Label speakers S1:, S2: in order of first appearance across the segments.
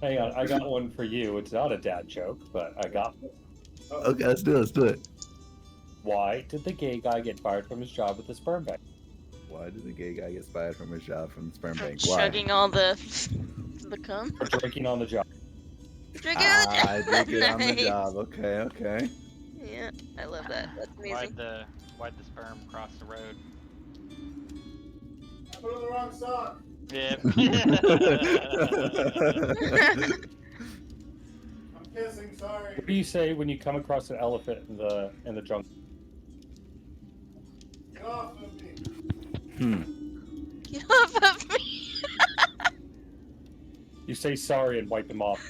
S1: Hang on, I got one for you. It's not a dad joke, but I got one.
S2: Okay, let's do it. Let's do it.
S1: Why did the gay guy get fired from his job at the sperm bank?
S2: Why did the gay guy get fired from his job from the sperm
S3: From
S2: bank? Why?
S3: chugging all the cum.
S1: For drinking on the job.
S3: Drinking on the job.
S2: Drinking on the
S3: Nice.
S2: job. Okay, okay.
S3: Yeah, I love that. That's amazing.
S4: Why'd the sperm cross the road?
S5: I put on the wrong sock.
S4: Yep.
S5: I'm pissing, sorry.
S1: What do you say when you come across an elephant in the jungle?
S5: Get off of me.
S3: Get off of me.
S1: You say sorry and wipe them off.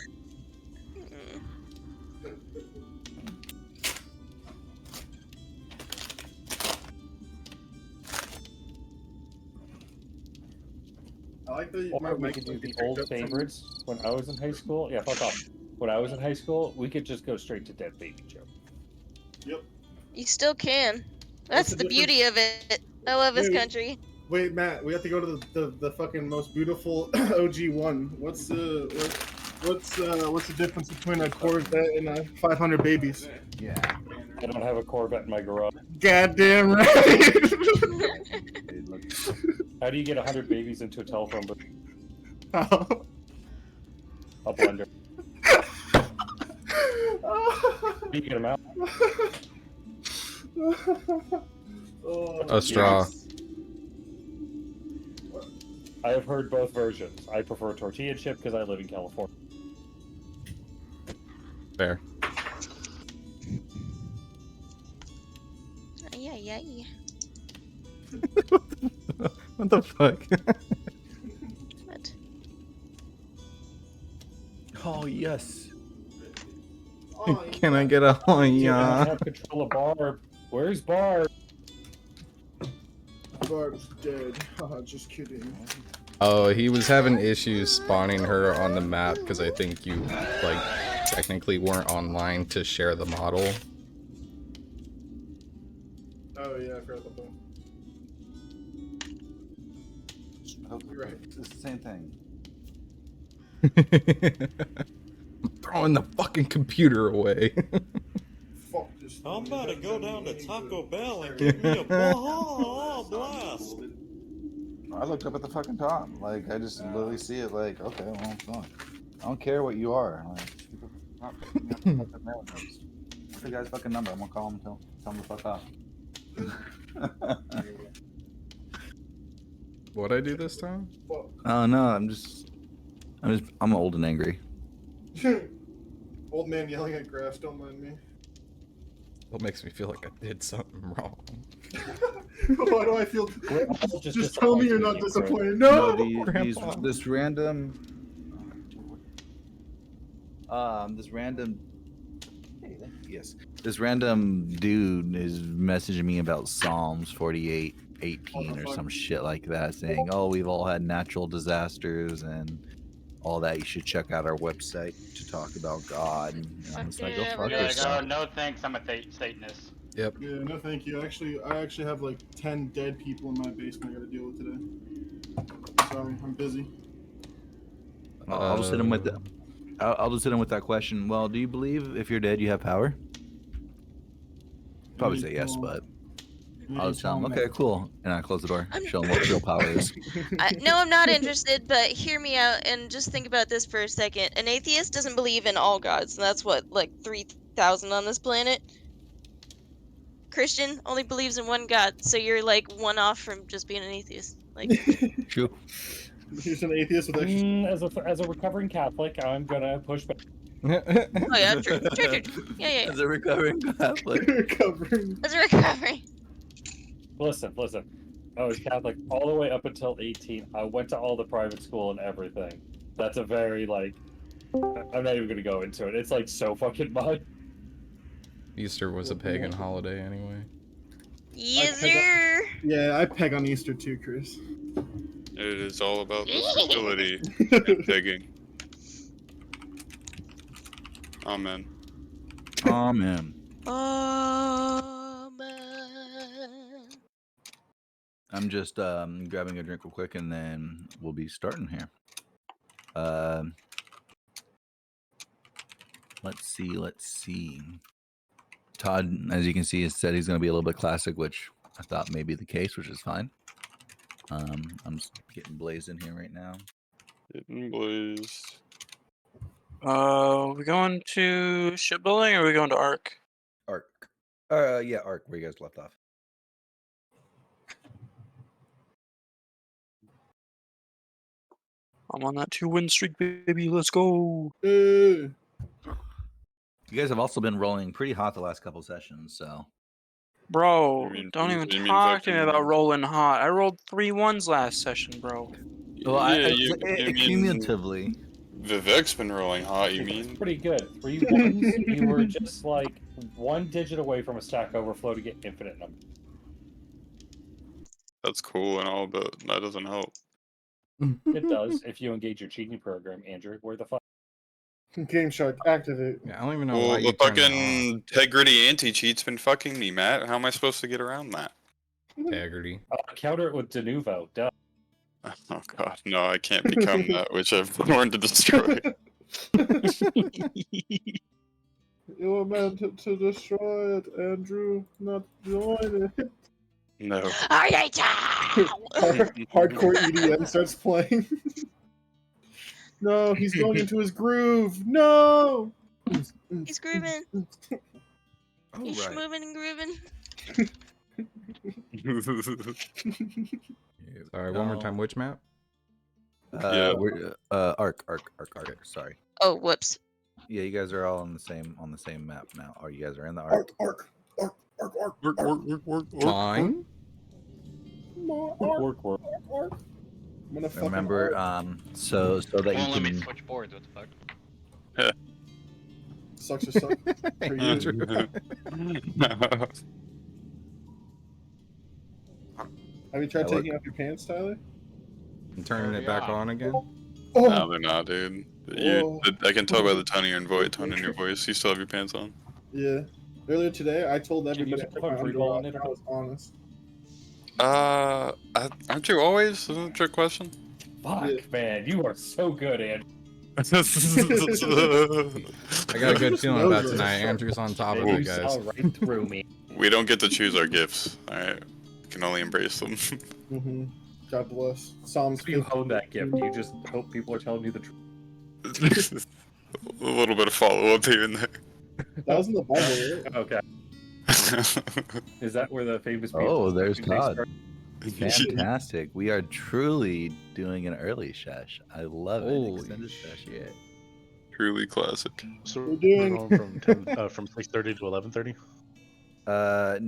S5: I like the.
S1: Or we could do the old favorites when I was in high school. Yeah, fuck off. When I was in high school, we could just go straight to dead baby joke.
S5: Yep.
S3: You still can. That's the beauty of it. I love this country.
S5: Wait, Matt, we have to go to the fucking most beautiful OG one. What's the difference between a Corvette and a 500 babies?
S2: Yeah.
S1: I don't have a Corvette in my garage.
S5: Goddamn right.
S1: How do you get 100 babies into a telephone booth?
S5: How?
S1: A blender. How do you get them out?
S6: A straw.
S1: I have heard both versions. I prefer tortilla chip because I live in California.
S6: Fair.
S3: Yeah, yeah, yeah.
S6: What the fuck?
S3: What?
S2: Oh yes.
S5: Oh,
S6: Can I get a oh
S1: I
S6: yeah?
S1: have control of Barb. Where's Barb?
S5: Barb's dead. Just kidding.
S6: Oh, he was having issues spawning her on the map because I think you like technically weren't online to share the model.
S5: Oh yeah, I forgot about that. You're right.
S2: It's the same thing.
S6: I'm throwing the fucking computer away.
S5: Fuck this.
S7: I'm about to go down to Taco Bell and give me a Baja Blast.
S2: I looked up at the fucking top. Like, I just literally see it like, okay, well, fuck. I don't care what you are. Like, what's the guy's fucking number? I'm gonna call him and tell him to fuck off.
S6: What'd I do this time?
S2: Oh no, I'm old and angry.
S5: Old man yelling at grass, don't mind me.
S6: What makes me feel like I did something wrong?
S5: Why do I feel...
S1: Just
S5: Just tell me you're not disappointed. No!
S2: This random dude is messaging me about Psalms 48:18 or some shit like that, saying, oh, we've all had natural disasters and all that. You should check out our website to talk about God. And I'm just like, go fuck yourself.
S4: No thanks, I'm a Satanist.
S6: Yep.
S5: Yeah, no thank you. Actually, I actually have like 10 dead people in my basement I gotta deal with today. Sorry, I'm busy.
S2: I'll just hit him with that. I'll just hit him with that question. Well, do you believe if you're dead you have power? Probably say yes, but I'll just tell him, okay, cool, and I close the door. Show him what real power is.
S3: No, I'm not interested, but hear me out and just think about this for a second. An atheist doesn't believe in all gods, and that's what, like 3,000 on this planet? Christian only believes in one god, so you're like one off from just being an atheist. Like,
S2: True.
S5: He's an atheist with extra...
S1: As a recovering Catholic, I'm gonna push back.
S3: oh yeah, true. Yeah.
S2: As a recovering Catholic.
S3: As a recovering.
S1: Listen. I was Catholic all the way up until 18. I went to all the private school and everything. That's a very, like... I'm not even gonna go into it. It's like so fucking much.
S6: Easter was a pagan holiday anyway.
S3: Yes, sir.
S5: Yeah, I peg on Easter too, Chris.
S8: It is all about the fertility and pegging. Amen.
S2: Amen.
S3: Amen.
S2: I'm just grabbing a drink real quick, and then we'll be starting here. Let's see. Todd, as you can see, has said he's going to be a little bit classic, which I thought may be the case, which is fine. I'm just getting Blaze in here right now.
S8: Getting blazed.
S9: We going to shipbuilding or are we going to Arc?
S2: Arc. Yeah, Arc, where you guys left off.
S9: I'm on that 2-win streak, baby. Let's go.
S2: You guys have also been rolling pretty hot the last couple sessions, so.
S9: Bro,
S8: You mean-
S9: don't
S8: you
S9: even
S8: mean
S9: talk to me
S8: fucking-
S9: about rolling hot. I rolled 3 1s last session, bro.
S2: Well,
S8: Yeah,
S2: you
S8: mean
S2: cumulatively.
S8: Vivek's been rolling hot, you
S1: It's
S8: mean?
S1: pretty good. 3 ones. You were just like 1 digit away from a stack overflow to get infinite number.
S8: That's cool and all, but that doesn't help.
S1: It does if you engage your cheating program, Andrew. Where the fuck?
S5: Game Shark, activate.
S6: Yeah, I don't even know why
S8: Well,
S6: you
S8: the
S6: turned that
S8: fucking integrity anti-cheat's been fucking me, Matt. How am I supposed to get around that?
S6: on. Integrity.
S1: Counter it with Denuvo. Duh.
S8: Oh god, no, I can't become that, which I've learned to destroy.
S5: You were meant to destroy it, Andrew, not join it.
S8: No.
S5: Hardcore EDM starts playing. No, he's going into his groove. No.
S3: He's grooving.
S2: Oh,
S3: He's
S2: right.
S3: moving and grooving.
S6: Sorry, one more
S2: No.
S6: time. Which map?
S8: Yeah.
S2: We're Arc. Sorry.
S3: Oh, whoops.
S2: Yeah, you guys are all on the same map now. Or you guys are in the Arc.
S5: Arc.
S8: Work.
S6: Fine.
S1: Work.
S5: I'm gonna fucking
S2: Remember, so that
S4: Won't
S2: you
S4: let me
S2: can.
S4: switch boards. What the fuck?
S5: sucks to suck for you. Have you tried
S2: Yeah,
S5: taking off your pants, Tyler?
S6: I'm turning it back on again.
S5: Oh,
S8: No, they're not, dude.
S5: Whoa.
S8: I can tell by the tone in your voice. You still have your pants on.
S5: yeah. Earlier today, I told
S1: Can you
S5: everybody I
S1: just
S5: took
S1: put
S5: my underwear
S1: free-ball
S5: off,
S1: in it?
S5: and I was honest.
S8: Aren't you always? Isn't that a trick question?
S1: Fuck,
S5: Yeah.
S1: man. You are so good, Andrew.
S6: I got a good
S5: Just
S6: feeling
S5: knows
S6: about
S5: it.
S6: tonight. Andrew's on top of
S1: You
S6: it, guys.
S1: saw right through me.
S8: We don't get to choose our gifts. Alright. We can only embrace them.
S5: Mm-hmm. God bless. Psalms
S1: If you
S5: 50.
S1: own that gift, you just hope people are telling you the truth.
S8: A little bit of follow up here and there.
S5: That was in the Bible, right?
S1: Okay. Is that where the famous people?
S2: Oh, there's Todd.
S1: start?
S2: Fantastic. We are truly doing an early sesh. I love it.
S6: Holy
S2: Extended sesh. Yeah.
S8: Truly classic.
S10: So
S5: We're doing-
S10: going from 10, from 6:30 to 11:30.
S2: Not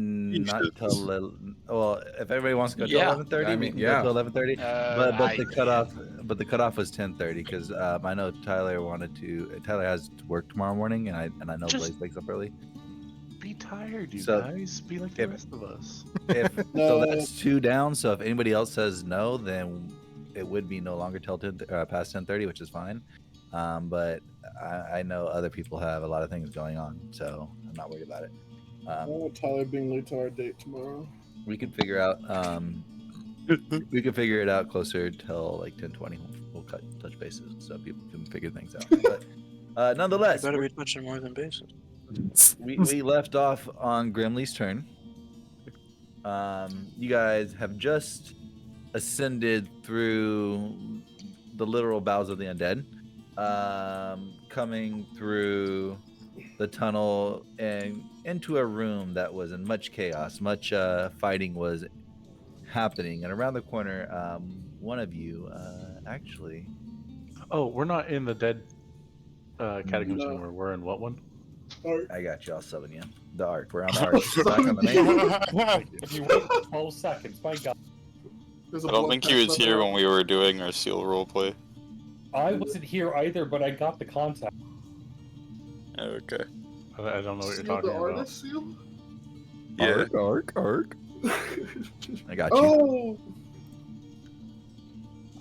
S8: Jesus.
S2: till well, if everybody wants to go to
S9: Yeah.
S2: 11:30,
S6: I
S2: we
S6: mean,
S2: can
S6: yeah.
S2: go to 11:30. But
S4: I
S2: the cutoff was 10:30 because I know Tyler wanted to. Tyler has to work tomorrow morning, and I know
S10: Just-
S2: Blaze wakes up early.
S10: Be tired, you
S2: So,
S10: guys. Be like the
S2: if-
S10: rest of us.
S2: If so,
S5: No.
S2: that's 2 down. So if anybody else says no, then it would be no longer till past 10:30, which is fine. But I know other people have a lot of things going on, so I'm not worried about it.
S5: I don't want Tyler being late to our date tomorrow.
S2: We could figure out. We could figure it out closer till like 10:20. We'll touch bases so people can figure things out. But nonetheless,
S9: Better be touching more than bases.
S2: we left off on Grimly's turn. You guys have just ascended through the literal bowels of the undead, coming through the tunnel and into a room that was in much chaos. Much fighting was happening, and around the corner, one of you actually.
S10: Oh, we're not in the dead catacombs
S5: No.
S10: anymore. We're in what one?
S2: I got you. I'll summon you. The Arc. We're on the Arc. Back on the name.
S1: If you wait 12 seconds, my God.
S5: There's a
S8: I don't
S5: blood
S8: think he was
S5: test
S8: here
S5: up
S8: when we were doing our seal roleplay.
S1: I wasn't here either, but I got the contact.
S8: Okay.
S10: I don't know what
S5: there.
S10: you're
S5: Seal
S10: talking
S5: the
S10: about.
S5: artist seal?
S8: Yeah.
S2: Arc. I got you.
S5: Oh!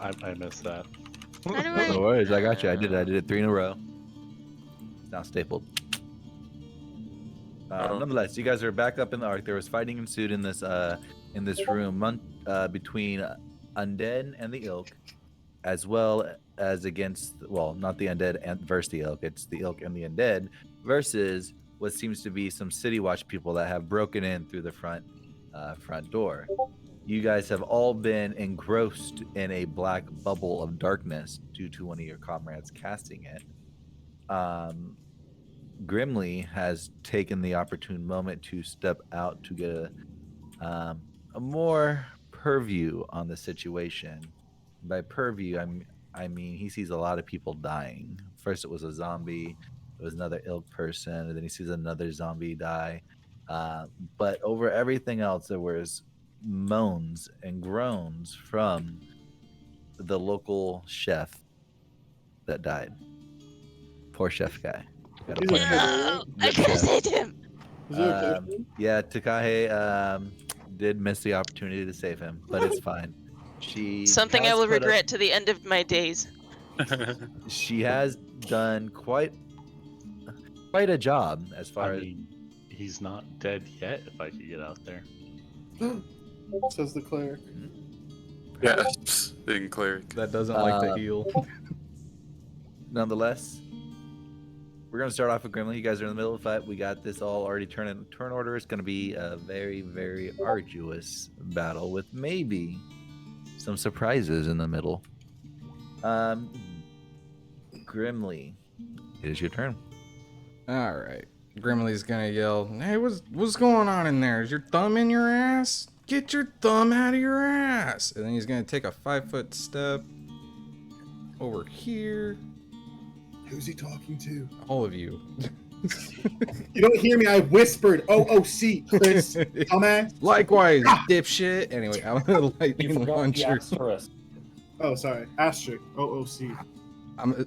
S10: I missed that.
S3: How do I-
S2: No worries. I got you. I did it 3 in a row. It's now stapled. Nonetheless, you guys are back up in the Arc. There was fighting ensued in this room between undead and the ilk, as well as against, well, not the undead and versus the ilk. It's the ilk and the undead versus what seems to be some City Watch people that have broken in through the front door. You guys have all been engrossed in a black bubble of darkness due to one of your comrades casting it. Grimly has taken the opportune moment to step out to get a more purview on the situation. By purview, I mean he sees a lot of people dying. First, it was a zombie. It was another ilk person, and then he sees another zombie die. But over everything else, there was moans and groans from the local chef that died. Poor chef guy. Got a
S5: He's
S2: point
S5: okay,
S2: in
S5: though, right?
S3: I could have saved him.
S5: Is he okay?
S2: Yeah, Takahe did miss the opportunity to save him, but it's fine. She
S3: Something I
S2: has
S3: will
S2: put up-
S3: regret to the end of my days.
S2: She has done quite a job as far
S10: I
S2: as
S10: mean, he's not dead yet. If I could get out there.
S5: Says the cleric.
S8: Yes, being cleric.
S6: That doesn't like to heal.
S2: nonetheless. We're gonna start off with Grimly. You guys are in the middle of the fight. We got this all already turn order. It's gonna be a very, very arduous battle with maybe some surprises in the middle. Grimly, it is your turn.
S6: All right. Grimly's gonna yell, "Hey, what's going on in there? Is your thumb in your ass? Get your thumb out of your ass!" And then he's gonna take a 5-foot step over here.
S5: Who's he talking to?
S6: All of you.
S5: You don't hear me? I whispered OOC, Chris. Dumbass.
S6: Likewise, dipshit. Anyway, I'm gonna
S1: You
S6: lightning
S1: forgot the
S6: launcher.
S1: asterisk.
S5: Oh, sorry. Asterisk. OOC.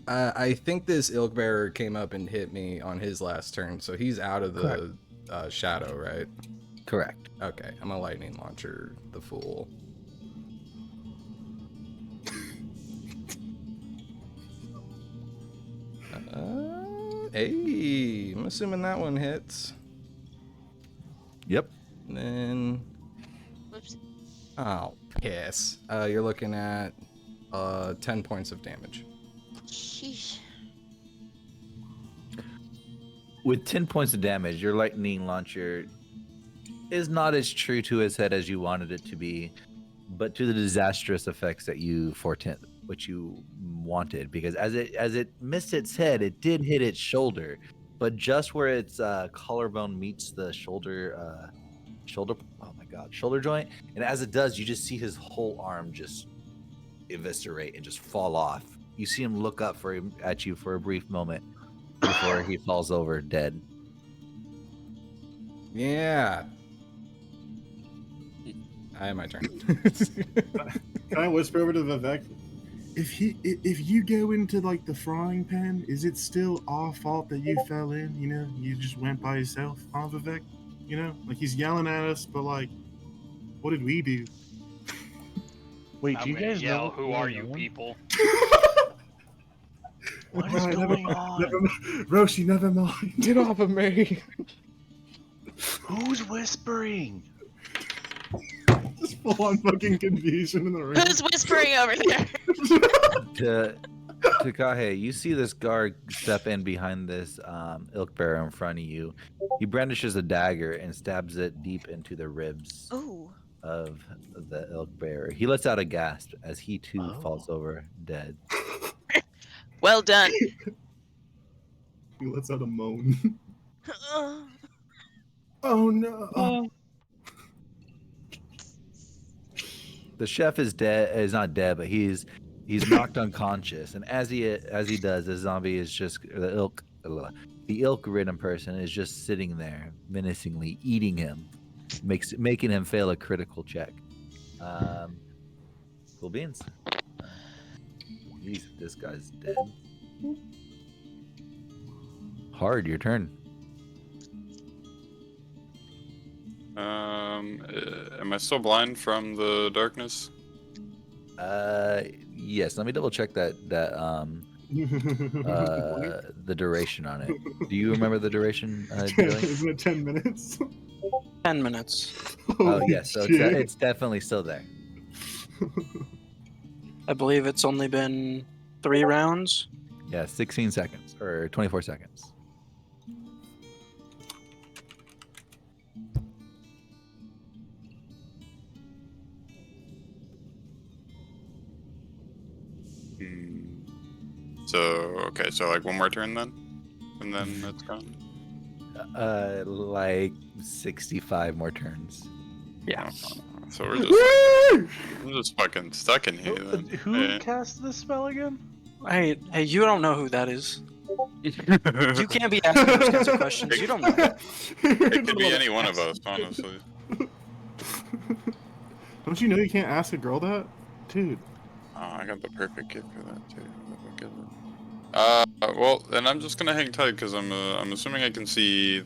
S6: I think this ilk bearer came up and hit me on his last turn, so he's out of the shadow, right?
S2: Correct.
S6: Okay, I'm a lightning launcher the fool. Hey, I'm assuming that one hits.
S2: Yep.
S6: And then,
S3: Whoops.
S6: oh, piss. You're looking at 10 points of damage.
S3: Sheesh.
S2: With 10 points of damage, your lightning launcher is not as true to its head as you wanted it to be, but to the disastrous effects that you what you wanted, because as it missed its head, it did hit its shoulder, but just where its collarbone meets the shoulder joint, and as it does, you just see his whole arm just eviscerate and just fall off. You see him look up at you for a brief moment before he falls over dead.
S6: Yeah. I have my turn.
S5: Can I whisper over to Vivek? If you go into like the frying pan, is it still our fault that you fell in? You know, you just went by yourself, huh, Vivek? You know, like he's yelling at us, but like, what did we do?
S10: Wait, do
S4: I'm
S10: you
S4: gonna
S10: guys
S4: yell,
S10: know
S4: who are you people?
S10: What is
S5: Alright,
S10: going on?
S5: Roshi, never mind.
S6: Get off of me.
S10: Who's whispering?
S5: Just full on fucking confusion in the room.
S3: Who's whispering over there?
S2: Takahe, you see this guard step in behind this ilk bearer in front of you. He brandishes a dagger and stabs it deep into the ribs
S3: Ooh.
S2: of the ilk bearer. He lets out a gasp as he too falls over dead.
S3: Well done.
S5: He lets out a moan. Oh no.
S2: The chef is dead. Is not dead, but he's knocked unconscious. And as he does, the zombie is just the ilk-ridden person is just sitting there menacingly eating him, making him fail a critical check. Cool beans. This guy's dead. Hard, your turn.
S8: Am I still blind from the darkness?
S2: Yes. Let me double check the duration on it. Do you remember the duration?
S5: Isn't it 10 minutes?
S9: 10 minutes.
S2: Oh yes, so it's definitely still there.
S9: I believe it's only been 3 rounds.
S2: Yeah, 16 seconds or 24 seconds.
S8: So okay, so like one more turn then, and then it's gone.
S2: Like 65 more turns.
S9: Yeah.
S8: So we're just fucking stuck in here then.
S10: Who
S8: Yeah.
S10: cast this spell again?
S9: Hey, you don't know who that is. You can't be asking those kinds of questions. You don't know.
S8: It could be any one of us, honestly.
S5: Don't you know you can't ask a girl that, dude?
S8: Oh, I got the perfect gift for that too. What gift is it? Well, then I'm just gonna hang tight because I'm assuming I can see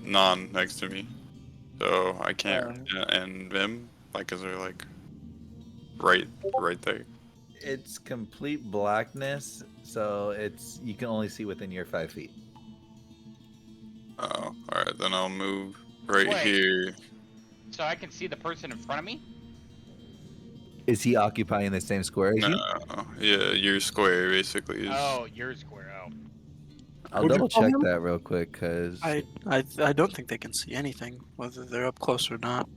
S8: Non next to me, so I can't. And Vim, like, is there like right there?
S2: It's complete blackness, so it's you can only see within your 5 feet.
S8: Oh, all right. Then I'll move right
S11: Wait.
S8: here.
S11: So I can see the person in front of me?
S2: Is he occupying the same square as
S8: No,
S2: you?
S8: yeah, your square basically is.
S11: Oh, your square. Oh.
S2: I'll
S5: What'd you
S2: double
S5: call
S2: check
S5: him?
S2: that real quick because
S9: I don't think they can see anything, whether they're up close or not.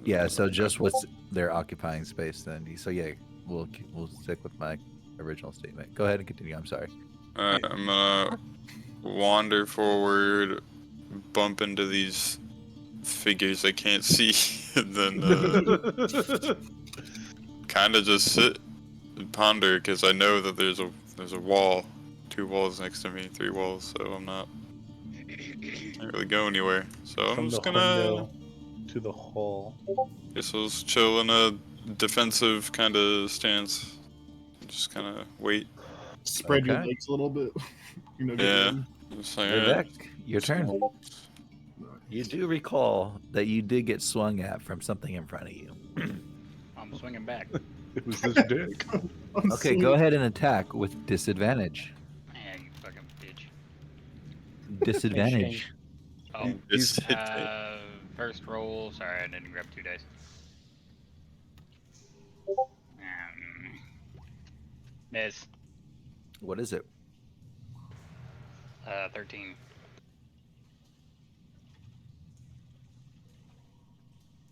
S2: yeah. So just what's their occupying space then? So yeah, we'll stick with my original statement. Go ahead and continue. I'm sorry.
S8: I'm gonna wander forward, bump into these figures I can't see, and then kind of just sit and ponder because I know that there's a wall, 2 walls next to me, 3 walls, so I'm not can't really go anywhere. So I'm
S10: From
S8: just
S10: the
S8: gonna
S10: window to the hall.
S8: guess I'll just chill in a defensive kind of stance, just kind of wait.
S5: Spread your
S2: Okay.
S5: legs a little bit. You know, get
S8: Yeah.
S5: in.
S8: Just like,
S2: Vivek, your
S8: just
S2: turn.
S8: gonna-
S2: You do recall that you did get swung at from something in front of you.
S11: I'm swinging back.
S10: It was this dick.
S5: I'm
S2: Okay, go ahead and attack with disadvantage.
S11: Yeah, you fucking bitch.
S2: Disadvantage.
S11: Oh,
S8: It's
S11: first roll. Sorry, I didn't grab 2 dice. Miss.
S2: What is it?
S11: 13.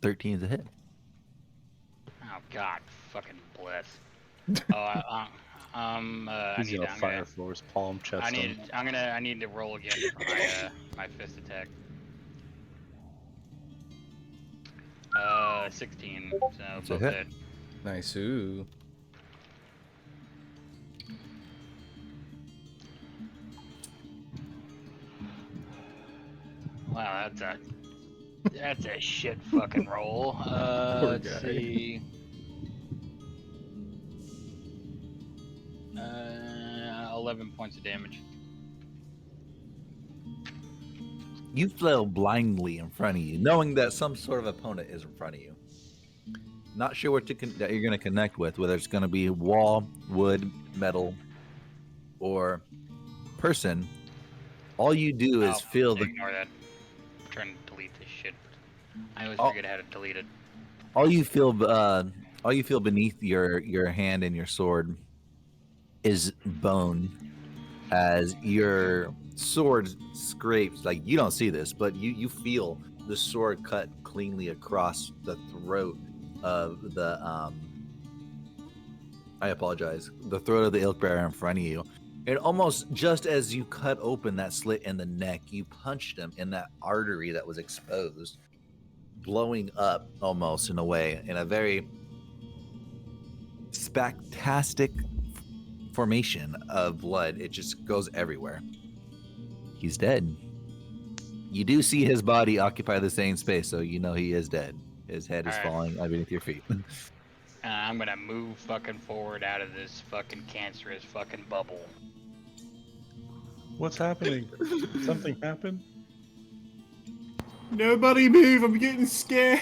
S2: 13 is a hit.
S11: Oh God, fucking bless. Oh, I
S10: He's
S11: need.
S10: gonna
S11: I'm
S10: fire
S11: gonna.
S10: for his palm chest.
S11: I need to roll again for my my fist attack. 16. So
S2: It's a
S11: both
S2: hit.
S11: hit.
S6: Nice. Ooh.
S11: Wow, that's a shit fucking roll. Let's
S6: guy.
S11: see. 11 points of damage.
S2: You flail blindly in front of you, knowing that some sort of opponent is in front of you. Not sure what that you're going to connect with, whether it's going to be wall, wood, metal, or person. All you do is feel the
S11: Ignore that. I'm trying to delete this shit. I always
S2: Oh.
S11: forget how to delete it.
S2: all you feel beneath your hand and your sword is bone, as your sword scrapes. Like, you don't see this, but you feel the sword cut cleanly across the throat of the I apologize, the throat of the ilk bearer in front of you. And almost just as you cut open that slit in the neck, you punched him in that artery that was exposed, blowing up almost in a way, in a very spectastic formation of blood. It just goes everywhere. He's dead. You do see his body occupy the same space, so you know he is dead. His head is
S11: Alright.
S2: falling beneath your feet.
S11: I'm gonna move fucking forward out of this fucking cancerous fucking bubble.
S10: What's happening? Did something happen?
S5: Nobody move! I'm getting scared.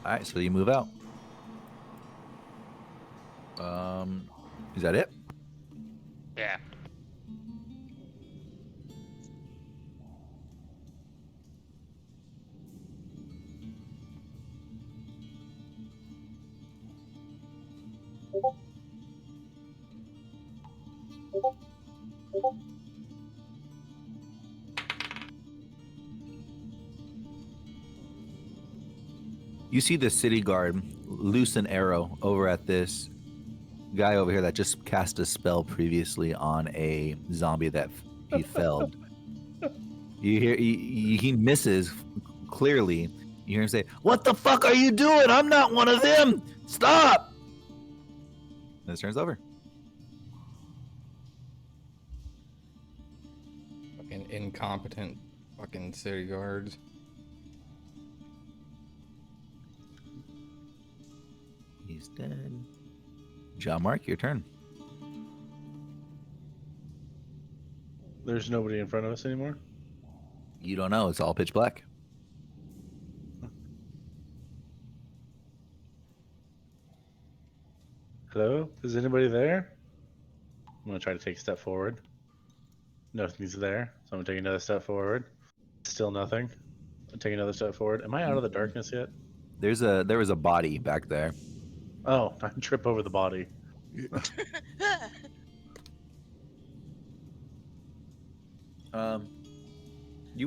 S2: All right, so you move out. Is that it?
S11: Yeah.
S2: You see the city guard loose an arrow over at this guy over here that just cast a spell previously on a zombie that he felled. You hear he misses clearly. You hear him say, "What the fuck are you doing? I'm not one of them. Stop!" And his turn's over.
S6: Fucking incompetent fucking city guards.
S2: He's dead. John Mark, your turn.
S10: There's nobody in front of us anymore.
S2: You don't know. It's all pitch black.
S10: Hello? Is anybody there? I'm gonna try to take a step forward. Nothing's there, so I'm gonna take another step forward. Still nothing. I'll take another step forward. Am I out of the darkness yet?
S2: There was a body back there.
S10: Oh, I trip over the body.
S2: You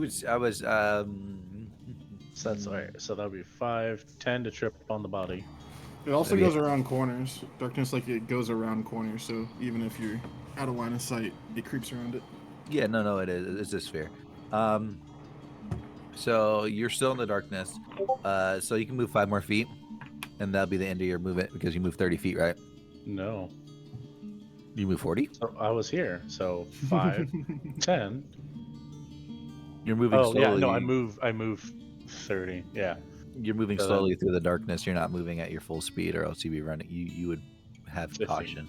S2: would. I was.
S10: So that's alright. So that'll be 5, 10 to trip on the body.
S5: It also
S2: Maybe-
S5: goes around corners. Darkness, like, it goes around corners, so even if you're out of line of sight, it creeps around it.
S2: Yeah, no, it is. It's a sphere. So you're still in the darkness. So you can move 5 more feet, and that'll be the end of your movement because you move 30 feet, right?
S10: No.
S2: You move 40.
S10: So I was here. So 5, 10.
S2: You're moving
S10: Oh
S2: slowly.
S10: yeah, no, I move 30. Yeah.
S2: You're moving
S10: So
S2: slowly through the darkness. You're not moving at your full speed, or else you'd be running. You would have
S10: 15.
S2: caution.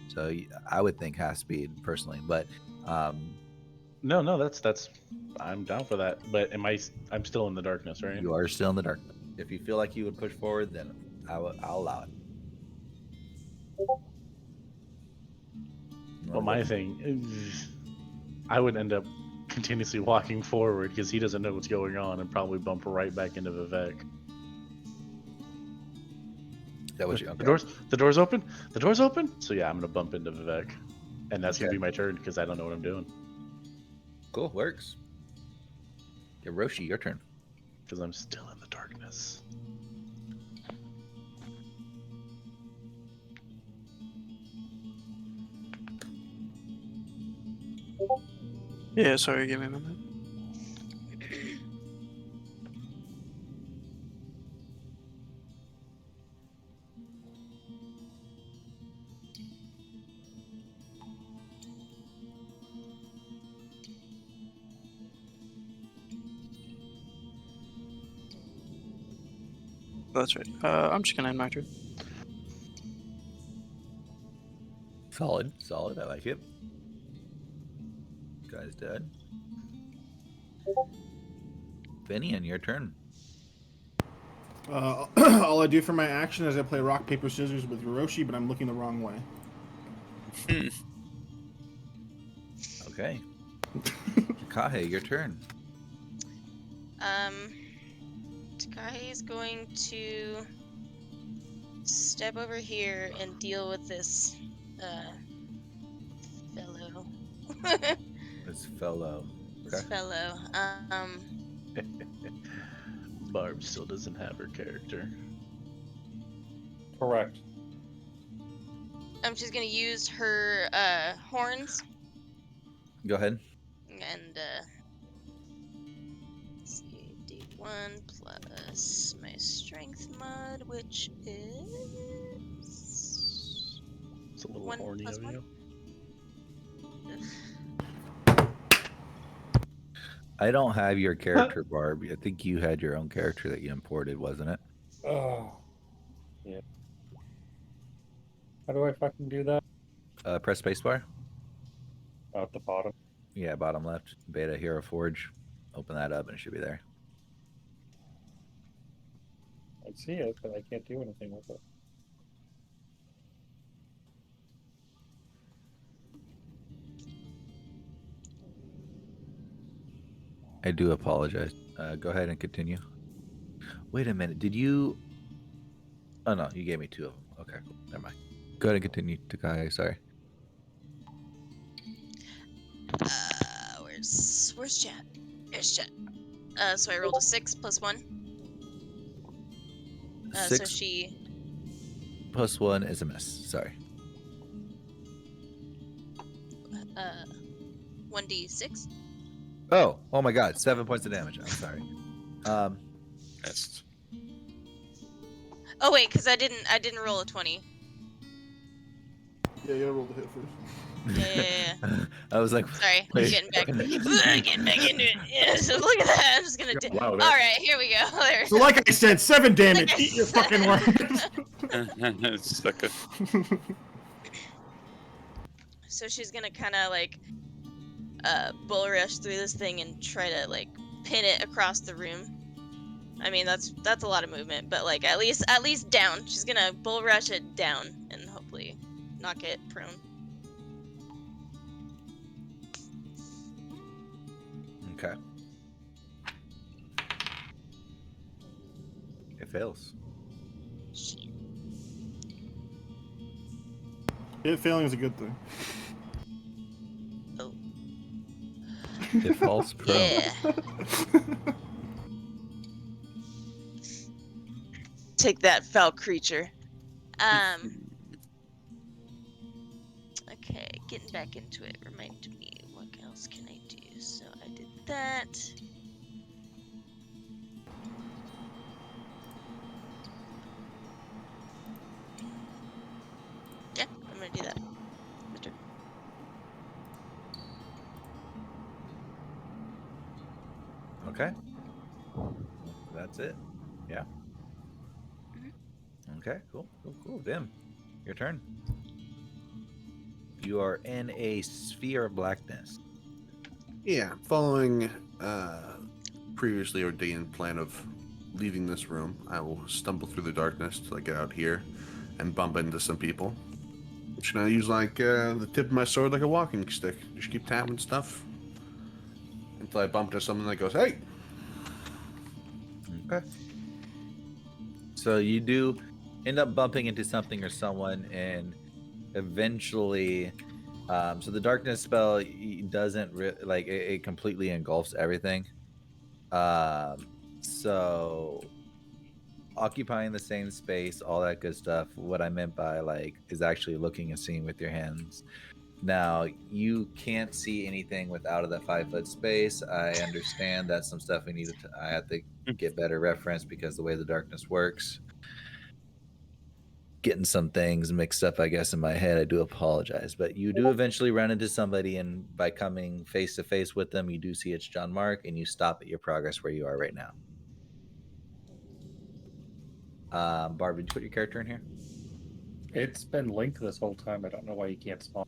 S2: So I would think half speed personally, but
S10: No, that's I'm down for that. But I'm still in the darkness, right?
S2: you are still in the darkness. If you feel like you would push forward, then I'll allow it.
S10: But my thing is, I would end up continuously walking forward because he doesn't know what's going on and probably bump right back into Vivek.
S2: That was you.
S10: The door's open. The door's open. So yeah, I'm gonna bump into Vivek, and that's gonna be my turn because I don't know what I'm doing.
S2: Cool, works. Roshi, your turn.
S10: Because I'm still in the darkness.
S9: Yeah, sorry, give me a minute. Oh, that's right. I'm just gonna end my turn.
S2: Solid. I like it. Guy's dead. Finian, your turn.
S5: All I do for my action is I play rock, paper, scissors with Hiroshi, but I'm looking the wrong way.
S2: Okay. Kahe, your turn.
S3: Takai is going to step over here and deal with this fellow.
S2: This fellow.
S3: This fellow.
S10: Barb still doesn't have her character.
S1: Correct.
S3: She's gonna use her horns
S2: Go ahead.
S3: and let's see, D1 plus my strength mod, which is
S10: It's a little
S3: 1
S10: horny
S3: plus
S10: of
S3: 1.
S10: you.
S2: I don't have your character, Barb. I think you had your own character that you imported, wasn't it?
S1: Oh. Yeah. How do I fucking do that?
S2: Press spacebar.
S1: At the bottom.
S2: Yeah, bottom left. Beta Hero Forge. Open that up and it should be there.
S1: I see it, but I can't do anything with it.
S2: I do apologize. Go ahead and continue. Wait a minute. Did you... Oh, no. You gave me 2 of them. Okay, cool. Never mind. Go ahead and continue, Takai. Sorry.
S3: Where's chat? There's chat. So I rolled a 6 plus 1. So
S2: 6
S3: she.
S2: plus 1 is a miss. Sorry.
S3: 1d6.
S2: Oh my God! 7 points of damage. I'm sorry.
S8: Missed.
S3: Oh wait, because I didn't roll a 20.
S5: Yeah, you gotta roll the hit first.
S3: Yeah.
S2: I was like,
S3: Sorry, I'm
S2: wait.
S3: getting back. Getting back into it. Yeah, so look at that. I'm just gonna.
S1: Wow,
S3: All right, here we go. There.
S5: So, like I said, 7 damage.
S3: Like I
S5: Eat your
S3: said.
S5: fucking words.
S8: Sucker.
S3: So she's gonna kind of like bull rush through this thing and try to like pin it across the room. I mean that's a lot of movement, but like at least down. She's gonna bull rush it down and hopefully knock it prone.
S2: Okay. It fails.
S5: It failing is a good thing.
S3: Oh.
S2: It falls prone.
S3: Yeah. Take that, foul creature. Okay, getting back into it. Remind me, what else can I do? So I did that. Yeah, I'm gonna do that. Mister.
S2: Okay. That's it. Yeah. Okay, cool. Vim, your turn. You are in a sphere of blackness.
S12: Yeah, following previously ordained plan of leaving this room, I will stumble through the darkness till I get out here and bump into some people. Just gonna use like the tip of my sword like a walking stick. Just keep tapping stuff until I bump into something that goes, "Hey!"
S2: Okay. So you do end up bumping into something or someone, and eventually, so the darkness spell doesn't it completely engulfs everything. So occupying the same space, all that good stuff. What I meant by like is actually looking and seeing with your hands. Now you can't see anything with out of that 5-foot space. I understand that's some stuff I have to get better reference because the way the darkness works. Getting some things mixed up, I guess, in my head. I do apologize, but you do eventually run into somebody, and by coming face to face with them, you do see it's John Mark, and you stop at your progress where you are right now. Barb, did you put your character in here?
S1: It's been linked this whole time. I don't know why you can't spawn.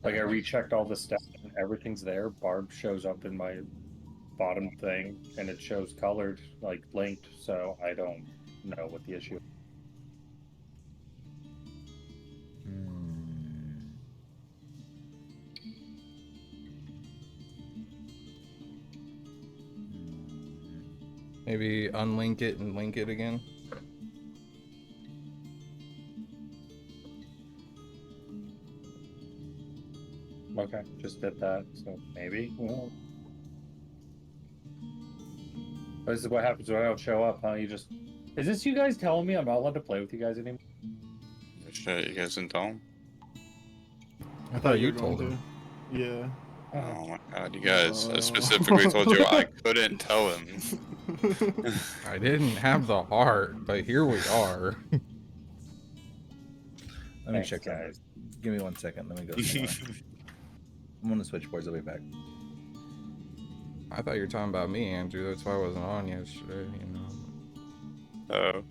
S1: Like I rechecked all the stuff and everything's there. Barb shows up in my bottom thing and it shows colored, like linked, so I don't know what the issue is.
S6: Maybe unlink it and link it again.
S1: Okay, just did that, so maybe. Well, this is what happens when I don't show up, huh? You just... Is this you guys telling me I'm not allowed to play with you guys anymore?
S8: Shit, you guys didn't tell him?
S6: I thought you
S5: were going
S6: told him.
S5: to. Yeah.
S8: Oh my god, you guys! I specifically told you I couldn't tell him.
S6: I didn't have the heart, but here we are.
S2: Let me check guys. Give me 1 second. Let me go somewhere. I'm on the switchboards. I'll be back.
S6: I thought you were talking about me, Andrew. That's why I wasn't on yesterday, you know.
S8: Oh.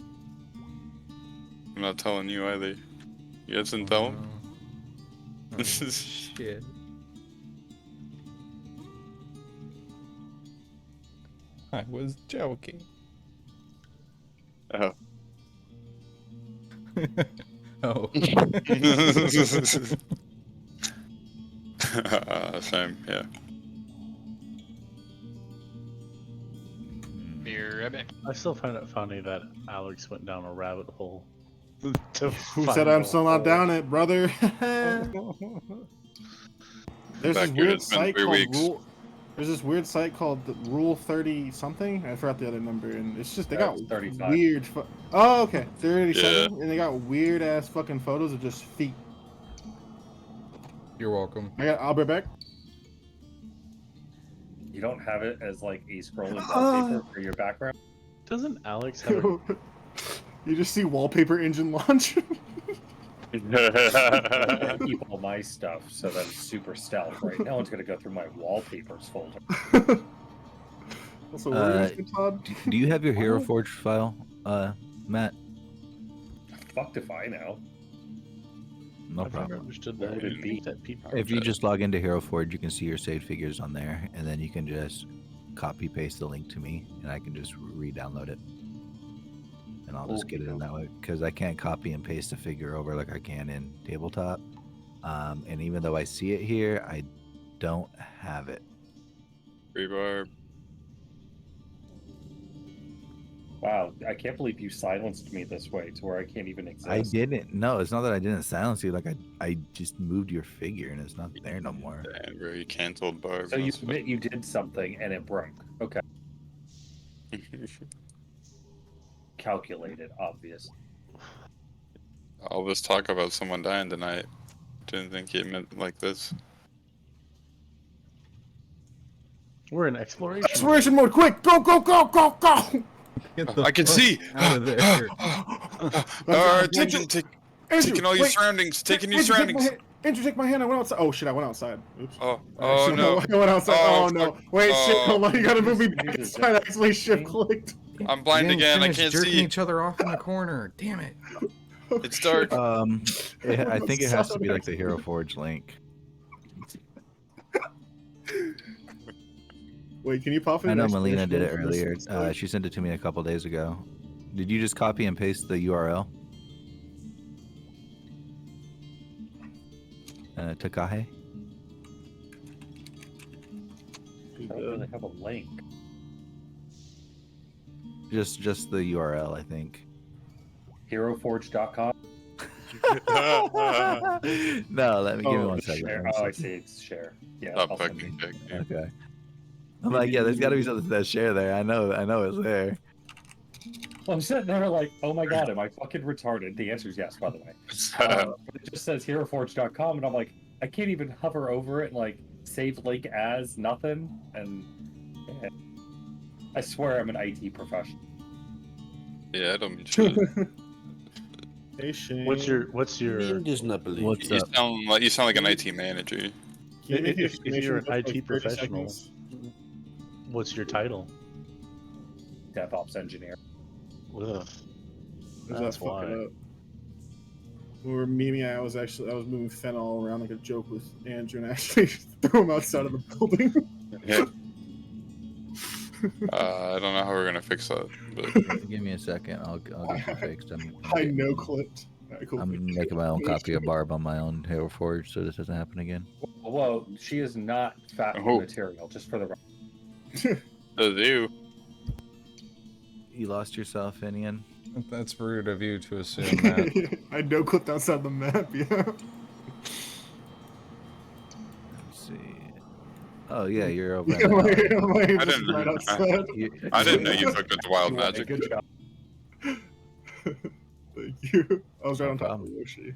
S8: I'm not telling you either. You guys didn't tell him?
S6: Oh, shit. I was joking.
S8: Oh.
S6: Oh.
S8: Same, yeah.
S11: Be right back.
S10: I still find it funny that Alex went down a rabbit hole
S5: Who said I'm still not down it, brother? There's
S8: Back
S5: this
S8: here,
S5: weird
S8: it's been
S5: site
S8: 3
S5: called
S8: weeks.
S5: Rule. There's this weird site called Rule 30 something. I forgot the other number, and it's just they got
S1: That's 35.
S5: weird. Oh, okay, 37,
S8: Yeah.
S5: and they got weird ass fucking photos of just feet.
S6: You're welcome.
S5: I'll be back.
S1: You don't have it as like a scrolling wallpaper for your background.
S10: Doesn't Alex have a...
S5: You just see wallpaper engine launch.
S1: I keep all my stuff so that it's super stealth, right? No one's gonna go through my wallpapers folder.
S5: Also, what were you asking, Todd?
S2: Do you have your Hero Forge file, Matt?
S1: Fucked if I know.
S2: No
S10: I've never
S2: problem.
S10: understood
S1: What would it be?
S10: that Pete
S2: If you just log into Hero Forge, you can see your saved figures on there, and then you can just copy paste the link to me, and I can just re-download it, and I'll just get it in that way because I can't copy and paste a figure over like I can in tabletop. And even though I see it here, I don't have it.
S8: Rebarb.
S1: Wow, I can't believe you silenced me this way to where I can't even exist.
S2: I didn't. No, it's not that I didn't silence you. Like I just moved your figure, and it's not there no more.
S8: And where you canceled Barb.
S1: So you admit you did something and it broke. Okay. Calculated, obvious.
S8: All this talk about someone dying tonight. Didn't think it meant like this.
S10: We're in exploration.
S5: Exploration mode, quick! Go, go, go, go, go!
S8: I can see!
S6: Out of there.
S8: Taking all your surroundings. Taking your surroundings.
S5: Andrew, take my hand. I went outside. Oh shit, I went outside. Oops.
S8: Oh
S5: Shit,
S8: no.
S5: I went outside. Oh, no.
S8: fuck.
S5: Wait, shit,
S8: Oh.
S5: hold on. You gotta move me back inside. I actually shift clicked.
S8: I'm blind
S6: You didn't
S8: again. I
S6: finish
S8: can't
S6: jerking
S8: see.
S6: each other off in the corner. Damn it.
S8: It's dark.
S2: I think it has to be like the Hero Forge link.
S5: Wait, can you pop in?
S2: I know
S5: the
S2: Melina did it
S5: exploration mode
S2: earlier.
S5: for this?
S2: She sent it to me a couple days ago. Did you just copy and paste the URL? Takahe?
S1: I don't really have a link.
S2: Just the URL, I think.
S1: HeroForge.com.
S2: No, let me give me one
S1: it's
S2: second.
S1: Share.
S2: One
S1: Oh, I
S2: second.
S1: see. It's share. Yeah.
S8: Stop
S1: I'll send
S8: fucking
S1: you.
S8: dick, dude.
S2: Okay. I'm like, yeah, there's got to be something that share there. I know it's there.
S1: Well, I'm sitting there like, oh my god, am I fucking retarded? The answer is yes, by the way. But it just says HeroForge.com, and I'm like, I can't even hover over it and like save link as nothing. And yeah. I swear I'm an IT professional.
S8: Yeah, I don't mean shit.
S5: Hey, Shane.
S10: What's your
S12: does not believe
S2: What's
S8: You
S2: up?
S8: sound like an IT manager.
S5: Can you make the
S10: if you're an
S5: exclamation mark,
S10: IT
S5: like, 30
S10: professional,
S5: seconds?
S10: what's your title?
S1: DevOps engineer.
S10: Ugh.
S5: Does that
S10: That's
S5: fuck
S10: why.
S5: it up? When we were meeting, I was moving fentanyl around like a joke with Andrew and actually threw him outside of the building.
S8: Yeah. I don't know how we're gonna fix that, but
S2: Give me a second. I'll get it fixed.
S5: I no clipped. Alright, cool.
S2: I'm making my own copy of Barb on my own Hero Forge so this doesn't happen again.
S1: Whoa, she is not fat
S8: Oh.
S1: material, just for the record.
S8: does you?
S2: You lost yourself, Inian?
S6: That's rude of you to assume that.
S5: I no clipped outside the map. Yeah.
S2: Let's see. Oh yeah, you're over.
S5: Yeah, my hand
S8: I
S5: just
S8: didn't-
S5: right outside.
S8: I didn't know you fucked with the wild
S1: Yeah,
S8: magic.
S1: Good job.
S5: Thank you. I was right
S2: No
S5: on top of
S2: problem.
S5: Yoshi.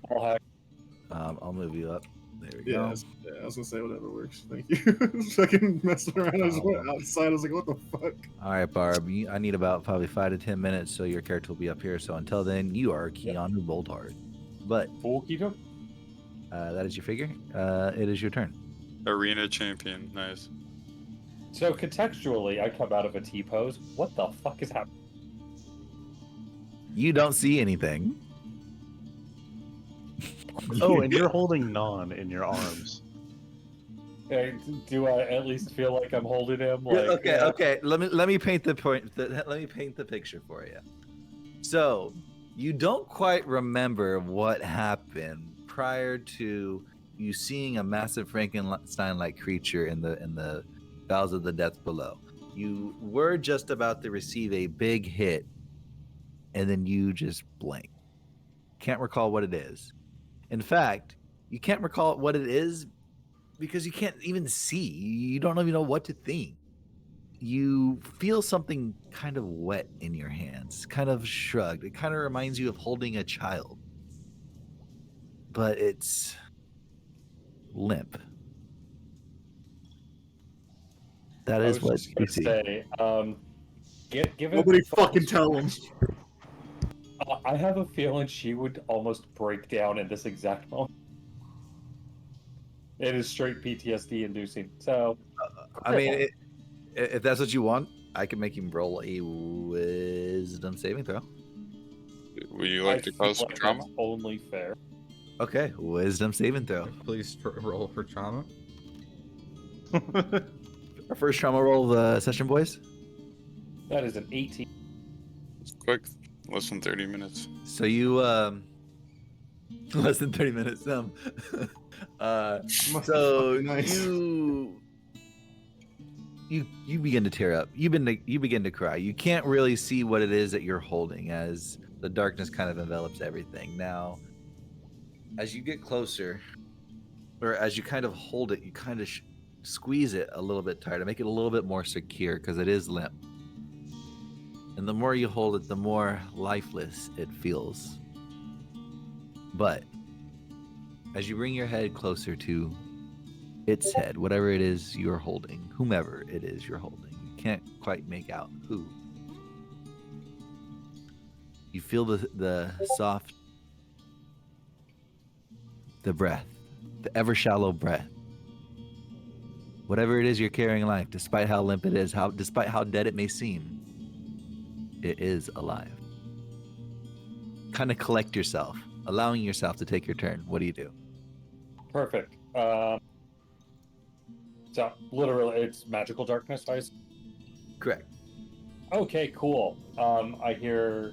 S2: I'll move you up. There we
S5: Yeah,
S2: go.
S5: I was gonna say whatever works. Thank you. Fucking messing around. I just went outside. I was like, what the fuck?
S2: All right, Barb. I need about probably 5 to 10 minutes, so your character will be up here. So until then, you are Keanu Boldheart. But that is your figure. It is your turn.
S8: Arena champion, nice.
S1: So contextually, I come out of a T pose. What the fuck is happening?
S2: You don't see anything.
S10: Oh, and you're holding Non in your arms.
S1: Hey, do I at least feel like I'm holding him? Like,
S2: Okay. Let me paint the point. Let me paint the picture for you. So, you don't quite remember what happened prior to you seeing a massive Frankenstein-like creature in the bowels of the depths below. You were just about to receive a big hit, and then you just blank. can't recall what it is. In fact, you can't recall what it is because you can't even see. You don't even know what to think. You feel something kind of wet in your hands, kind of shrugged. It kind of reminds you of holding a child, but it's limp. That
S1: I
S2: is
S1: was
S2: what
S1: just
S2: you
S1: gonna
S2: see.
S1: say, give it.
S5: Nobody fucking tell him.
S1: I have a feeling she would almost break down in this exact moment. It is straight PTSD inducing. So,
S2: I mean, if that's what you want, I can make him roll a wisdom saving throw.
S8: Would you like to
S1: feel
S8: cause some
S1: like
S8: trauma?
S1: that's only fair.
S2: Okay, wisdom saving throw.
S6: Please roll for trauma.
S2: Our first trauma roll of the session, boys.
S1: That is an 18.
S8: It's quick, less than 30 minutes.
S2: So you less than 30 minutes. So
S5: fucking nice.
S2: you begin to tear up. You begin to cry. You can't really see what it is that you're holding as the darkness kind of envelops everything. Now, as you get closer, or as you kind of hold it, you kind of squeeze it a little bit tighter, make it a little bit more secure because it is limp. And the more you hold it, the more lifeless it feels. But as you bring your head closer to its head, whatever it is you're holding, whomever it is you're holding, you can't quite make out who. You feel the soft, the breath, the ever shallow breath. Whatever it is you're carrying in life, despite how limp it is, despite how dead it may seem, it is alive. Kind of collect yourself, allowing yourself to take your turn. What do you do?
S1: Perfect. So literally, it's magical darkness, I assume?
S2: Correct.
S1: Okay, cool. I hear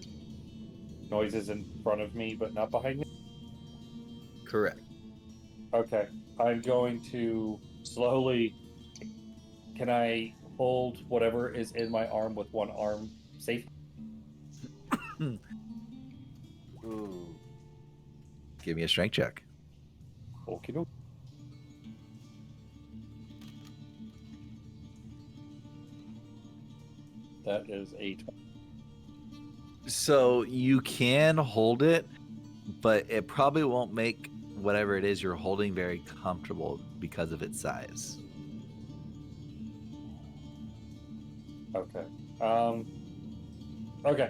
S1: noises in front of me, but not behind me.
S2: Correct.
S1: Okay, I'm going to slowly. Can I hold whatever is in my arm with one arm safe?
S2: Ooh. Give me a strength check.
S1: Okie doke. That is a 20.
S2: So you can hold it, but it probably won't make whatever it is you're holding very comfortable because of its size.
S1: Okay. Okay.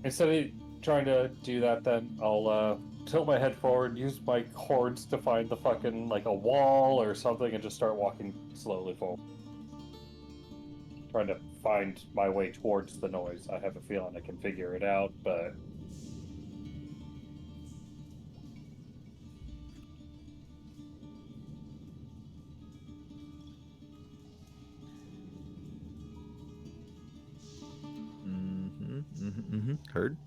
S1: Instead of trying to do that, then I'll tilt my head forward, use my horns to find the fucking, like, a wall or something, and just start walking slowly forward. Trying to find my way towards the noise. I have a feeling I can figure it out, but...
S2: Heard.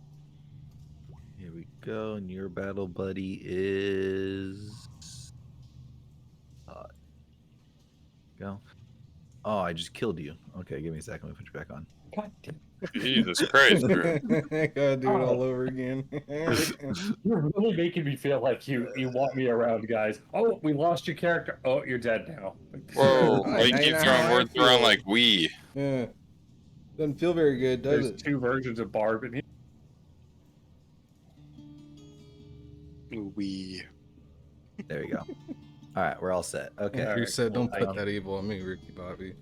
S2: Here we go, and your battle buddy is. Go. Oh, I just killed you. Okay, give me a second. Let me put you back on.
S1: God damn.
S8: Jesus Christ, bro.
S6: Gotta do it all over again.
S1: You're really making me feel like you want me around, guys. Oh, we lost your character. Oh, you're dead now.
S8: Whoa, why you keep throwing words around like we?
S6: Yeah. Doesn't feel very good, does
S1: There's
S6: it?
S1: two versions of Barb in here.
S8: We.
S2: There we go. All right, we're all set. Okay.
S6: You said don't put that evil on me, Ricky Bobby.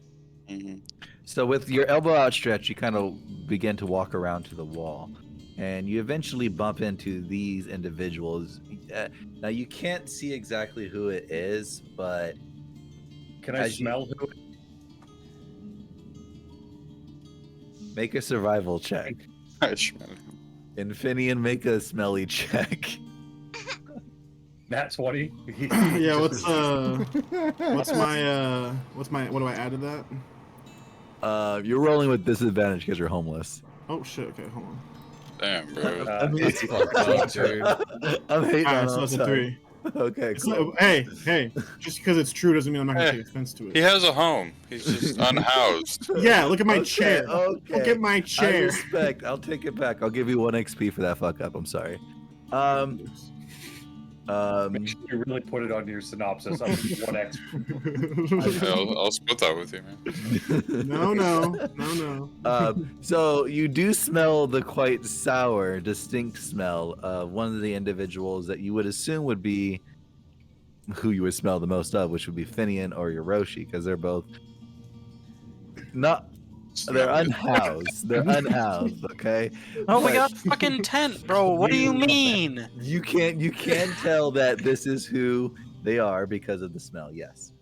S2: So with your elbow outstretched, you kind of begin to walk around to the wall, and you eventually bump into these individuals. Now you can't see exactly who it is, but
S1: can I smell who?
S2: Make a survival check.
S8: I smell him.
S2: Infinian, make a smelly check.
S1: That's 20.
S5: Yeah, what do I add to that?
S2: You're rolling with disadvantage because you're homeless.
S5: Oh shit, okay, hold on.
S8: Damn, bro.
S2: I'm hating on
S5: so that's a 3.
S2: Okay, cool.
S5: So, hey, just because it's true doesn't mean I'm not gonna take offense to it.
S8: He has a home. He's just unhoused.
S5: Yeah, look at my chair.
S2: Okay.
S5: Look at my chair.
S2: I respect. I'll take it back. I'll give you 1 XP for that fuck up. I'm sorry.
S1: Make sure you really put it on your synopsis. I'm one X.
S8: I'll split that with you, man.
S5: No.
S2: So you do smell the quite sour, distinct smell of one of the individuals that you would assume would be who you would smell the most of, which would be Finian or Yoroshi, because they're both not. They're unhoused. They're unhoused. Okay.
S9: Oh, we
S2: But
S9: got fucking tent, bro. What do you mean?
S2: You can tell that this is who they are because of the smell. Yes.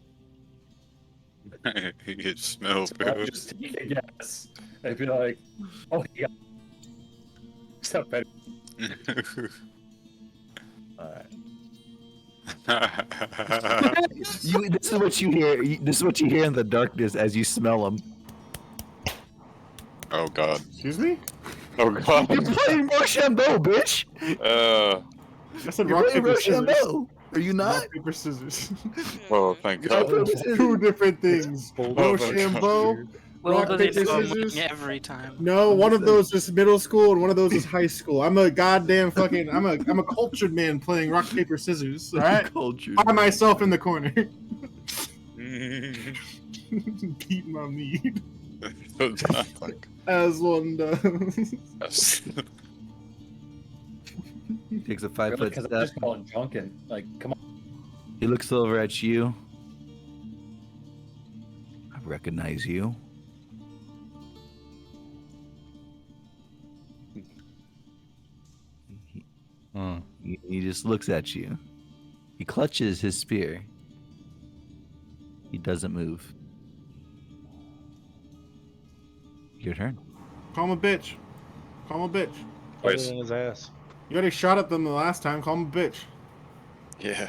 S8: You smell
S1: I'll
S8: good.
S1: just take a guess. I'd be like, oh yeah. Stop it.
S2: All right. This is what you hear. This is what you hear in the darkness as you smell them.
S8: Oh God.
S5: Excuse me?
S8: Oh God.
S2: You're playing Rochambeau, bitch.
S5: I said
S2: You're
S5: rock,
S2: playing
S5: paper, scissors.
S2: Rochambeau. Are you not?
S5: Rock, paper, scissors.
S8: Oh, thank God.
S5: Two different things. Rochambeau,
S9: Will
S5: rock,
S9: doesn't
S5: paper,
S9: know I'm
S5: scissors.
S9: winning every time.
S5: No, one of those is middle school and one of those is high school. I'm a goddamn fucking. I'm a cultured man playing rock, paper, scissors. All right.
S2: Cultured.
S5: By myself in the corner. Beat my meat. As one does.
S2: Takes a 5-foot
S1: Because
S2: step.
S1: I'm just calling drunken. Like, come on.
S2: He looks over at you. I recognize you. He just looks at you. He clutches his spear. He doesn't move. Your turn.
S5: Call him a bitch. Call him a bitch.
S10: Put it in his ass.
S5: You already shot at them the last time. Call him a bitch.
S8: Yeah.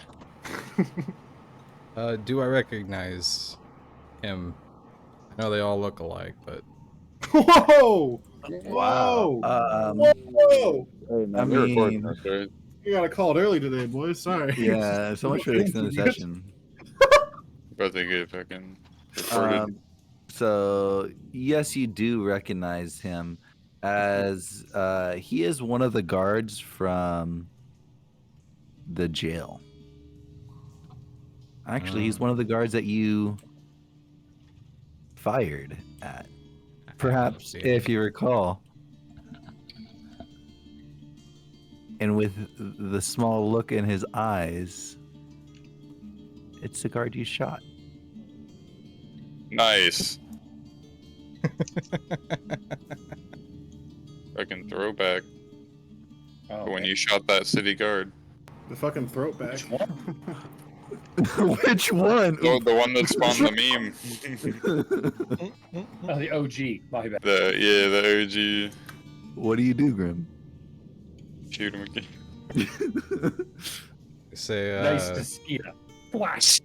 S6: Do I recognize him? I know they all look alike, but
S5: Whoa!
S2: Wow.
S5: Whoa!
S2: I mean,
S5: You got a call early today, boys. Sorry.
S2: yeah, so much for the extended session.
S8: But they get fucking recorded.
S2: So yes, you do recognize him as he is one of the guards from the jail. Actually, he's one of the guards that you fired at. Perhaps, if you recall. And with the small look in his eyes, it's the guard you shot.
S8: Nice. Fucking throwback.
S1: Oh,
S8: When you shot that city guard.
S5: The fucking throat back.
S2: Which one?
S8: The one that spawned the meme.
S1: Oh, the OG. My bad.
S8: The OG.
S2: What do you do, Grim?
S8: Shoot him again.
S6: say,
S1: Nice to see you. Flash.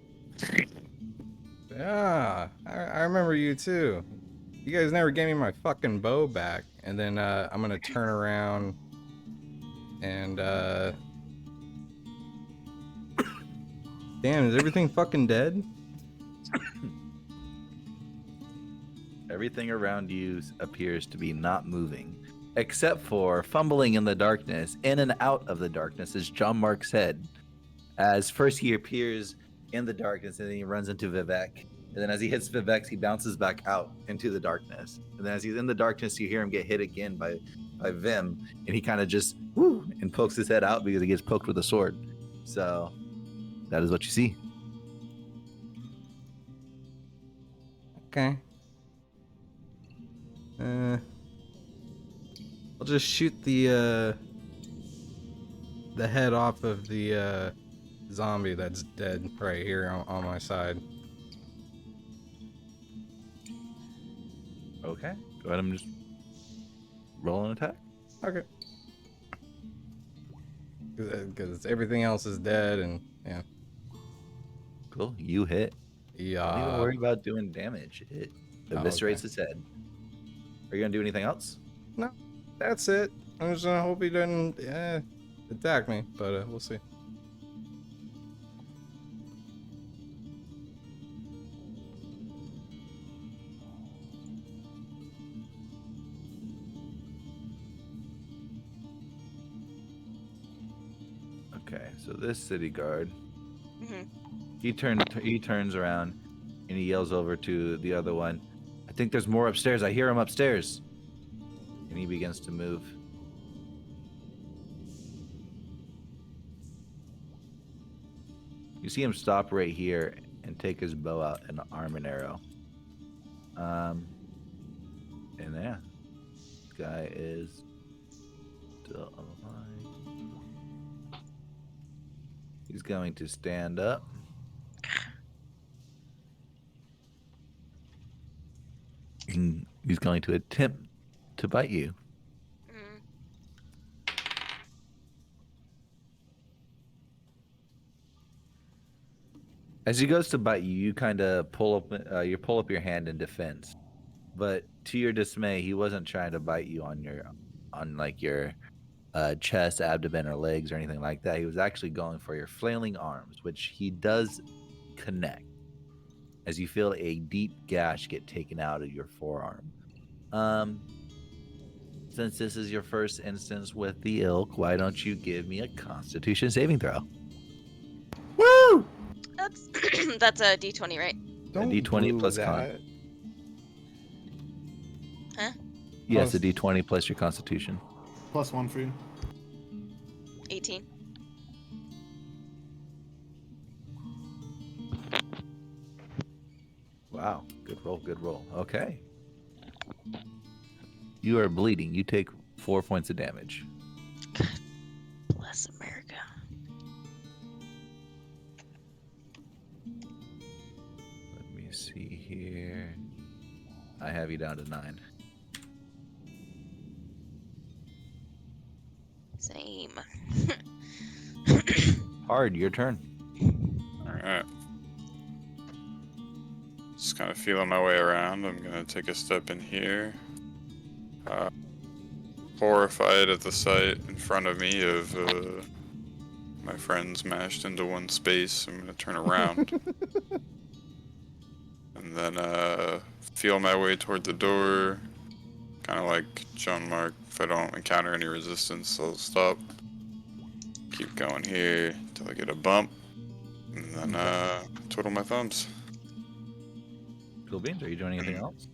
S6: Yeah, I remember you too. You guys never gave me my fucking bow back. And then I'm gonna turn around and damn, is everything fucking dead?
S2: Everything around you appears to be not moving, except for fumbling in the darkness, in and out of the darkness is John Mark's head. As first he appears in the darkness, and then he runs into Vivek. And then as he hits Vivek, he bounces back out into the darkness. And then as he's in the darkness, you hear him get hit again by Vim, and he kind of just and pokes his head out because he gets poked with a sword. So that is what you see.
S6: Okay. I'll just shoot the head off of the zombie that's dead right here on my side.
S2: Okay. Go ahead and just roll an attack.
S6: Okay. Because everything else is dead and yeah.
S2: Cool. You hit.
S6: Yeah.
S2: Don't even worry about doing damage. It eviscerates his head. Are you gonna do anything else?
S6: No, that's it. I'm just gonna hope he doesn't attack me, but we'll see.
S2: Okay, so this city guard,
S3: Hmm.
S2: he turns around and he yells over to the other one. I think there's more upstairs. I hear him upstairs. And he begins to move. You see him stop right here and take his bow out and arm an arrow. And yeah, this guy is still alive. He's going to stand up. And he's going to attempt to bite you.
S3: Mm.
S2: As he goes to bite you, you kind of pull up your hand in defense. But to your dismay, he wasn't trying to bite you on your chest, abdomen, or legs or anything like that. He was actually going for your flailing arms, which he does connect as you feel a deep gash get taken out of your forearm. Since this is your first instance with the ilk, why don't you give me a Constitution saving throw? Woo!
S3: That's that's a D20, right?
S6: Don't
S2: a D20
S6: woo
S2: plus
S6: that.
S2: con.
S3: Huh?
S2: Yes, a D20 plus your Constitution.
S5: +1 for you.
S3: 18.
S2: Wow, good roll, good roll. Okay. You are bleeding. You take 4 points of damage.
S3: Bless America.
S2: Let me see here. I have you down to 9.
S3: Same.
S2: Hard, your turn.
S8: Alright. Just kind of feeling my way around. I'm gonna take a step in here. Horrified at the sight in front of me of my friends mashed into one space, I'm gonna turn around. And then feel my way toward the door. Kind of like John Mark. If I don't encounter any resistance, I'll stop. Keep going here until I get a bump. And then twiddle my thumbs.
S2: Cool beans, are you doing anything else?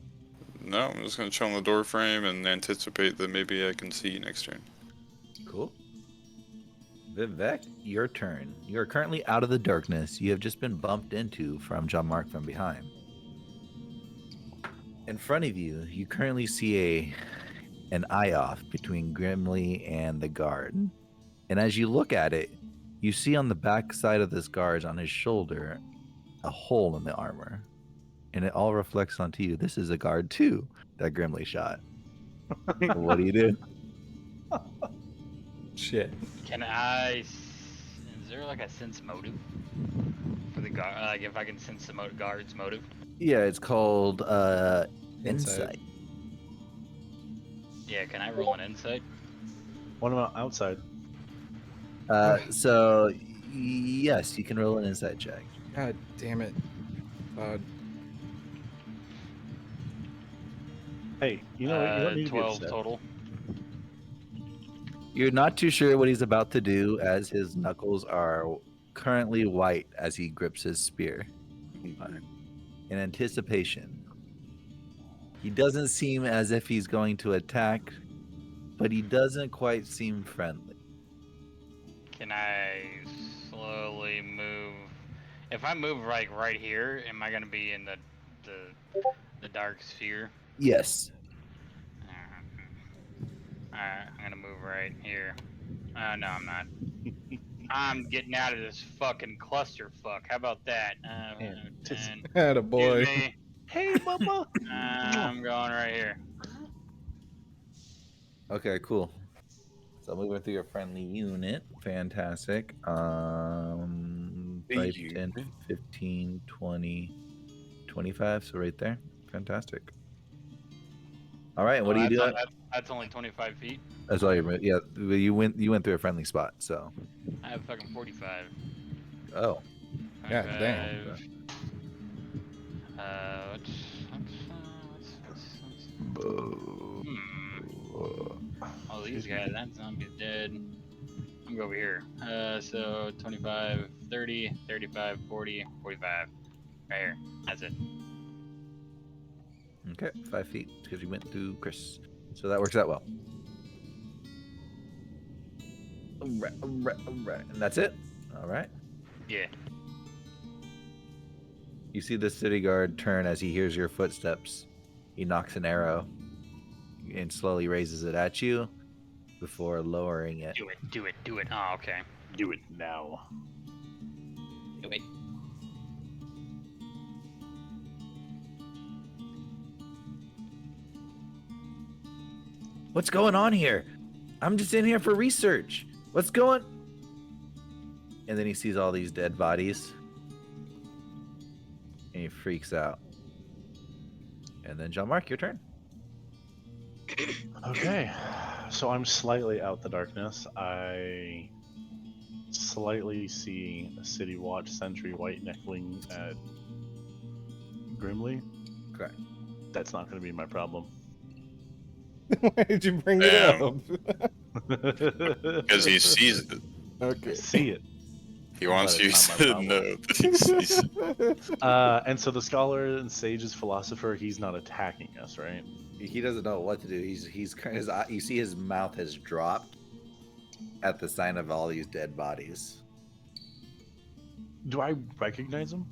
S8: No, I'm just gonna chill on the door frame and anticipate that maybe I can see you next turn.
S2: Cool. Vivek, your turn. You are currently out of the darkness. You have just been bumped into from John Mark from behind. In front of you, you currently see an eye off between Grimly and the guard. And as you look at it, you see on the back side of this guard on his shoulder a hole in the armor. And it all reflects onto you. This is a guard too that Grimly shot. What do you do?
S6: Shit.
S11: Can I? Is there like a sense motive for the guard? Like if I can sense the guard's motive?
S2: Yeah, it's called insight.
S11: Yeah, can I roll an insight?
S10: What about outside?
S2: So yes, you can roll an insight check.
S6: God damn it.
S10: Hey, you know what? You don't need to be
S11: 12
S10: upset.
S11: total.
S2: You're not too sure what he's about to do as his knuckles are currently white as he grips his spear. In anticipation. He doesn't seem as if he's going to attack, but he doesn't quite seem friendly.
S11: Can I slowly move? If I move like right here, am I gonna be in the dark sphere?
S2: Yes.
S11: Alright, I'm gonna move right here. No, I'm not. I'm getting out of this fucking clusterfuck. How about that?
S6: Attaboy.
S10: Hey, mama.
S11: I'm going right here.
S2: Okay, cool. So moving through your friendly unit. Fantastic. 5, 10, 15, 20, 25. So right there. Fantastic. All right, what do you do?
S11: That's only 25 feet.
S2: That's all you. Yeah, you went through a friendly spot. So.
S11: I have fucking 45.
S2: Oh.
S6: Yeah, damn.
S11: Oh, these guys, that zombie's dead. I'm I'm go over here. So 25, 30, 35, 40, 45. Right here. That's it.
S2: Okay, 5 feet because you went through Chris. So that works out well. Alright. And that's it? Alright.
S11: Yeah.
S2: You see the city guard turn as he hears your footsteps. He knocks an arrow and slowly raises it at you before lowering it.
S11: Do it. Do it. Do it. Oh, okay.
S10: Do it now.
S11: Do it.
S2: What's going on here? I'm just in here for research. What's going? And then he sees all these dead bodies. And he freaks out. And then Jean-Marc, your turn.
S10: Okay, so I'm slightly out the darkness. I slightly see a City Watch Sentry white neckling at Grimly.
S2: Okay.
S10: That's not going to be my problem.
S6: Why did you bring it up?
S8: Because he sees it.
S6: Okay.
S10: See it.
S8: He wants
S10: But
S8: you
S10: it's not
S8: to
S10: my
S8: know that he sees it.
S10: And so the scholar and sage's philosopher, he's not attacking us, right?
S2: He doesn't know what to do. He's kind of, you see his mouth has dropped at the sign of all these dead bodies.
S10: Do I recognize him?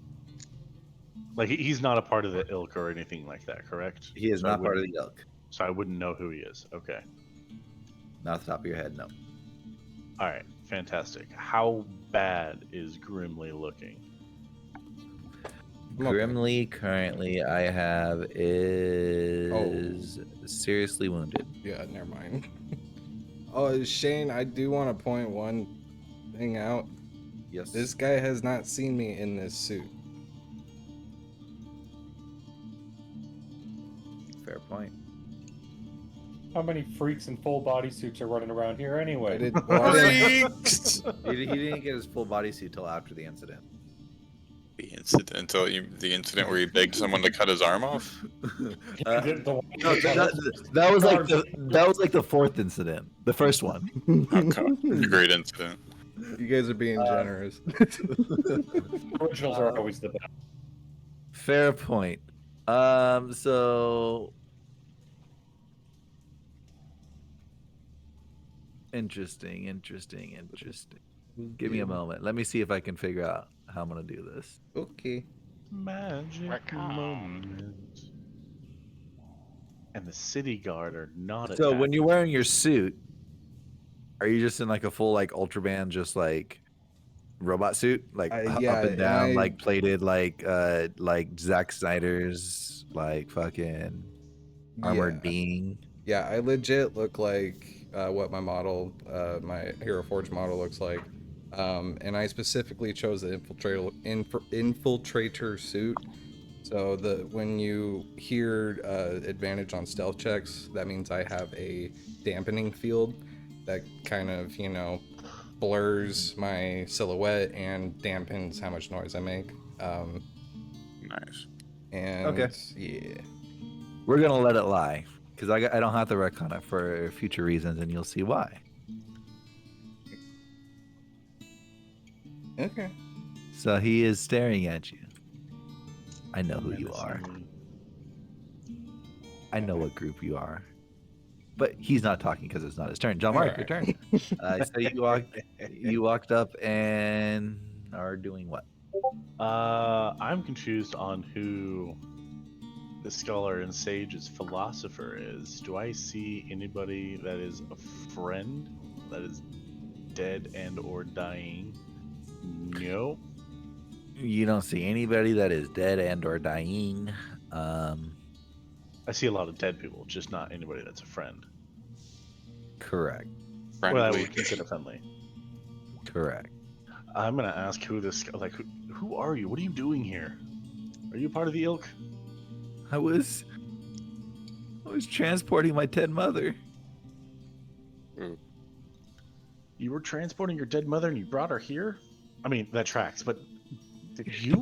S10: Like, he's not a part of the ilk or anything like that, correct?
S2: He is
S10: So I
S2: not part of
S10: wouldn't-
S2: the ilk.
S10: So I wouldn't know who he is. Okay.
S2: Not off the top of your head, no.
S10: All right. Fantastic. How bad is Grimly looking?
S2: Grimly, currently, I have is seriously wounded.
S6: Yeah, never mind. Oh, Shane, I do want to point one thing out.
S2: Yes.
S6: This guy has not seen me in this suit.
S2: Fair point.
S1: How many freaks in full bodysuits are running around here anyway?
S2: Freaks! he didn't get his full bodysuit till after the incident.
S8: The incident where he begged someone to cut his arm off.
S2: That was like the fourth incident. The first one.
S8: Okay. A great incident.
S6: You guys are being generous.
S1: Originals are always the best.
S2: Fair point. So interesting. Give me a moment. Let me see if I can figure out how I'm gonna do this.
S6: Okay.
S10: Magic moment. And the city guard are not
S2: So when
S10: attacking.
S2: you're wearing your suit, are you just in like a full like Ultraman, just like robot suit, like
S6: yeah,
S2: up and down,
S6: and
S2: like plated, like Zack Snyder's like fucking armored being?
S6: Yeah, I legit look like what my model, my Hero Forge model looks like. And I specifically chose the infiltrator suit. So when you hear advantage on stealth checks, that means I have a dampening field that kind of, blurs my silhouette and dampens how much noise I make.
S8: Nice.
S6: And
S2: Okay.
S6: yeah.
S2: We're gonna let it lie because I don't have to retcon it for future reasons, and you'll see why.
S6: Okay.
S2: So he is staring at you. I know who you are. I know what group you are. But he's not talking because it's not his turn. Jean-Marc, your turn. So you walked up and are doing what?
S10: I'm confused on who the scholar and sage's philosopher is. Do I see anybody that is a friend that is dead and or dying? No.
S2: You don't see anybody that is dead and or dying.
S10: I see a lot of dead people, just not anybody that's a friend.
S2: Correct.
S10: Well, I
S8: Friendly.
S10: would consider friendly.
S2: Correct.
S10: I'm gonna ask who this who are you? What are you doing here? Are you part of the ilk?
S2: I was transporting my dead mother.
S10: You were transporting your dead mother and you brought her here? I mean, that tracks, but you?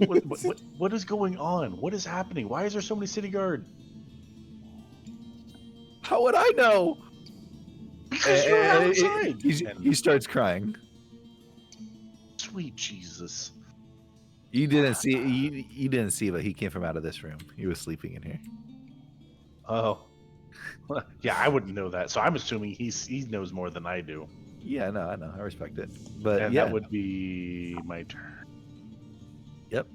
S10: What is going on? What is happening? Why is there so many city guard?
S2: How would I know?
S10: Because you're outside.
S2: He starts crying.
S10: Sweet Jesus.
S2: You didn't see. You didn't see, but he came from out of this room. He was sleeping in here.
S10: Oh. Yeah, I wouldn't know that. So I'm assuming he knows more than I do.
S2: Yeah, I know. I respect it. But
S10: And
S2: yeah,
S10: that would be my turn.
S2: Yep.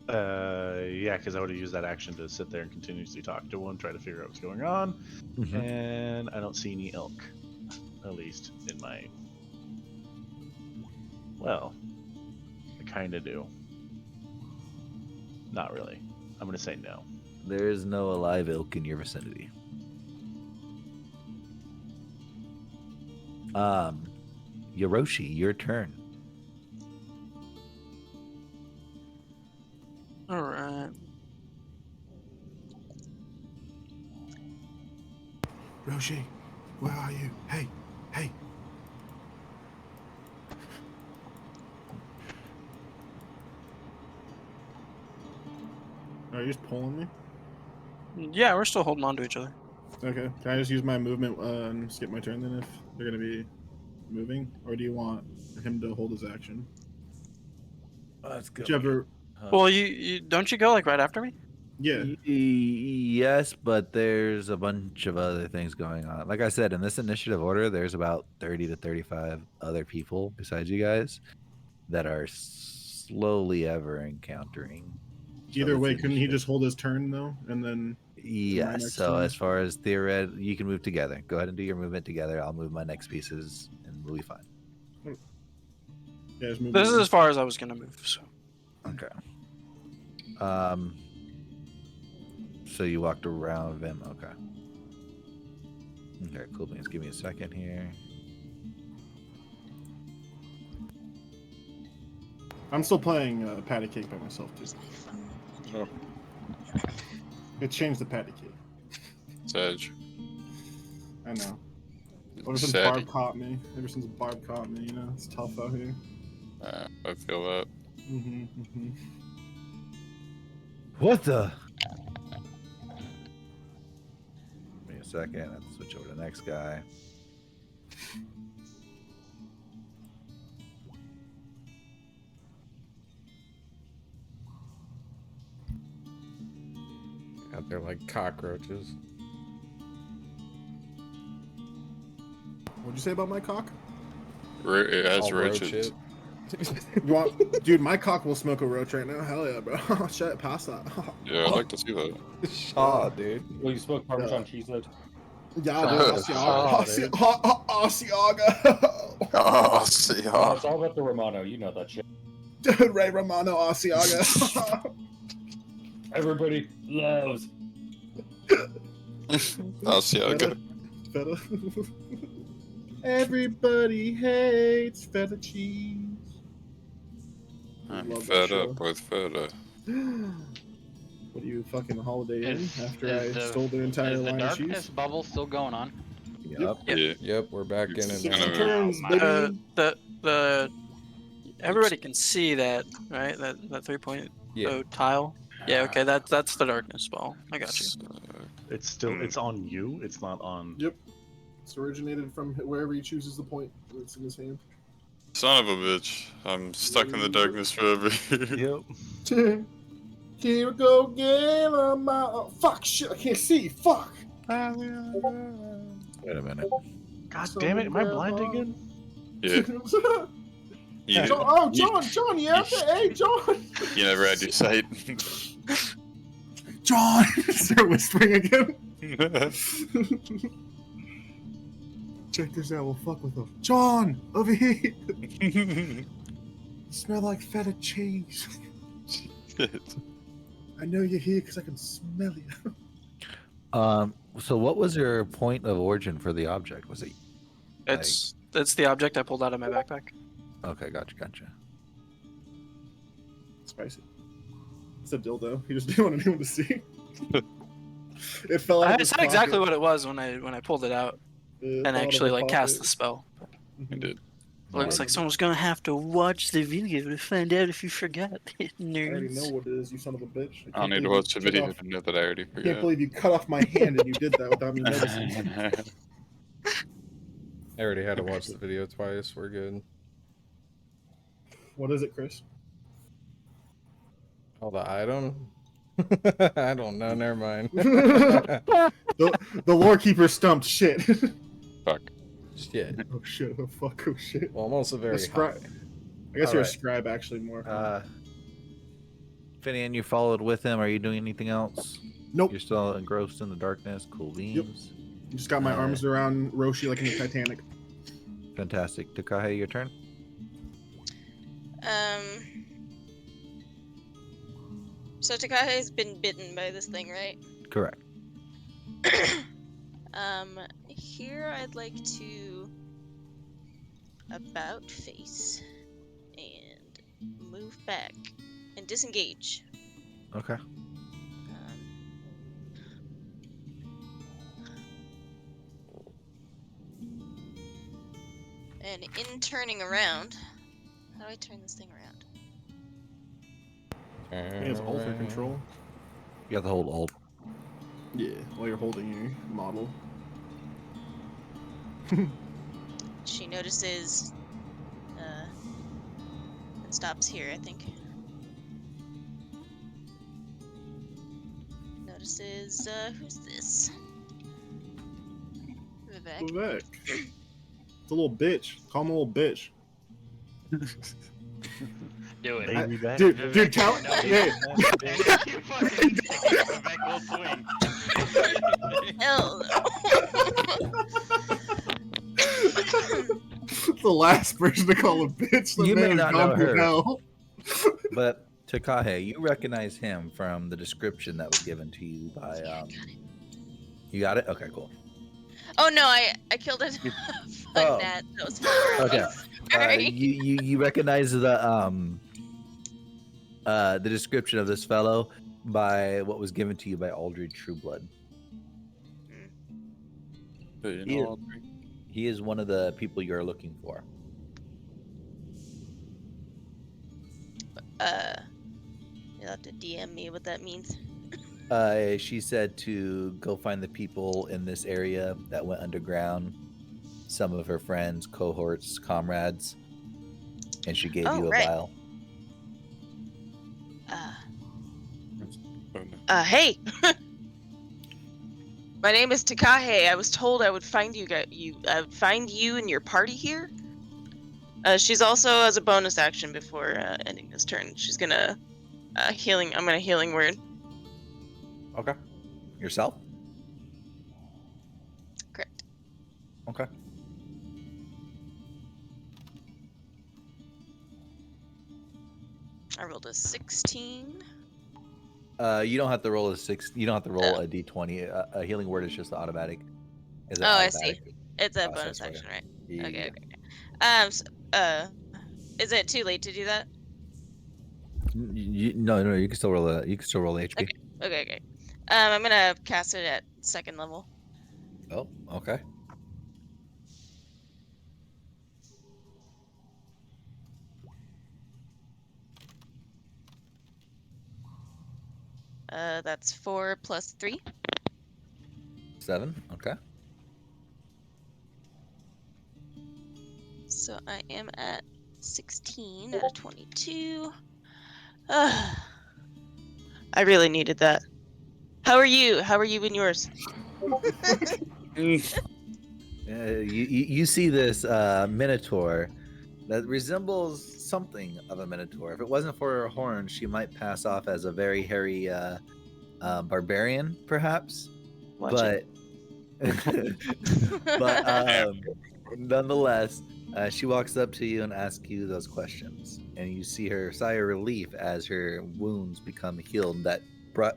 S10: Yeah, because I would have used that action to sit there and continuously talk to one, try to figure out what's going on.
S2: Mhm.
S10: And I don't see any elk, at least in my. Well, I kind of do. Not really. I'm gonna say no.
S2: There is no alive elk in your vicinity. Yoroshi, your turn.
S9: All right.
S5: Roshi, where are you? Hey. Are you just pulling me?
S9: Yeah, we're still holding on to each other.
S5: Okay. Can I just use my movement and skip my turn then if they're gonna be moving, or do you want him to hold his action?
S2: Let's go.
S5: Whichever.
S9: Well, you don't you go like right after me?
S5: Yeah.
S2: Yes, but there's a bunch of other things going on. Like I said, in this initiative order, there's about 30 to 35 other people besides you guys that are slowly ever encountering.
S5: Either way, couldn't he just hold his turn though, and then?
S2: Yes.
S5: next
S2: So
S5: turn?
S2: as far as theoretically, you can move together. Go ahead and do your movement together. I'll move my next pieces, and we'll be fine.
S5: Yeah, just move
S9: This is
S5: over.
S9: as far as I was gonna move. So
S2: Okay. So you walked around Vim. Okay. Okay, cool beans. Give me a second here.
S5: I'm still playing patty cake by myself too.
S8: Oh,
S5: It changed the patty cake.
S8: Sag.
S5: I know. Ever since
S8: Saddy.
S5: Barb caught me, you know, it's tough out here.
S8: I feel that.
S2: What the? Give me a second. I have to switch over to the next guy.
S6: God, they're like cockroaches.
S5: What'd you say about my cock?
S8: It has
S6: All roach
S8: roaches.
S6: shit.
S5: You want, dude, my cock will smoke a roach right now. Hell yeah, bro. Shit, pass that.
S8: Yeah, I'd like to see that.
S6: Shaw, dude.
S1: Will you smoke Parmesan cheese though?
S5: Yeah, dude.
S6: dude.
S5: Asiago.
S8: Oh, see,
S1: No, it's all about the Romano. You know that shit.
S5: Dude, Ray Romano Asiago.
S1: Everybody loves.
S8: Asiago.
S5: Feta. Everybody hates feta cheese.
S8: I'm
S5: Love that
S8: fed
S5: show.
S8: up with feta.
S5: What are you fucking Holiday Inn after
S11: is
S5: I
S11: the-
S5: stole the entire
S11: Is the
S5: line of
S11: darkness
S5: cheese?
S11: bubble still going on?
S2: Yep.
S8: Yeah.
S6: Yep, we're back in it
S8: It's
S6: now.
S8: gonna be-
S5: Turns,
S11: my-
S5: baby.
S9: the everybody can see that, right? That 3.0
S6: Yeah.
S9: tile. Yeah, okay, that's the darkness spell. I got you.
S10: It's still it's on you. It's not on.
S5: Yep. It's originated from wherever he chooses the point. It's in his hand.
S8: Son of a bitch. I'm stuck in the darkness forever.
S10: Yep.
S5: Here we go again. Fuck, shit, I can't see. Fuck.
S2: Wait a minute.
S10: God damn it! Am I blind again?
S8: Yeah. You,
S5: John, John, you out there? Hey, John.
S8: you never had your sight.
S5: John. Start whispering again. Check this out. We'll fuck with him. John, over here. You smell like feta cheese. I know you're here because I can smell you.
S2: So what was your point of origin for the object? Was it?
S9: It's the object I pulled out of my backpack.
S2: Okay, gotcha.
S5: Spicy. It's a dildo. He just didn't want anyone to see. It fell out.
S9: I
S5: of his
S9: said exactly
S5: pocket.
S9: what it was when I pulled it out
S5: It
S9: and
S5: fell out of
S9: actually
S5: his
S9: like cast
S5: pocket.
S9: the spell.
S8: I did.
S9: Looks like someone's gonna have to watch the video to find out if you forgot.
S5: I already know
S9: Nerds.
S5: what it is, you son of a bitch.
S8: I don't need to
S5: believe
S8: watch the
S5: you cut
S8: video
S5: off-
S8: to know that I already
S5: I can't
S8: forgot.
S5: believe you cut off my hand and you did that without me noticing.
S6: I already had to watch the video twice. We're good.
S5: What is it, Chris?
S6: Oh, the item? I don't know. Never mind.
S5: The lore keeper stumped. Shit.
S8: Fuck.
S6: Shit.
S5: Oh shit. Oh fuck. Oh shit.
S6: Well, I'm also very
S5: scribe.
S6: high.
S5: I guess you're a
S2: Alright.
S5: scribe actually more.
S2: Finian, you followed with him. Are you doing anything else?
S5: Nope.
S2: You're still engrossed in the darkness. Cool beans.
S5: Just got my arms around Roshi like in the Titanic.
S2: Fantastic. Takahe, your turn.
S3: So Takahe's been bitten by this thing, right?
S2: Correct.
S3: Here I'd like to about face and move back and disengage.
S2: Okay.
S3: And in turning around, how do I turn this thing around?
S5: He has alter control.
S2: You have to hold alt.
S5: Yeah, while you're holding your model.
S3: She notices and stops here, I think. Notices who's this? Vivek.
S5: Vivek. It's a little bitch. Call him a little bitch.
S11: Do it.
S5: Dude, tell. Yeah.
S11: You fucking Vivek will swing.
S3: Hell
S5: The last person to call a bitch. The
S2: You
S5: man
S2: may
S5: has
S2: not
S5: gone
S2: know
S5: through
S2: her.
S5: hell.
S2: But Takahe, you recognize him from the description that was given to you by You got it? Okay, cool.
S3: Oh no, I killed a fun
S2: Oh.
S3: gnat that was flying around.
S2: Okay.
S3: Sorry.
S2: You recognize the description of this fellow by what was given to you by Aldred Trueblood. He is one of the people you're looking for.
S3: You'll have to DM me what that means.
S2: She said to go find the people in this area that went underground, some of her friends, cohorts, comrades, and she gave you a vial.
S3: Hey! My name is Takahe. I was told I would find you find you and your party here. She's also, as a bonus action before ending this turn, she's gonna healing. I'm gonna healing word.
S2: Okay. Yourself?
S3: Correct.
S2: Okay.
S3: I rolled a 16.
S2: You don't have to roll a six. You don't have to roll a d20. A healing word is just automatic. Is it
S3: I see.
S2: automatic
S3: It's a
S2: process
S3: bonus
S2: for you?
S3: action, right?
S2: Yeah.
S3: Okay. Is it too late to do that?
S2: No. You can still roll a. You can still roll HP.
S3: Okay. I'm gonna cast it at 2nd level.
S2: Oh, okay.
S3: That's 4 plus 3.
S2: 7. Okay.
S3: So I am at 16 out of 22. I really needed that. How are you? How are you and yours?
S2: You see this minotaur that resembles something of a minotaur. If it wasn't for her horns, she might pass off as a very hairy barbarian, perhaps. But nonetheless, she walks up to you and asks you those questions, and you see her sigh of relief as her wounds become healed. That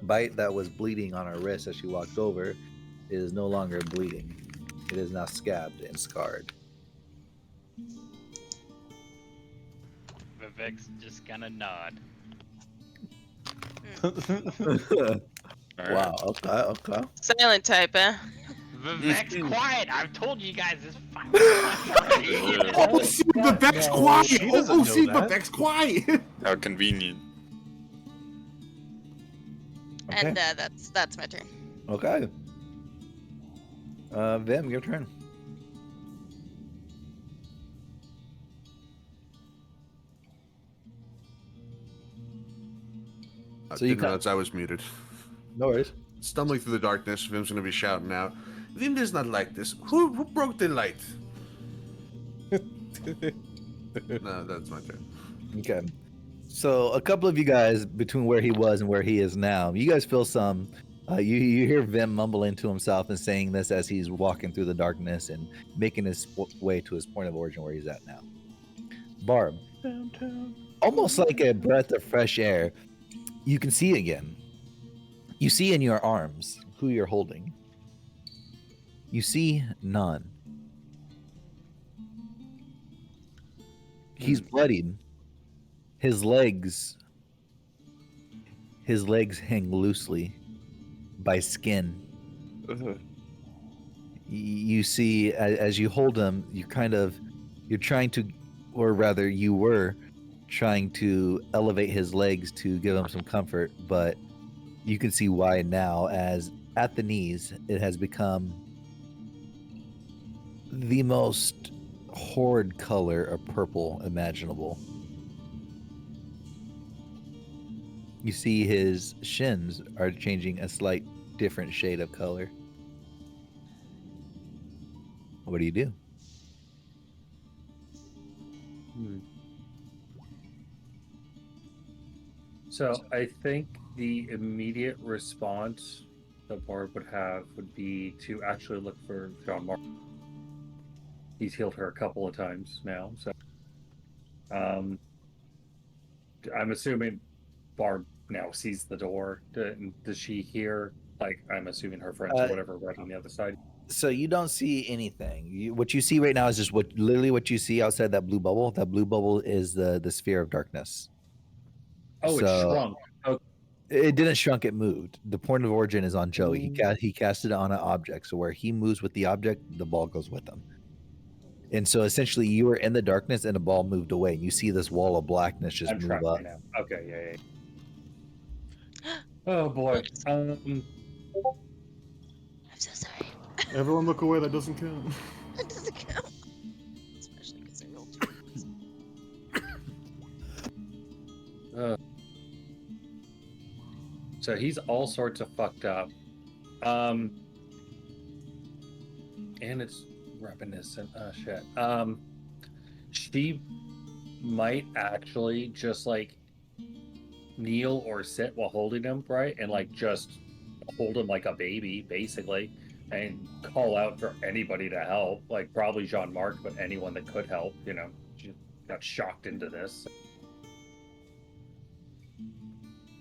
S2: bite that was bleeding on her wrist as she walked over is no longer bleeding. It is now scabbed and scarred.
S11: Vivek's just gonna nod.
S2: Wow. Okay.
S3: Silent type, huh?
S11: Vivek's quiet. I've told you guys this fucking.
S5: Oh, see, Vivek's quiet. Oh, see, Vivek's quiet.
S8: How convenient.
S3: And that's my turn.
S2: Okay. Vim, your turn. So you
S12: didn't realize I was muted.
S2: No worries.
S12: Stumbling through the darkness, Vim's gonna be shouting out, Vim does not like this. Who broke the light? No, that's my turn.
S2: Okay. So a couple of you guys, between where he was and where he is now, you guys feel some. You hear Vim mumbling to himself and saying this as he's walking through the darkness and making his way to his point of origin where he's at now. Barb, almost like a breath of fresh air, you can see again. You see in your arms who you're holding. You see none. He's bloodied. His legs hang loosely by skin. You see, as you hold him, you're trying to, or rather you were trying to elevate his legs to give him some comfort, but you can see why now, as at the knees, it has become the most horrid color of purple imaginable. You see his shins are changing a slight different shade of color. What do you do?
S1: So I think the immediate response that Barb would have would be to actually look for John Mark. He's healed her a couple of times now, so I'm assuming Barb now sees the door. Does she hear, like, I'm assuming her friends or whatever right on the other side?
S2: So you don't see anything. What you see right now is just what you see outside that blue bubble. That blue bubble is the sphere of darkness.
S1: Oh, it shrunk. Okay.
S2: It didn't shrunk, it moved. The point of origin is on Joey. He cast it on an object. So where he moves with the object, the ball goes with him. And so essentially you were in the darkness and the ball moved away. You see this wall of blackness just move up.
S1: Right now. Okay, yeah. Oh boy.
S3: I'm so sorry.
S5: Everyone look away, that doesn't count.
S3: That doesn't count. Especially because I rolled 2.
S1: So he's all sorts of fucked up. And it's reminiscent. Oh shit. She might actually just like kneel or sit while holding him, right? And like just hold him like a baby, basically, and call out for anybody to help. Like probably Jean-Marc, but anyone that could help, you know. She got shocked into this.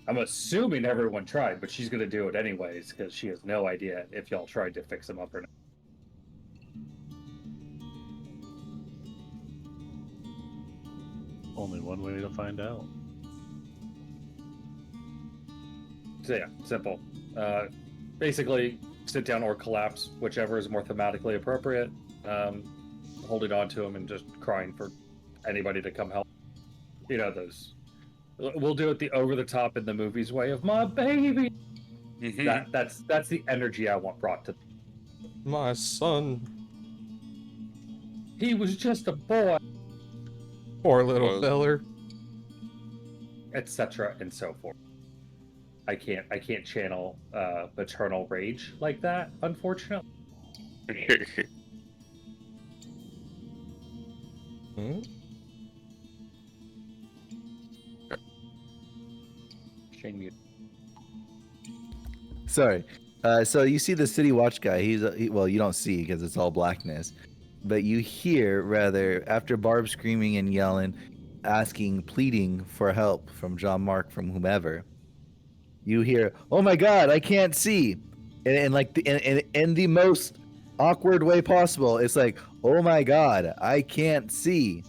S1: I'm assuming everyone tried, but she's gonna do it anyways because she has no idea if y'all tried to fix him up or not.
S10: Only one way to find out.
S1: So yeah, simple. Basically, sit down or collapse, whichever is more thematically appropriate. Holding on to him and just crying for anybody to come help. You know those. We'll do it the over-the-top in the movies way of my baby. That's the energy I want brought to.
S6: My son.
S1: He was just a boy.
S6: Poor little feller.
S1: Etc. and so forth. I can't channel maternal rage like that, unfortunately. Shane mute.
S2: Sorry. So you see the city watch guy. Well, you don't see because it's all blackness, but you hear rather after Barb screaming and yelling, asking, pleading for help from Jean-Marc, from whomever. You hear, "Oh my God, I can't see," and like in the most awkward way possible. It's like, "Oh my God, I can't see."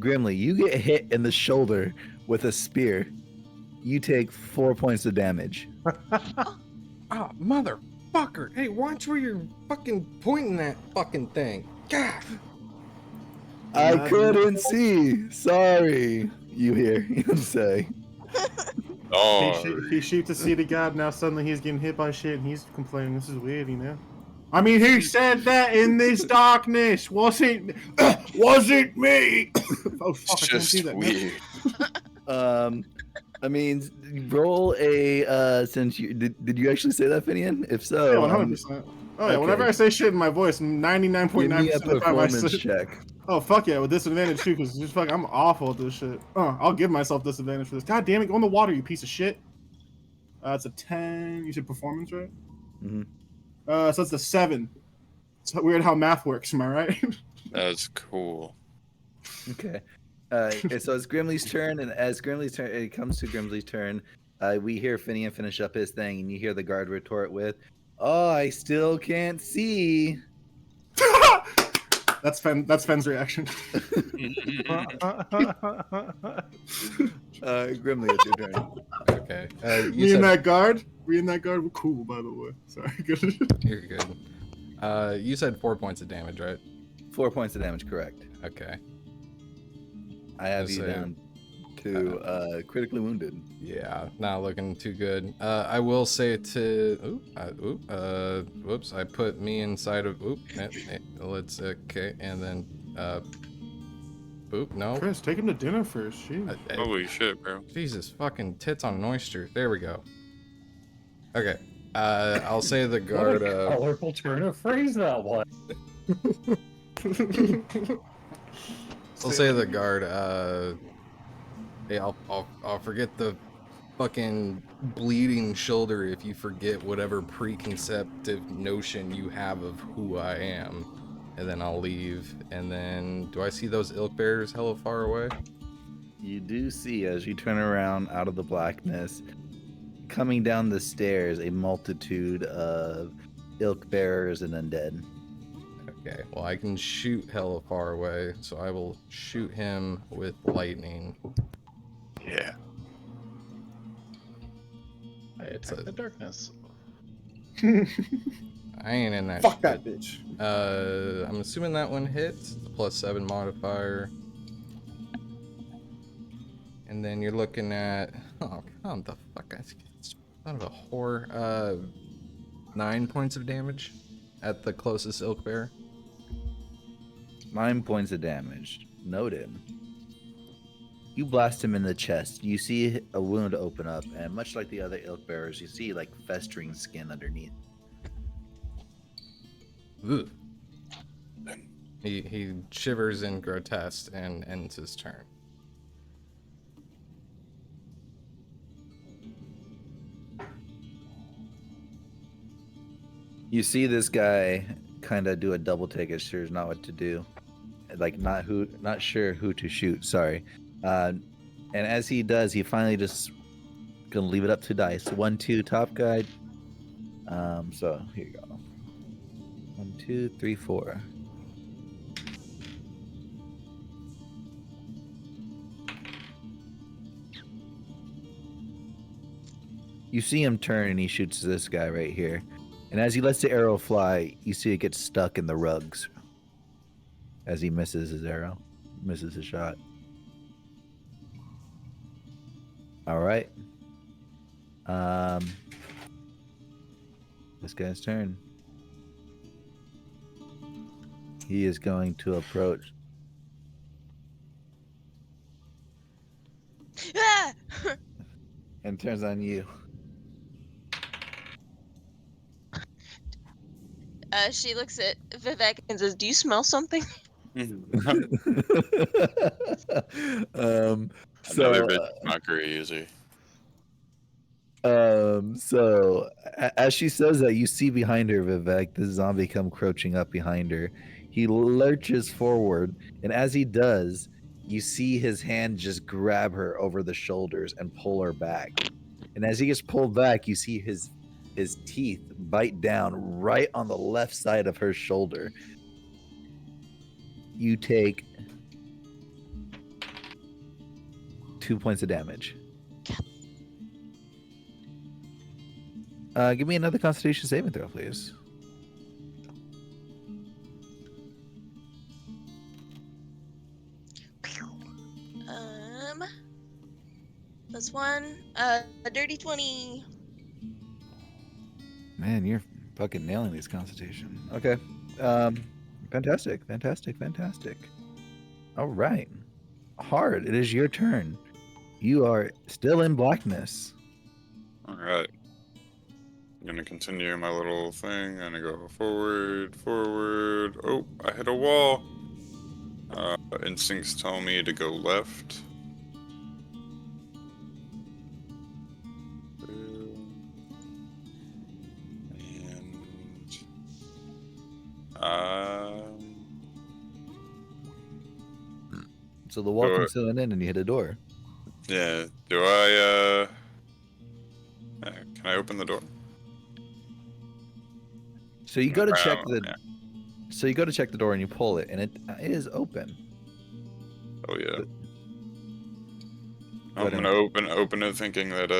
S2: Grimly, you get hit in the shoulder with a spear. You take 4 points of damage.
S6: Oh, motherfucker. Hey, watch where you're fucking pointing that fucking thing. God.
S2: I couldn't see. Sorry. You hear him say.
S5: He shoots a city guard, now suddenly he's getting hit by shit and he's complaining. This is weird, you know? I mean, who said that in this darkness? Wasn't me. Oh fuck! I can't do
S8: Just
S5: that. No.
S8: weird.
S2: I mean, roll a since you did you actually say that, Finian? If so,
S5: Yeah, 100%. Oh yeah,
S2: okay.
S5: whenever I say shit in my voice, 99.9% of the time I say.
S2: check.
S5: Oh fuck yeah, with disadvantage too, because just fuck, I'm awful at this shit. I'll give myself disadvantage for this. God damn it, go in the water, you piece of shit. It's a 10. You said performance, right?
S2: Mm-hmm.
S5: So it's a 7. It's weird how math works, am I right?
S8: That's cool.
S2: Okay. So it's Grimley's turn, and as Grimley's turn, it comes to Grimley's turn. We hear Finian finish up his thing, and you hear the guard retort with, "Oh, I still can't see."
S5: That's Fen's reaction.
S2: Grimley, it's your turn.
S6: Okay.
S5: Me and that guard? We and that guard were cool, by the way. Sorry.
S6: You're good. You said 4 points of damage, right?
S2: 4 points of damage, correct.
S6: Okay.
S2: I have you down to critically wounded.
S6: Yeah, not looking too good. I will say to whoops, I put me inside of let's okay, and then no.
S5: Chris, take him to dinner first.
S8: Holy shit, bro.
S6: Jesus fucking tits on an oyster. There we go. Okay. I'll say the guard.
S1: What a colorful turn of phrase that was.
S6: I'll say the guard. Hey, I'll forget the fucking bleeding shoulder if you forget whatever preconceptive notion you have of who I am, and then I'll leave. And then, do I see those ilk bearers hella far away?
S2: You do see, as you turn around out of the blackness, coming down the stairs, a multitude of ilk bearers and undead.
S6: Okay, well, I can shoot hella far away, so I will shoot him with lightning.
S8: Yeah.
S10: I attack the darkness.
S6: I ain't in that
S5: Fuck
S6: shit.
S5: that bitch.
S6: I'm assuming that one hits. The +7 modifier. And then you're looking at... Oh, come the fuck. It's son of a whore. 9 points of damage at the closest ilk bear.
S2: 9 points of damage. Noted. You blast him in the chest. You see a wound open up, and much like the other ilk bearers, you see like festering skin underneath.
S6: Ugh. He shivers in grotesque and ends his turn.
S2: You see this guy kind of do a double take as sure as not what to do, like not sure who to shoot. Sorry, and as he does, he finally just gonna leave it up to dice. 1, 2, top guide. So here you go. 1, 2, 3, 4. You see him turn and he shoots this guy right here. And as he lets the arrow fly, you see it gets stuck in the rugs as he misses his arrow, misses his shot. All right. This guy's turn. He is going to approach.
S3: Ah!
S2: And turns on you.
S3: She looks at Vivek and says, "Do you smell something?"
S8: Another bit mockery user.
S2: So as she says that, you see behind her, Vivek, the zombie come crouching up behind her. He lurches forward, and as he does, you see his hand just grab her over the shoulders and pull her back. And as he gets pulled back, you see his teeth bite down right on the left side of her shoulder. You take 2 points of damage. Give me another Constitution saving throw, please.
S3: This one, a dirty 20.
S2: Man, you're Fucking nailing these constitution. Okay. Fantastic. All right. Hard. It is your turn. You are still in blackness.
S8: All right. I'm gonna continue my little thing. I'm gonna go forward. Oh, I hit a wall. Instincts tell me to go left. And
S2: So the wall
S8: Door.
S2: comes to an end and you hit a door.
S8: Yeah. Do I? Can I open the door?
S2: So you go to check the.
S8: Yeah.
S2: So you go to check the door and you pull it, and it is open.
S8: Oh yeah.
S2: Go
S8: I'm
S2: ahead
S8: gonna open it, thinking that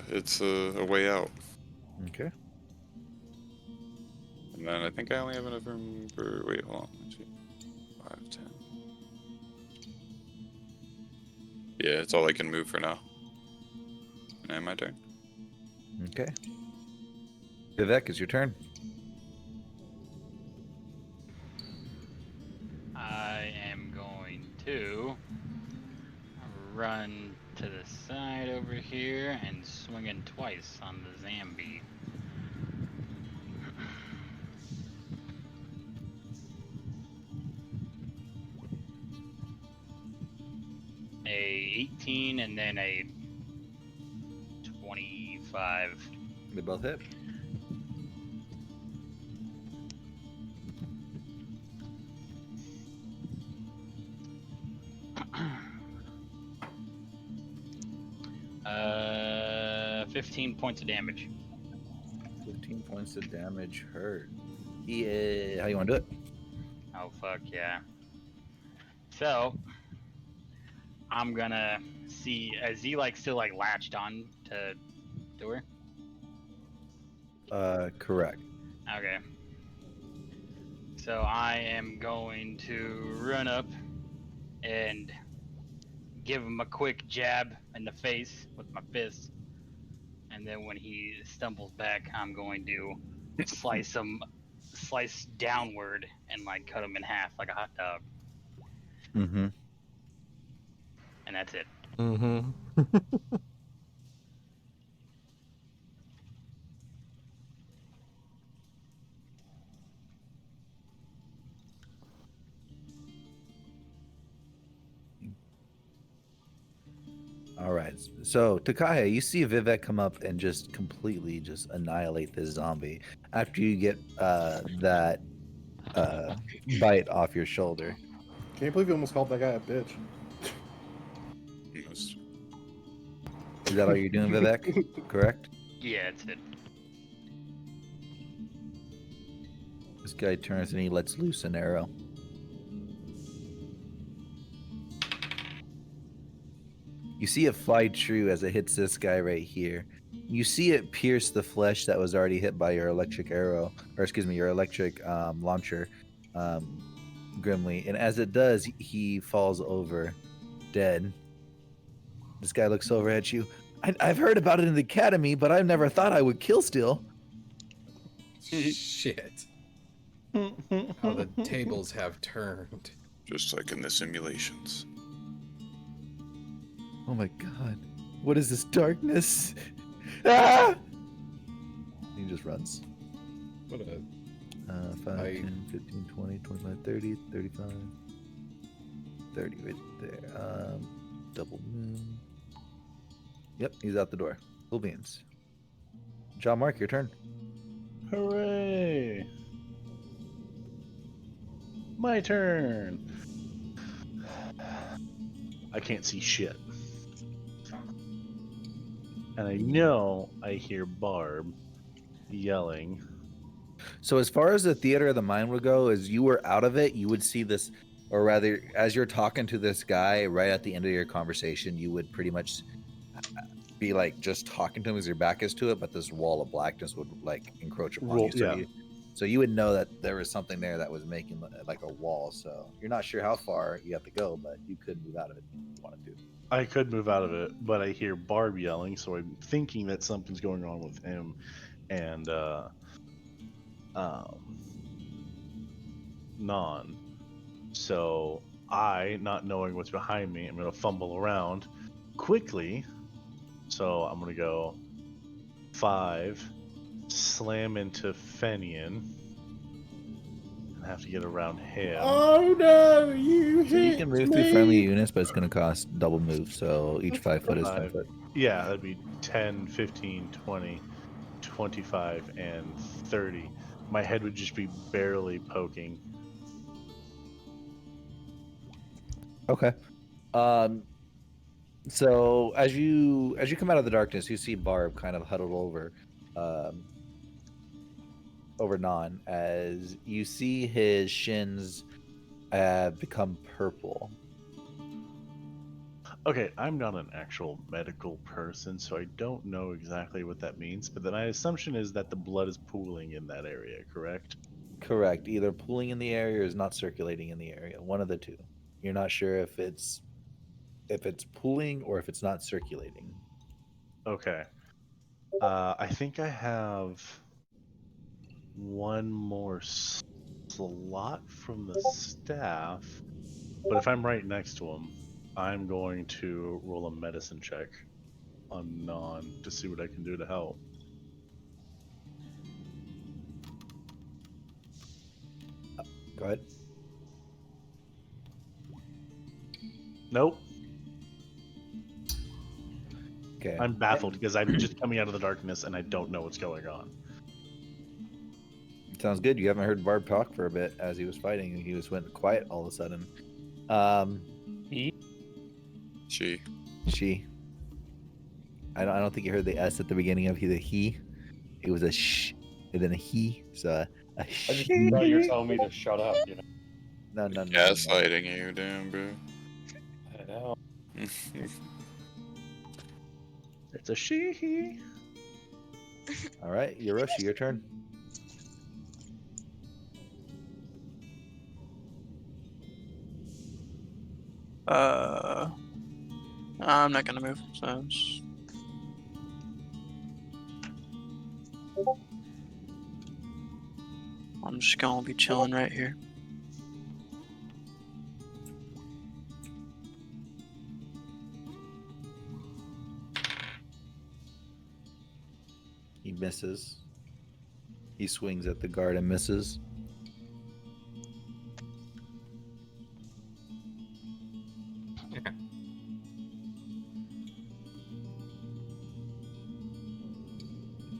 S8: it's a way out.
S2: Okay.
S8: And then I think I only have enough room for. Wait, hold on. 2, 5, 10. Yeah, it's all I can move for now. And my turn.
S2: Okay. Vivek, it's your turn.
S11: I am going to run to the side over here and swing in twice on the Zambi. A 18 and then a 25.
S2: They both hit.
S11: Uh, 15 points of damage.
S2: 15 points of damage hurt. Yeah. How you want to do it?
S11: Oh, fuck yeah. So, I'm gonna see, is he like still like latched on to door?
S2: Correct.
S11: Okay. So I am going to run up and give him a quick jab in the face with my fist. And then when he stumbles back, I'm going to slice downward and like cut him in half like a hot dog.
S2: Mm-hmm.
S11: And that's it.
S6: Mm-hmm.
S2: All right. So, Takaya, you see Vivek come up and just completely just annihilate this zombie after you get that bite off your shoulder.
S5: Can you believe you almost called that guy a bitch?
S8: Yes.
S2: Is that all you're doing, Vivek? Correct?
S11: Yeah, that's it.
S2: This guy turns and he lets loose an arrow. You see it fly true as it hits this guy right here. You see it pierce the flesh that was already hit by your electric arrow, or excuse me, your electric launcher, grimly. And as it does, he falls over, dead. This guy looks over at you. I've heard about it in the academy, but I've never thought I would kill still.
S6: Shit. How the tables have turned.
S8: Just like in the simulations.
S2: Oh my god. What is this darkness? Ah! He just runs.
S6: What a
S2: 5, 10, 15, 20, 25, 30, 35. 30 right there. Double moon. Yep, he's out the door. Cool beans. John Mark, your turn.
S10: Hooray! My turn. I can't see shit. And I know I hear Barb yelling.
S2: So as far as the theater of the mind would go, as you were out of it, you would see this, or rather, as you're talking to this guy right at the end of your conversation, you would pretty much be like just talking to him as your back is to it, but this wall of blackness would like encroach upon you. So, so you would know that there was something there that was making like a wall. So you're not sure how far you have to go, but you could move out of it if you wanted to.
S10: I could move out of it, but I hear Barb yelling, so I'm thinking that something's going on with him. And non. So I, not knowing what's behind me, I'm gonna fumble around quickly. So I'm gonna go 5, slam into Fenian, and have to get around him.
S5: Oh no, you
S2: So you
S5: hit
S2: can move
S5: me.
S2: through friendly units, but it's going to cost double move. So each 5 foot is 10
S10: 5.
S2: foot.
S10: Yeah, that'd be 10, 15, 20, 25, and 30. My head would just be barely poking.
S2: Okay. So as you come out of the darkness, you see Barb kind of huddled over Non as you see his shins become purple.
S10: Okay, I'm not an actual medical person, so I don't know exactly what that means, but then my assumption is that the blood is pooling in that area, correct?
S2: Correct. Either pooling in the area or is not circulating in the area. One of the two. You're not sure if it's pooling or if it's not circulating.
S10: Okay. I think I have one more slot from the staff, but if I'm right next to him, I'm going to roll a medicine check on Non to see what I can do to help.
S2: Go ahead.
S10: Nope.
S2: Okay.
S10: I'm baffled because I'm just coming out of the darkness and I don't know what's going on.
S2: Sounds good. You haven't heard Barb talk for a bit as he was fighting. He went quiet all of a sudden.
S8: She.
S2: I don't think you heard the S at the beginning of the he. It was a sh and then a he. So a
S1: I just know you're telling me to shut up. You know.
S2: No.
S8: Gaslighting you, damn, bro.
S1: I know.
S10: It's a she.
S2: All right, Yoroshi, your turn.
S9: I'm not gonna move. So I'm just gonna be chilling right here.
S2: He misses. He swings at the guard and misses.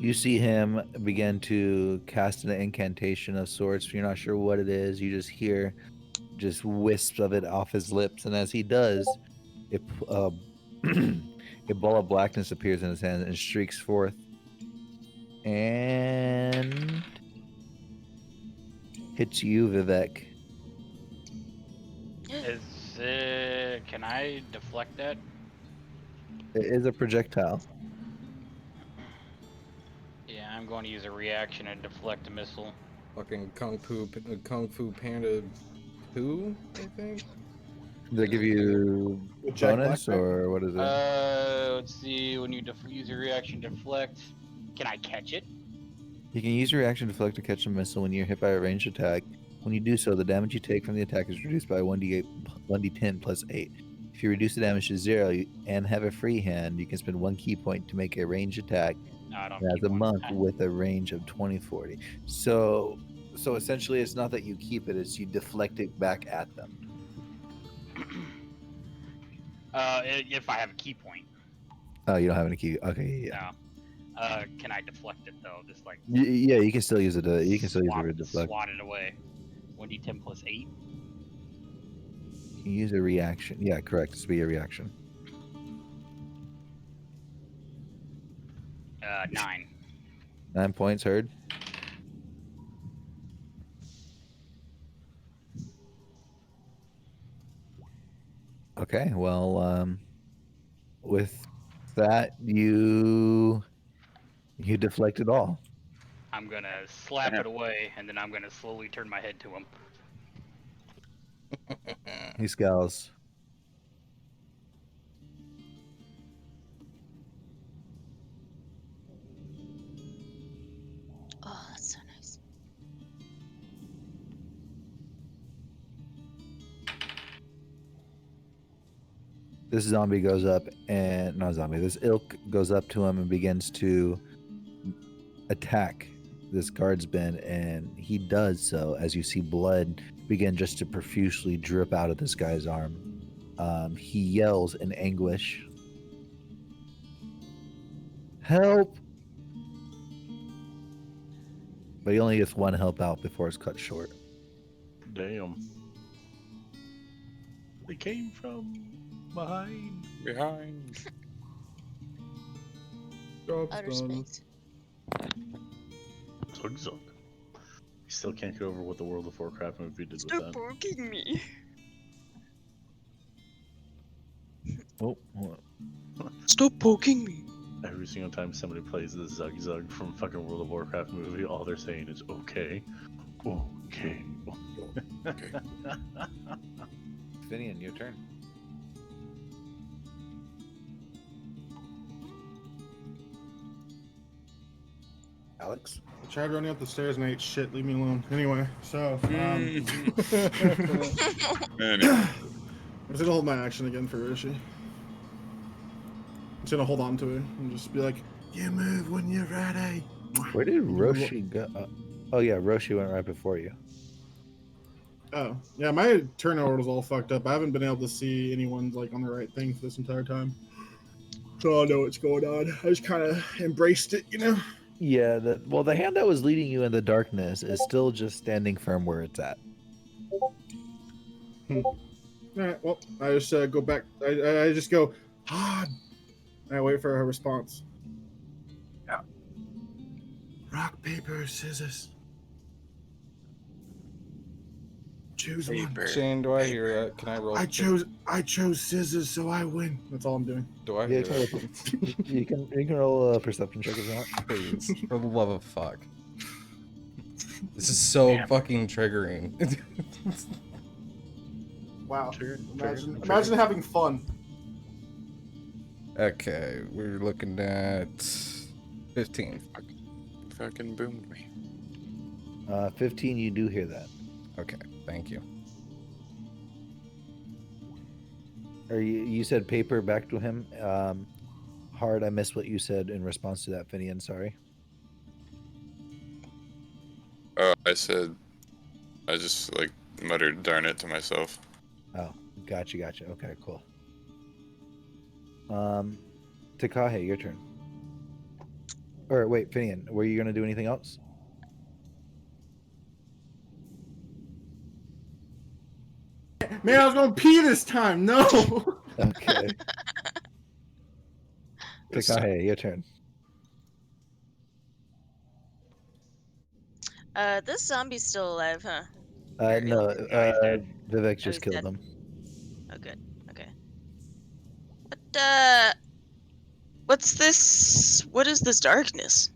S2: You see him begin to cast an incantation of sorts. You're not sure what it is. You just hear just wisps of it off his lips, and as he does, a ball of blackness appears in his hand and streaks forth. And hits you, Vivek.
S11: Can I deflect that?
S2: It is a projectile.
S11: Yeah, I'm going to use a reaction and deflect a missile.
S6: Fucking Kung Fu Panda 2, I think.
S2: Does it give you
S5: Jack
S2: bonus
S5: Black?
S2: or what is it?
S11: Let's see. When you use a reaction deflect, can I catch it?
S2: You can use your reaction deflect to catch a missile when you're hit by a ranged attack. When you do so, the damage you take from the attack is reduced by 1d10 plus 8. If you reduce the damage to 0 and have a free hand, you can spend 1 key point to make a ranged attack as a monk with a range of 20-40. So essentially, it's not that you keep it; it's you deflect it back at them.
S11: If I have a key point.
S2: Oh, you don't have any key. Okay, yeah.
S11: No. Can I deflect it though? Just like.
S2: Yeah, you can still use it. You can still use it to deflect.
S11: Swat it away. 1d10 plus 8.
S2: You can use a reaction. Yeah, correct. It's be a reaction.
S11: 9.
S2: 9 points heard. Okay, well, with that, you deflect it all.
S11: I'm gonna slap it away, and then I'm gonna slowly turn my head to him.
S2: He scowls.
S3: Oh, that's so nice.
S2: This zombie goes up and not zombie. This ilk goes up to him and begins to attack this guardsman, and he does so as you see blood begin just to profusely drip out of this guy's arm. He yells in anguish, "Help!" But he only gets one help out before it's cut short.
S10: Damn. They came from behind.
S5: Job's
S3: Outer
S5: done.
S3: space.
S10: Zug. I still can't get over what the World of Warcraft movie did with
S3: Stop
S10: that.
S3: poking me.
S2: Oh,
S9: Stop poking me.
S10: Every single time somebody plays the Zug from fucking World of Warcraft movie, all they're saying is okay. Okay.
S2: Finian, your turn. Alex?
S5: I tried running up the stairs and I ate shit. Leave me alone. Anyway, so I'm just gonna hold my action again for Rishi. I'm just gonna hold on to it and just be like, "You move when you're ready."
S2: Where did Roshi go? Oh yeah, Roshi went right before you.
S5: Oh yeah, my turnover was all fucked up. I haven't been able to see anyone like on the right thing for this entire time, so I know what's going on. I just kind of embraced it, you know.
S2: Yeah, the hand that was leading you in the darkness is still just standing firm where it's at.
S5: All right, well, I just go back. I just go, and I wait for a response.
S2: Yeah.
S5: Rock, paper, scissors. Choose one.
S6: Shane, do I hear that? Can I roll?
S5: I chose scissors, so I win. That's all I'm doing.
S6: Do I
S2: Yeah,
S6: hear that?
S2: you can roll a perception check if you want.
S6: Please, for the love of fuck. This is so fucking triggering.
S5: Wow.
S10: Trigger.
S5: Imagine having fun.
S6: Okay, we're looking at 15.
S8: Fucking boomed me.
S2: 15, you do hear that.
S6: Okay, thank you.
S2: Or you said paper back to him. Hard, I missed what you said in response to that, Finian. Sorry.
S8: Oh, I just like muttered "darn it" to myself.
S2: Oh, gotcha. Okay, cool. Takahe, your turn. Or wait, Finian, were you gonna do anything else?
S5: Man, I was gonna pee this time. No.
S2: Okay. Takahe, your turn.
S3: This zombie's still alive, huh?
S2: No,
S11: he's dead.
S2: Vivek just
S3: he's
S2: killed
S3: dead.
S2: him.
S3: Oh, good. Okay. What's this? What is this darkness?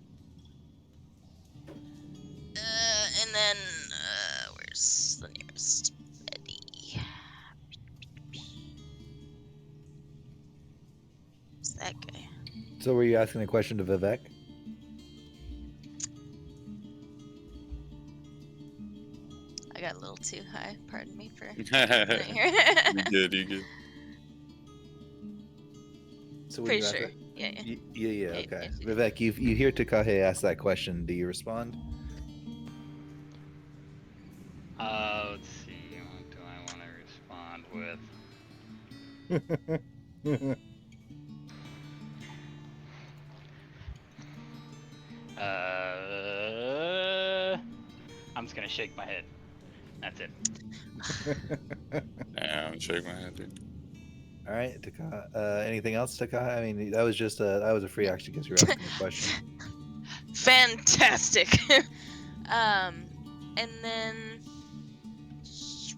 S3: And then, where's the nearest Eddie? It's that guy.
S2: So were you asking a question to Vivek?
S3: I got a little too high. Pardon me for.
S8: You good.
S2: So when
S3: Pretty
S2: you ask
S3: sure.
S2: that-
S3: Yeah.
S2: Yeah, okay. Vivek, you hear Takahe ask that question. Do you respond?
S11: Let's see. What do I want to respond with? I'm just gonna shake my head. That's it.
S8: Yeah, I'm shaking my head, dude.
S2: All right, Takahe. Anything else, Takahe? I mean, that was just that was a free action because you're asking a question.
S3: Fantastic. And then she's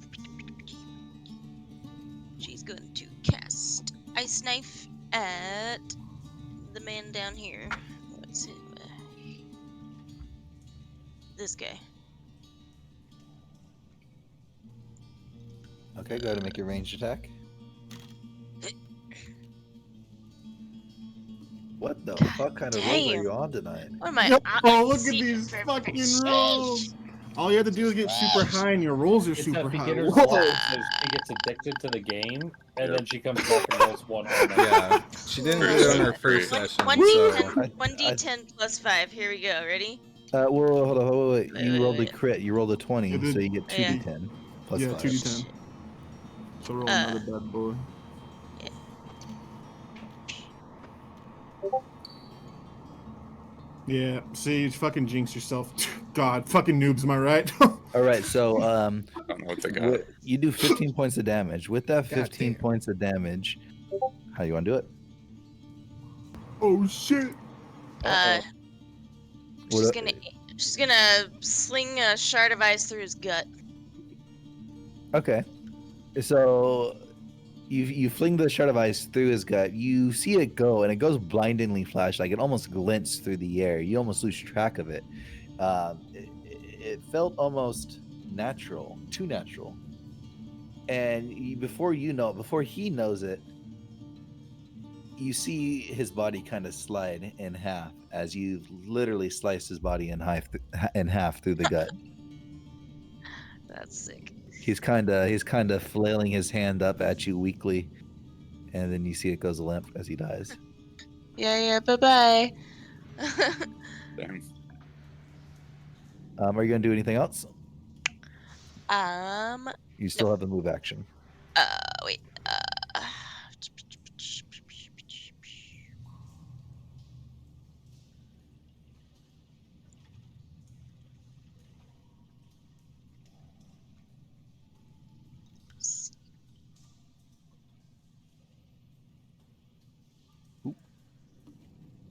S3: going to cast Ice Knife at the man down here. What's it? This guy.
S2: Okay, go ahead and make your ranged attack. What the fuck kind of rolls are
S3: Damn.
S2: you on tonight?
S3: What am I?
S5: Oh, look at these fucking rolls. All you have to do is get super high, and your rolls are
S1: It's
S5: super
S1: that
S5: high.
S1: beginner's
S5: Whoa.
S1: luck, so she gets addicted to the game, and then she comes back and rolls one automatically.
S6: Yeah, she didn't do it on her first session. So
S3: 1d10 plus 5. Here we go. Ready?
S2: Well, hold on, wait.
S3: Wait,
S2: You
S3: wait,
S2: rolled a
S3: wait.
S2: crit. You rolled a 20,
S5: Yeah,
S2: so you get
S3: Oh, yeah.
S2: 2d10 plus
S5: Yeah,
S2: 5.
S5: 2d10. So roll another bad boy.
S3: Yeah.
S5: Yeah, see, you fucking jinx yourself. God, fucking noobs, am I right?
S2: All right, so
S8: I don't know what they got.
S2: you do 15 points of damage. With that 15
S6: Goddamn.
S2: points of damage, how you want to do it?
S5: Oh shit!
S3: She's gonna sling a shard of ice through his gut.
S2: Okay, so you fling the shard of ice through his gut. You see it go, and it goes blindingly flash, like it almost glints through the air. You almost lose track of it. It felt almost natural, too natural. And before he knows it, you see his body kind of slide in half as you literally sliced his body in half through the gut.
S3: That's sick.
S2: He's kind of flailing his hand up at you weakly, and then you see it goes limp as he dies.
S3: Yeah, bye-bye.
S8: Damn.
S2: Are you gonna do anything else? You still
S3: Nope.
S2: have the move action.
S3: Wait.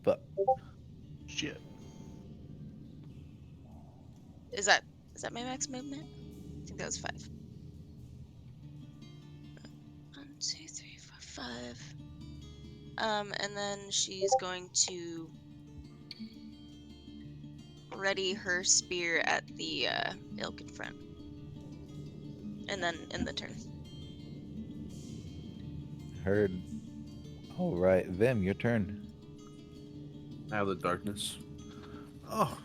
S2: But
S10: Shit.
S3: Is that my max movement? I think that was 5. 1, 2, 3, 4, 5. And then she's going to ready her spear at the ilk in front. And then in the turn.
S2: Heard. All right, Vim, your turn.
S12: I have the darkness. Oh,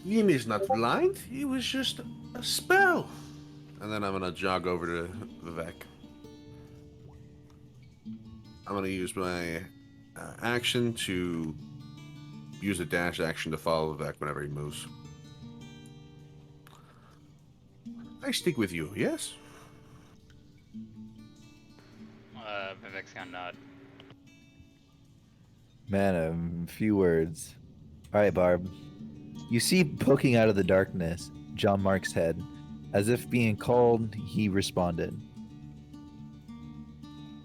S12: Yin is not blind. It was just a spell. And then I'm gonna jog over to Vivek. I'm gonna use my action to use a dash action to follow Vivek whenever he moves. I stick with you, yes?
S11: Vivek's gonna nod.
S2: Man, a few words. All right, Barb. You see poking out of the darkness John Mark's head. As if being called, he responded.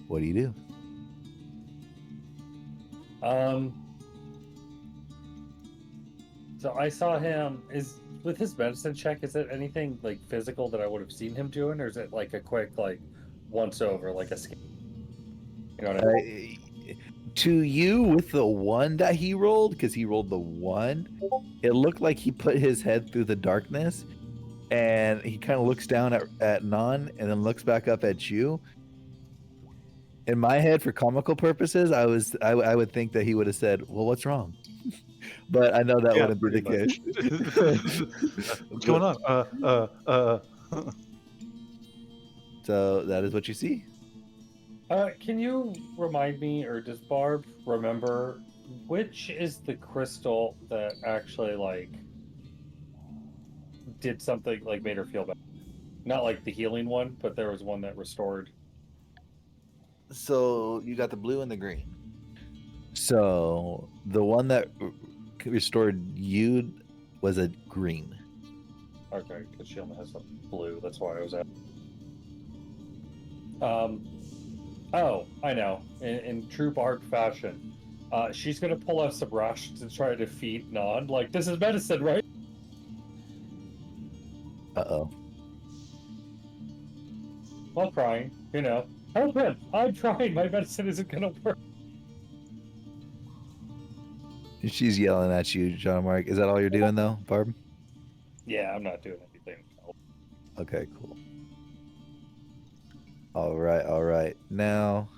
S2: What do you do?
S1: So I saw him. With his medicine check, is it anything like physical that I would have seen him doing, or is it like a quick once over, like a scan? You know what I mean?
S2: To you, with the 1 that he rolled, because he rolled the 1, it looked like he put his head through the darkness, and he kind of looks down at Non, and then looks back up at you. In my head, for comical purposes, I would think that he would have said, "Well, what's wrong?" But I know that wouldn't be the case.
S10: What's going on?
S2: So that is what you see.
S1: Can you remind me, or does Barb remember, which is the crystal that actually did something, made her feel better? Not like the healing one, but there was one that restored.
S2: So you got the blue and the green. So the one that restored you was a green.
S1: Okay, because she only has the blue. That's why I was at. Oh, I know. In true Barb fashion, she's gonna pull out some rush to try to defeat Non. This is medicine, right?
S2: Uh-oh.
S1: While crying, help him! I'm trying. My medicine isn't gonna work.
S2: She's yelling at you, John Mark. Is that all you're doing, though, Barb?
S1: Yeah, I'm not doing anything.
S2: Okay, cool. All right. Now,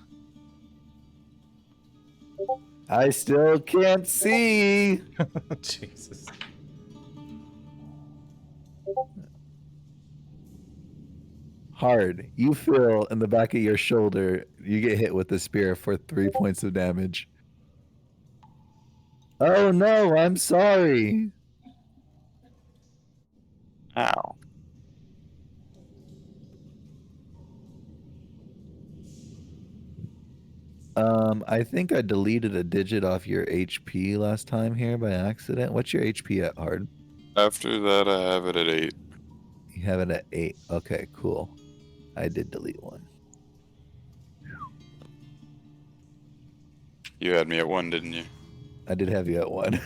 S2: I still can't see.
S6: Jesus.
S2: Hard. You feel in the back of your shoulder, you get hit with the spear for 3 points of damage. Oh no, I'm sorry.
S8: Ow.
S2: I think I deleted a digit off your HP last time here by accident. What's your HP at, Hard?
S8: After that, I have it at 8.
S2: You have it at 8. Okay, cool. I did delete one.
S8: You had me at 1, didn't you?
S2: I did have you at 1. I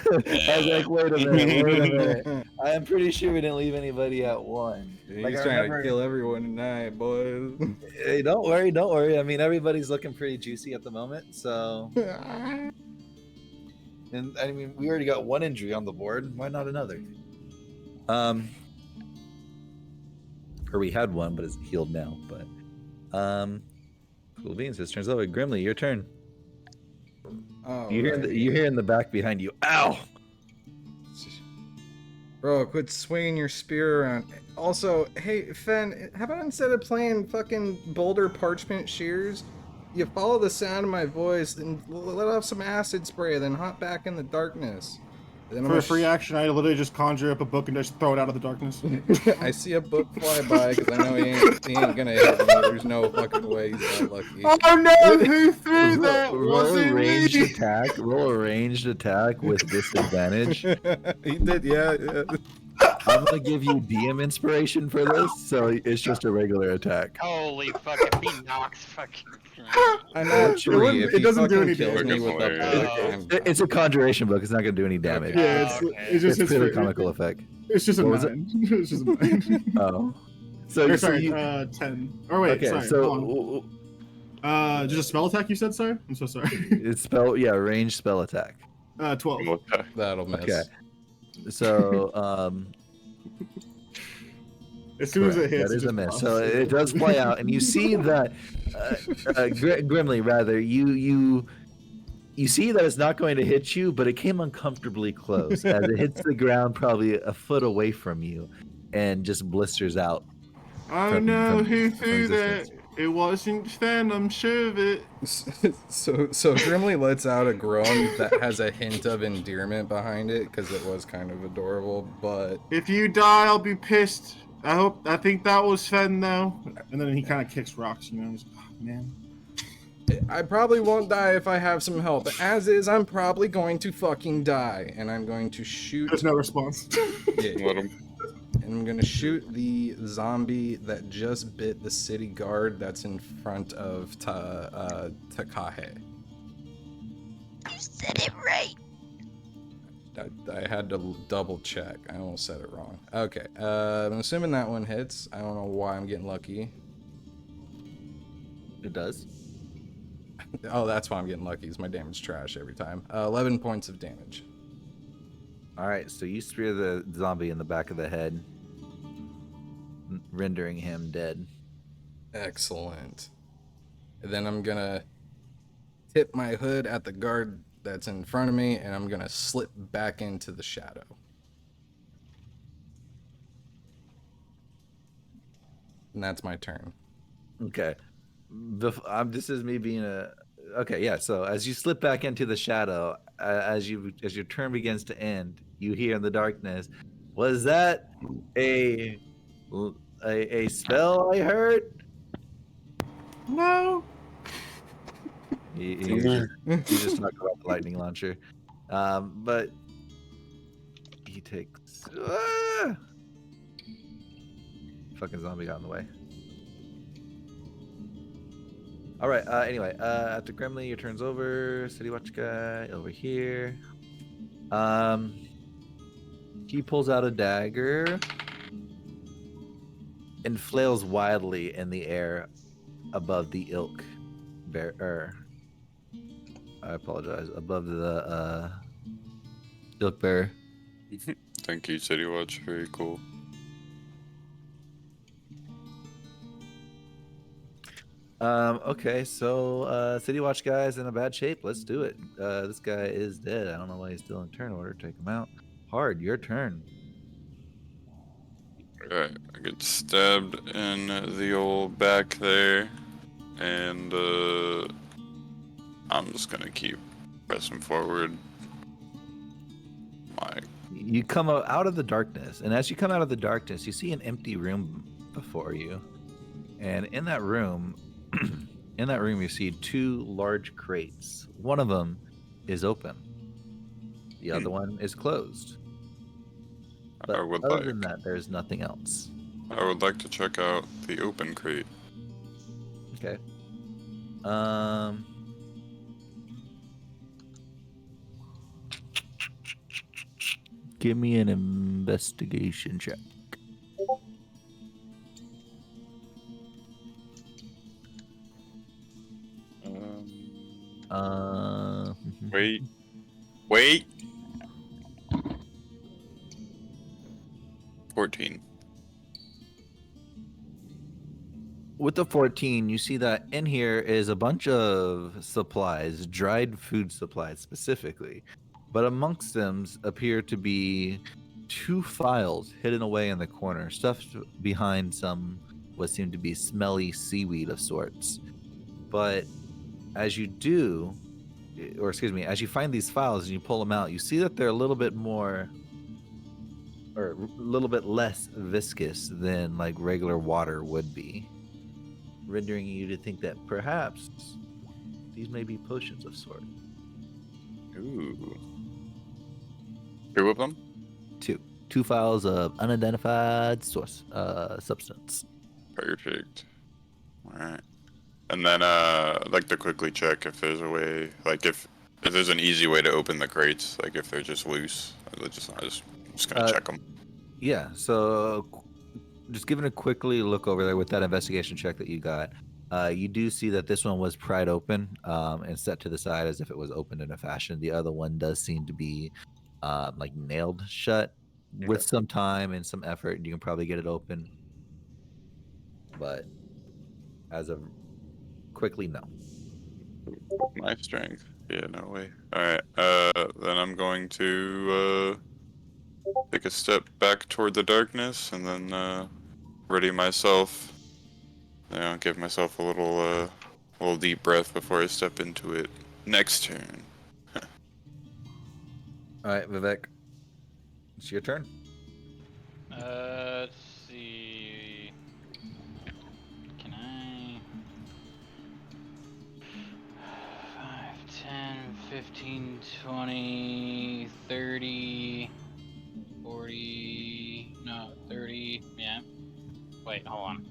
S2: was like, wait a minute. I am pretty sure we didn't leave anybody at 1.
S6: He's
S2: Like, I
S6: trying
S2: remember-
S6: to kill everyone tonight, boys.
S2: Hey, don't worry. I mean, everybody's looking pretty juicy at the moment, so. And I mean, we already got 1 injury on the board. Why not another? Or we had 1, but it's healed now. But, cool beans. This turns over. Grimly, your turn.
S6: Oh,
S2: You hear in the back behind you. Ow!
S6: Bro, quit swinging your spear around. Also, hey, Fen, how about instead of playing fucking boulder parchment shears, you follow the sound of my voice and let off some acid spray, then hop back in the darkness. Then
S5: For a free action, I literally just conjure up a book and just throw it out of the darkness.
S6: I see a book fly by because I know he ain't gonna hit me. There's no fucking way he's that lucky.
S5: Oh no! Who threw that?
S2: Roll
S5: Was
S2: a
S5: it
S2: ranged
S5: me?
S2: attack. Roll a ranged attack with disadvantage.
S6: He did, yeah.
S2: I'm gonna give you DM inspiration for this, so it's just a regular attack.
S11: Holy fucking, he knocks fucking.
S6: I'm not sure if
S5: it
S6: he
S5: doesn't do
S6: fucking
S5: any
S6: kills
S5: damage.
S6: me with the
S2: It's a conjuration book. It's not gonna do any damage.
S5: Yeah, it's just
S2: It's purely
S5: for-
S2: comical effect.
S5: It's just a
S2: What was
S5: 9. It's just a 9.
S2: Oh, so,
S5: Or,
S2: so
S5: sorry,
S2: you,
S5: 10. Or wait,
S2: okay,
S5: sorry.
S2: so
S5: hold on. Just a spell attack you said, sorry? I'm so sorry.
S2: it's ranged spell attack.
S5: 12.
S6: That'll miss.
S2: Okay, so
S5: As soon as it hits,
S2: that is
S5: it
S2: a miss.
S5: just
S2: So
S5: pops.
S2: it does play out, and you see that Grimly, rather, you see that it's not going to hit you, but it came uncomfortably close as it hits the ground, probably a foot away from you, and just blisters out.
S5: Oh no, who threw that? It wasn't Fen, I'm sure of it.
S6: So Grimly lets out a groan that has a hint of endearment behind it because it was kind of adorable, but
S5: If you die, I'll be pissed. I think that was Fen though. And then he kind of kicks rocks, you know. He's like, oh, man.
S6: I probably won't die if I have some help. But as is, I'm probably going to fucking die, and I'm going to shoot.
S5: There's no response.
S6: Yeah.
S8: Let him.
S6: And I'm gonna shoot the zombie that just bit the city guard that's in front of Takahe.
S3: You said it right.
S6: I had to double check. I almost said it wrong. Okay, I'm assuming that one hits. I don't know why I'm getting lucky.
S2: It does.
S6: Oh, that's why I'm getting lucky. Is my damage trash every time. 11 points of damage.
S2: All right, so you spear the zombie in the back of the head, rendering him dead.
S6: Excellent. And then I'm gonna tip my hood at the guard that's in front of me, and I'm gonna slip back into the shadow. And that's my turn.
S2: Okay. This is me being a. Okay, yeah. So as you slip back into the shadow, as your turn begins to end, you hear in the darkness, "Was that a spell I heard?"
S5: No.
S2: He just talked about the lightning launcher, but he takes. Fucking zombie got in the way. All right. Anyway, after Gremlin, your turn's over. City Watch guy over here. He pulls out a dagger and flails wildly in the air above the ilk bearer. I apologize. Above the ilk bearer.
S8: Thank you, City Watch. Very cool.
S2: Okay, so City Watch guy is in a bad shape. Let's do it. This guy is dead. I don't know why he's still in turn order. Take him out. Hard, your turn.
S8: Alright, I get stabbed in the old back there, and I'm just gonna keep pressing forward.
S2: You come out of the darkness, and as you come out of the darkness, you see an empty room before you. And in that room, you see 2 large crates. One of them is open. The other one is closed. But other than that, there's nothing else.
S8: I would like to check out the open crate.
S2: Okay. Give me an investigation check.
S8: Wait. 14.
S2: With the 14, you see that in here is a bunch of supplies, dried food supplies specifically. But amongst them appear to be 2 files hidden away in the corner, stuffed behind some what seem to be smelly seaweed of sorts. But as you do, or excuse me, as you find these files and you pull them out, you see that they're a little bit more, or a little bit less viscous than like regular water would be, rendering you to think that perhaps these may be potions of sort.
S8: Ooh. 2 of them?
S2: 2 files of unidentified source substance.
S8: Perfect. Alright. And then like to quickly check if there's a way, like if there's an easy way to open the crates, like if they're just loose. I'm just gonna check them.
S2: Yeah, so just giving a quickly look over there with that investigation check that you got, you do see that this one was pried open and set to the side as if it was opened in a fashion. The other one does seem to be like nailed shut. With some time and some effort, you can probably get it open. But as of quickly, no.
S8: My strength. Yeah, no way. Alright, then I'm going to take a step back toward the darkness and then ready myself. Give myself a little deep breath before I step into it. Next turn.
S2: Alright, Vivek. It's your turn.
S11: Let's see. Can I? 5, 10, 15, 20, 30, 40. No, 30. Yeah. Wait, hold on.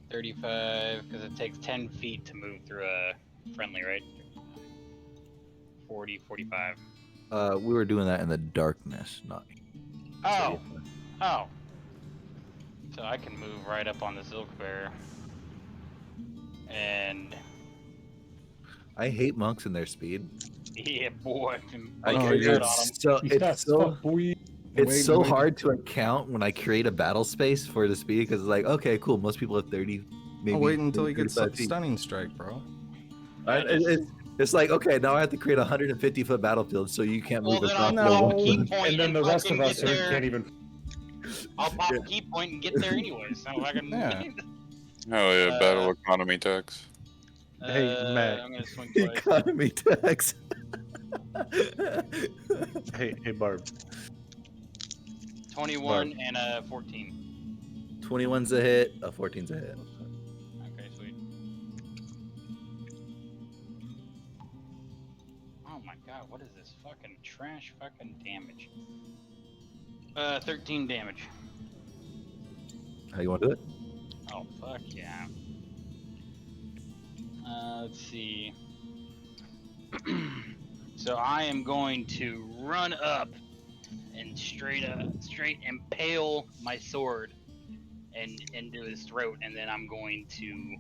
S11: 35, because it takes 10 feet to move through a friendly, right? 40, 45.
S2: We were doing that in the darkness, not.
S11: Oh. So I can move right up on the Silk Bear. And
S2: I hate monks and their speed.
S11: yeah, boy.
S2: It's so hard to account when I create a battle space for the speed because it's like, okay, cool. Most people have 30. Maybe
S6: I'll wait until he gets
S2: 35 feet.
S6: stunning strike, bro.
S2: It's like, okay, now I have to create a 150-foot battlefield so you can't move across the wall.
S11: And then the rest of us can't even. I'll pop a key point and get there anyway, so I can.
S6: Yeah.
S8: Hell yeah, battle economy tax.
S10: Hey, Matt.
S11: I'm gonna swing twice.
S2: Economy tax.
S10: Hey, Barb.
S11: 21 and a 14.
S2: 21's a hit, a 14's a hit.
S11: Okay, sweet. Oh my god, what is this fucking trash fucking damage? 13 damage.
S2: How you want to do it?
S11: Oh, fuck yeah. Let's see. So I am going to run up and straight impale my sword into his throat, and then I'm going to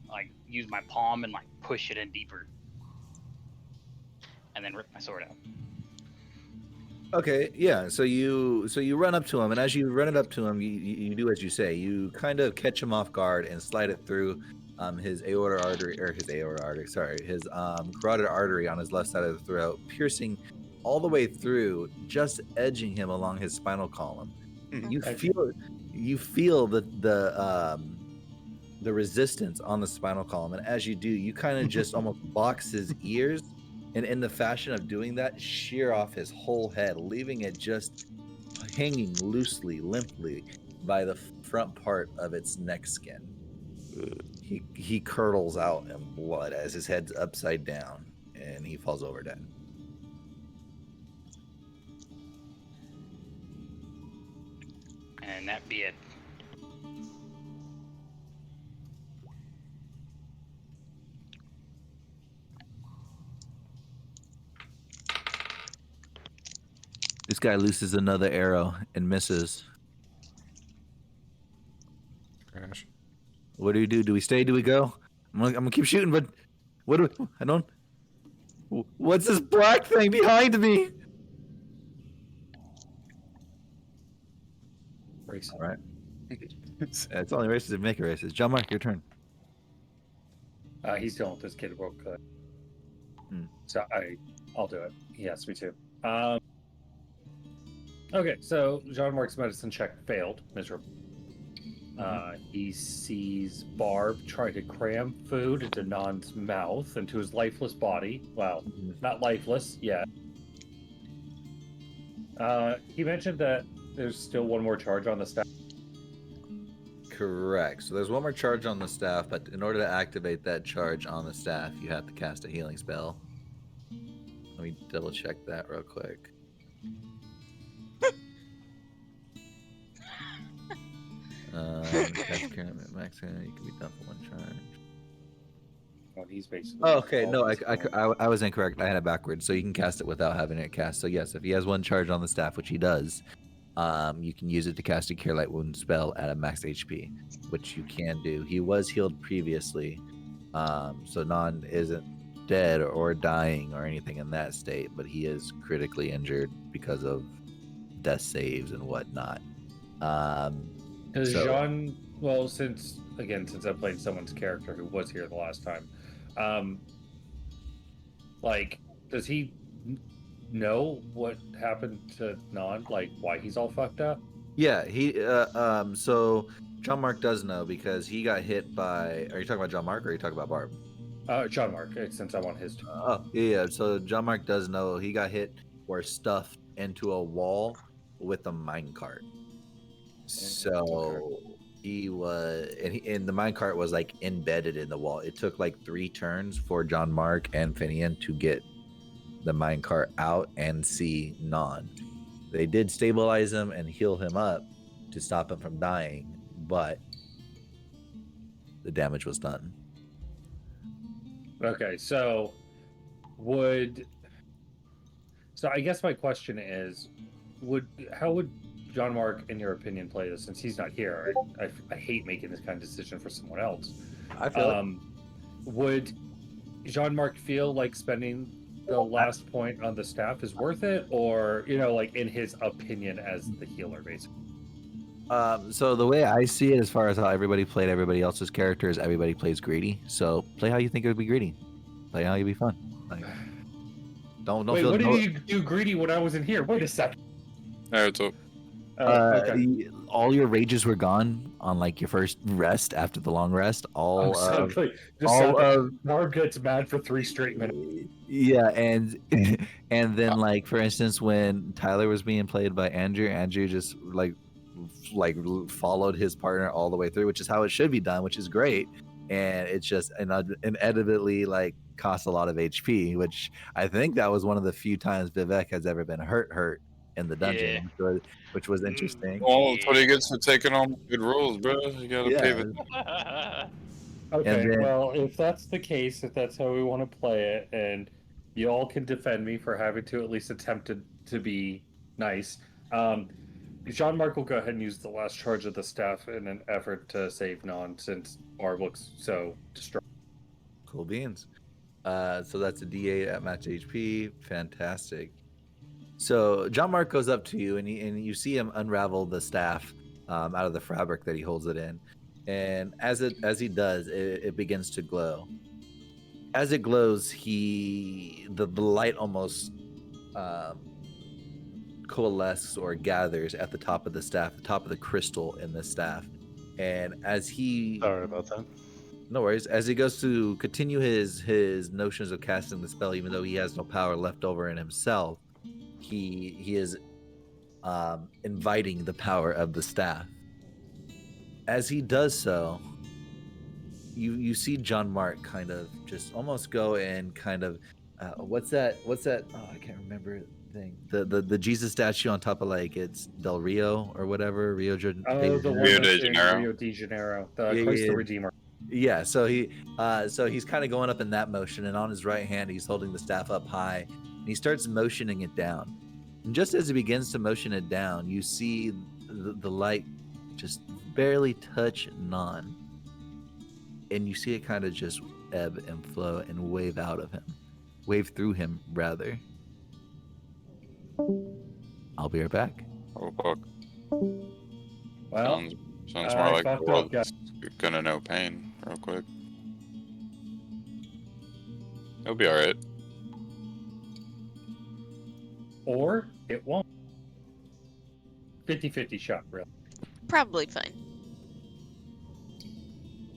S11: like use my palm and like push it in deeper, and then rip my sword out.
S2: Okay, yeah. So you run up to him, and as you run it up to him, you do as you say. You kind of catch him off guard and slide it through his carotid artery on his left side of the throat, piercing all the way through, just edging him along his spinal column. You feel the resistance on the spinal column, and as you do, you kind of just almost box his ears, and in the fashion of doing that, shear off his whole head, leaving it just hanging loosely, limply by the front part of its neck skin. He curdles out in blood as his head's upside down, and he falls over dead.
S11: And that be it.
S2: This guy looses another arrow and misses.
S6: Crash.
S2: What do we do? Do we stay? Do we go? I'm gonna keep shooting, but what do we, I don't. What's this black thing behind me?
S1: Race.
S2: All right. It's only races if make it races. John Mark, your turn.
S1: He's dealing with this kid real quick.
S2: Hmm.
S1: So I'll do it. He asked me to. Okay, so Jean Marc's medicine check failed miserably. He sees Barb try to cram food into Non's mouth, into his lifeless body. Well, not lifeless yet. He mentioned that there's still one more charge on the staff.
S2: Correct. So there's one more charge on the staff, but in order to activate that charge on the staff, you have to cast a healing spell. Let me double check that real quick. Cast current max, you can be done for one charge.
S1: Oh, he's basically.
S2: Oh, okay, no, I was incorrect. I had it backwards. So you can cast it without having it cast. So yes, if he has one charge on the staff, which he does, you can use it to cast a Cure Light Wound spell at a max HP, which you can do. He was healed previously, so Non isn't dead or dying or anything in that state, but he is critically injured because of death saves and whatnot.
S1: Does Jean, well, since I played someone's character who was here the last time, does he know what happened to Non? Like, why he's all fucked up?
S2: Yeah, so John Mark does know because he got hit by. Are you talking about John Mark or are you talking about Barb?
S1: John Mark, since I'm on his turn.
S2: Oh, yeah. So John Mark does know he got hit or stuffed into a wall with a minecart. So he was, and the minecart was like embedded in the wall. It took like 3 turns for John Mark and Finian to get the minecart out and see Non. They did stabilize him and heal him up to stop him from dying, but the damage was done.
S1: Okay, so I guess my question is, how would John Mark, in your opinion, play this since he's not here? I hate making this kind of decision for someone else.
S2: I feel
S1: would Jean Marc feel like spending the last point on the staff is worth it, or like in his opinion as the healer, basically?
S2: So the way I see it, as far as how everybody played everybody else's character, is everybody plays greedy. So play how you think it would be greedy. Play how you'd be fun. Like, don't
S1: Wait,
S2: feel.
S1: What did you do greedy when I wasn't here? Wait a second.
S8: Alright, what's up?
S1: Okay.
S2: All your rages were gone on like your first rest after the long rest.
S1: Barb gets mad for 3 straight minutes.
S2: Yeah, and then like for instance, when Tyler was being played by Andrew just like followed his partner all the way through, which is how it should be done, which is great. And it's just inevitably like costs a lot of HP, which I think that was one of the few times Vivek has ever been hurt in the dungeon, which was interesting.
S8: Well, that's what he gets for taking on good rules, bro. You gotta pay the.
S1: Okay, well, if that's the case, if that's how we want to play it, and you all can defend me for having to at least attempt to be nice, Jean Marc will go ahead and use the last charge of the staff in an effort to save Non, since Barb looks so distraught.
S2: Cool beans. So that's a D8 at match HP. Fantastic. So John Mark goes up to you, and you see him unravel the staff out of the fabric that he holds it in, and as he does, it begins to glow. As it glows, the light almost coalesces or gathers at the top of the staff, the top of the crystal in the staff. And as he,
S10: Sorry about that.
S2: no worries, as he goes to continue his notions of casting the spell, even though he has no power left over in himself, he is inviting the power of the staff. As he does so, you see John Mark kind of just almost go and kind of what's that oh, I can't remember thing, the Jesus statue on top of, like, it's Del Rio or whatever, Rio de
S1: Oh, the one
S8: Rio de
S1: that's in
S8: Janeiro.
S1: Rio de Janeiro, the
S2: Yeah,
S1: Christ
S2: yeah,
S1: the
S2: yeah.
S1: Redeemer.
S2: Yeah, so he's kind of going up in that motion, and on his right hand he's holding the staff up high, and he starts motioning it down. And just as he begins to motion it down, you see the light just barely touch Nan, and you see it kind of just ebb and flow and wave out of him, wave through him rather. I'll be right back.
S8: Oh fuck.
S1: Well,
S8: Sounds more like the
S1: fucked
S8: world
S1: up, guys.
S8: is gonna know pain real quick. He'll be alright.
S1: Or it won't. 50-50 shot, really.
S3: Probably fine.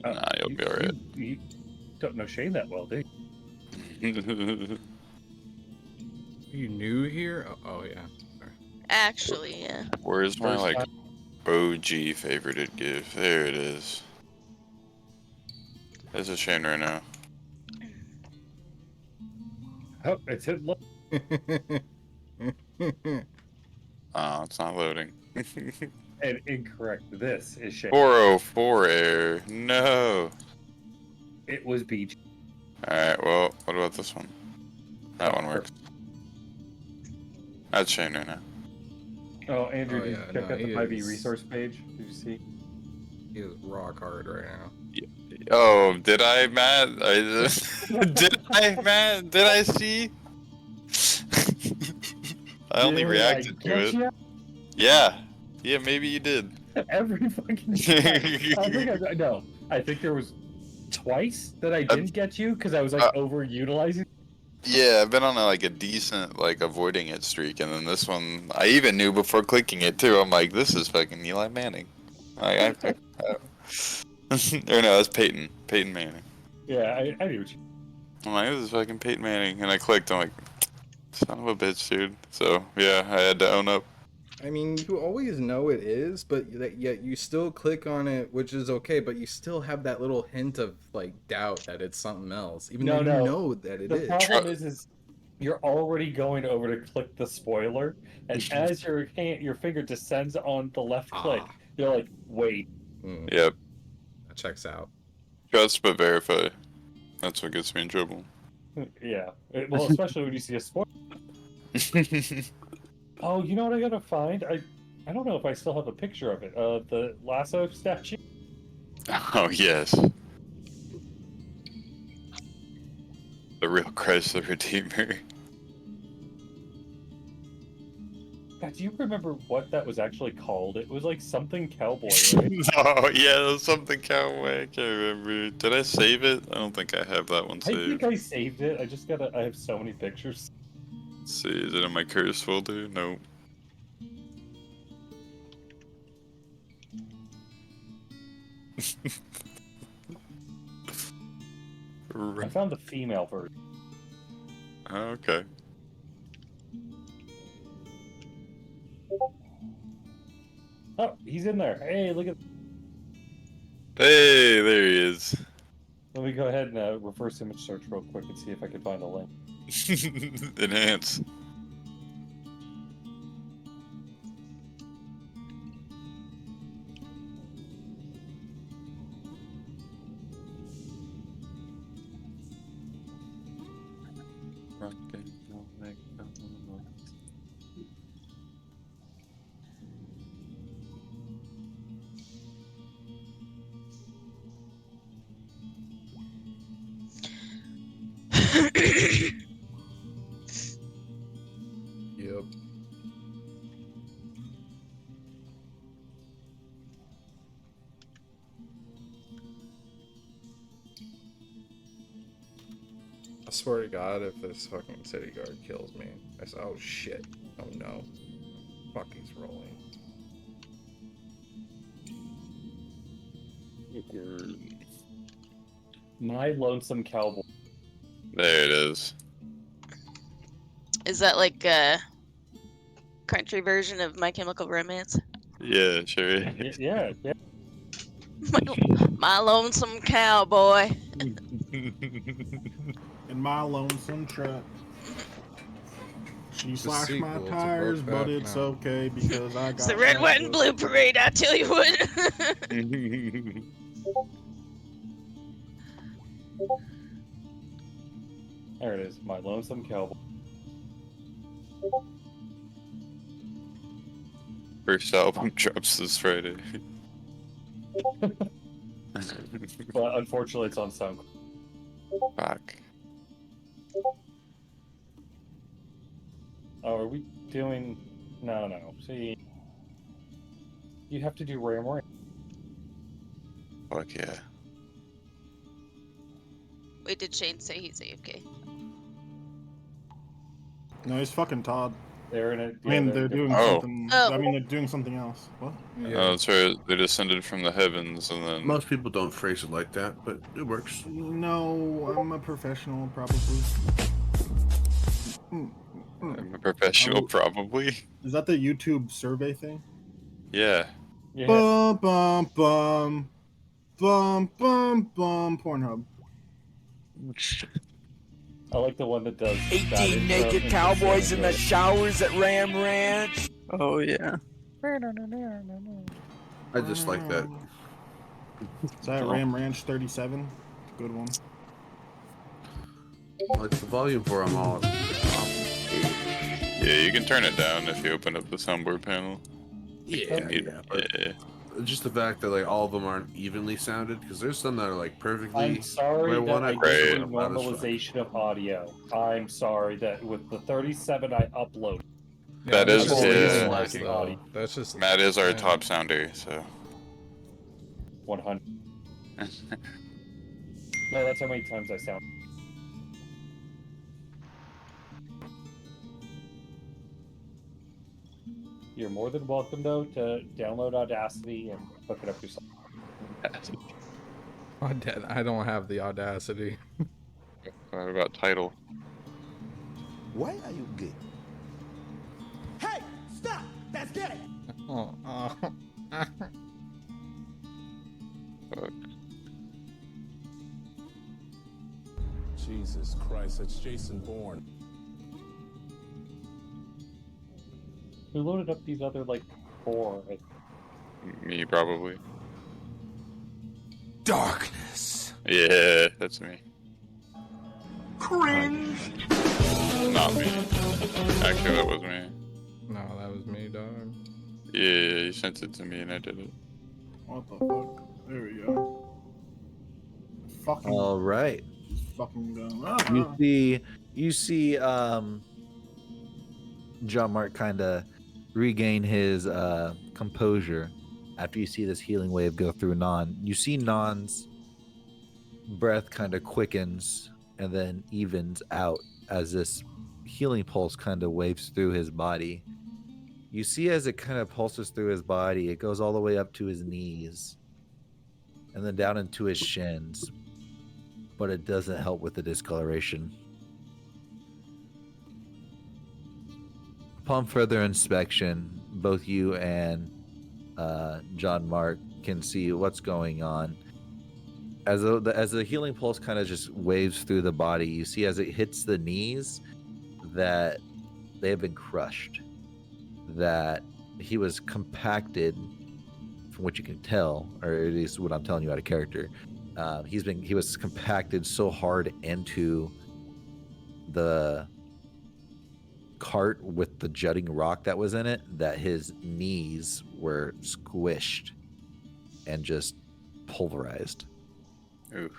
S8: Nah, you'll be alright.
S1: You don't know Shane that well, do you?
S6: You new here? Oh yeah. Sorry.
S3: Actually, yeah.
S8: Where's my,
S1: First
S8: like,
S1: time.
S8: OG favorited gift? There it is. This is Shane right now.
S1: Oh, it's hit low.
S8: Oh, it's not loading.
S1: And incorrect. This is Shane.
S8: 404 error. No.
S1: It was BG.
S8: Alright, well, what about this one? That one works. That's Shane right now.
S1: Oh, Andrew,
S6: Oh,
S1: did
S6: yeah,
S1: you check
S6: no,
S1: out the
S6: he
S1: 5e
S6: is-
S1: resource page? Did you see?
S6: He is rock hard right now.
S8: Oh, did I, Matt? Did I, Matt? Did I see? I only
S1: Did
S8: reacted
S1: I
S8: to
S1: get
S8: it.
S1: ya?
S8: Yeah. Yeah, maybe you did.
S1: Every fucking time. I think there was twice that I didn't get you because I was like overutilizing.
S8: Yeah, I've been on a decent avoiding it streak, and then this one I even knew before clicking it too. I'm like, this is fucking Eli Manning. Or no, that's Peyton Manning.
S1: Yeah, I knew what you.
S8: I'm like, this is fucking Peyton Manning, and I clicked. I'm like, son of a bitch, dude. So yeah, I had to own up.
S6: I mean, you always know it is, but yet you still click on it, which is okay, but you still have that little hint of doubt that it's something else, even though you know that it is.
S1: The problem is you're already going over to click the spoiler, and as your finger descends on the left click, you're like, wait.
S8: Yep.
S6: That checks out.
S8: Trust but verify. That's what gets me in trouble.
S1: Yeah. Well, especially when you see a spoiler. Oh, you know what I gotta find? I don't know if I still have a picture of it. The lasso statue.
S8: Oh yes. The real Christ the Redeemer.
S1: God, do you remember what that was actually called? It was like something cowboy, right?
S8: Oh yeah, there's something cowboy. I can't remember. Did I save it? I don't think I have that one
S1: I
S8: saved.
S1: think I saved it. I have so many pictures.
S8: Let's see, is it in my curse folder? Nope.
S1: I found the female version.
S8: Oh, okay.
S1: Oh, he's in there. Hey, look at.
S8: Hey, there he is.
S1: Let me go ahead and reverse image search real quick and see if I can find a link.
S8: Enhance.
S6: Yep. swear to God, if this fucking city guard kills me, I say, oh shit. Oh no. Fuck, he's rolling.
S1: My Lonesome Cowboy.
S8: There it is.
S3: Is that like a country version of My Chemical Romance?
S8: Yeah, sure is.
S1: Yeah.
S3: My lonesome cowboy.
S5: In my lonesome truck. She
S6: The
S5: slashed my
S6: sequel to
S5: tires, but
S6: Brokeback
S5: it's
S6: Mountain.
S5: okay because I got.
S3: It's the red, white, and blue parade, I tell you what.
S1: There it is. My Lonesome Cowboy.
S8: First album drops this Friday.
S1: But unfortunately, it's on SoundCloud.
S8: Fuck.
S1: Oh, are we doing? No. See, you have to do Ram Ram.
S8: Fuck yeah.
S3: Wait, did Shane say he's AFK?
S5: No, he's fucking Todd.
S1: They're in it.
S5: I mean, they're doing something. I mean, they're doing something else. What?
S8: Oh, that's right. They descended from the heavens and then.
S12: Most people don't phrase it like that, but it works.
S5: No, I'm a professional, probably.
S8: I'm a professional, probably.
S5: Is that the YouTube survey thing?
S8: Yeah.
S5: Bum bum bum bum bum bum. Pornhub.
S1: I like the one that does
S13: 18 naked cowboys in the showers at Ram Ranch.
S9: Oh yeah.
S12: I just like that.
S5: Is that Ram Ranch 37? Good one.
S12: Like the volume for them all.
S8: Yeah, you can turn it down if you open up the soundboard panel.
S12: Yeah.
S8: Yeah.
S12: Just the fact that like all of them aren't evenly sounded, because there's some that are like perfectly.
S1: I'm sorry
S12: where
S1: that
S12: one
S1: I
S12: I
S1: did
S12: right.
S1: normalization of audio. I'm sorry that with the 37 I upload.
S8: That is
S1: audio.
S6: That's just
S8: Matt is our top sounder, so
S1: 100. No, that's how many times I sound. You're more than welcome, though, to download Audacity and hook it up yourself.
S6: I don't have the Audacity.
S8: What about Tidal?
S13: Why are you gay? Hey, stop! That's gay!
S8: Fuck.
S14: Jesus Christ, it's Jason Bourne.
S1: Who loaded up these other, like, 4?
S8: Me, probably.
S13: Darkness.
S8: Yeah, that's me.
S13: Cringe.
S8: Not me. Actually, that was me.
S6: No, that was me, dog.
S8: Yeah, you sent it to me and I did it.
S5: What the fuck? There we go. Fucking.
S2: All right.
S5: Fucking go.
S2: You see, John Mark kind of regain his composure after you see this healing wave go through Non. You see Non's breath kind of quickens and then evens out as this healing pulse kind of waves through his body. You see as it kind of pulses through his body, it goes all the way up to his knees and then down into his shins, but it doesn't help with the discoloration. Upon further inspection, both you and John Mark can see what's going on. As the healing pulse kind of just waves through the body, you see as it hits the knees that they have been crushed, that he was compacted, from what you can tell, or at least what I'm telling you out of character. He was compacted so hard into the cart with the jutting rock that was in it that his knees were squished and just pulverized.
S8: Ooh.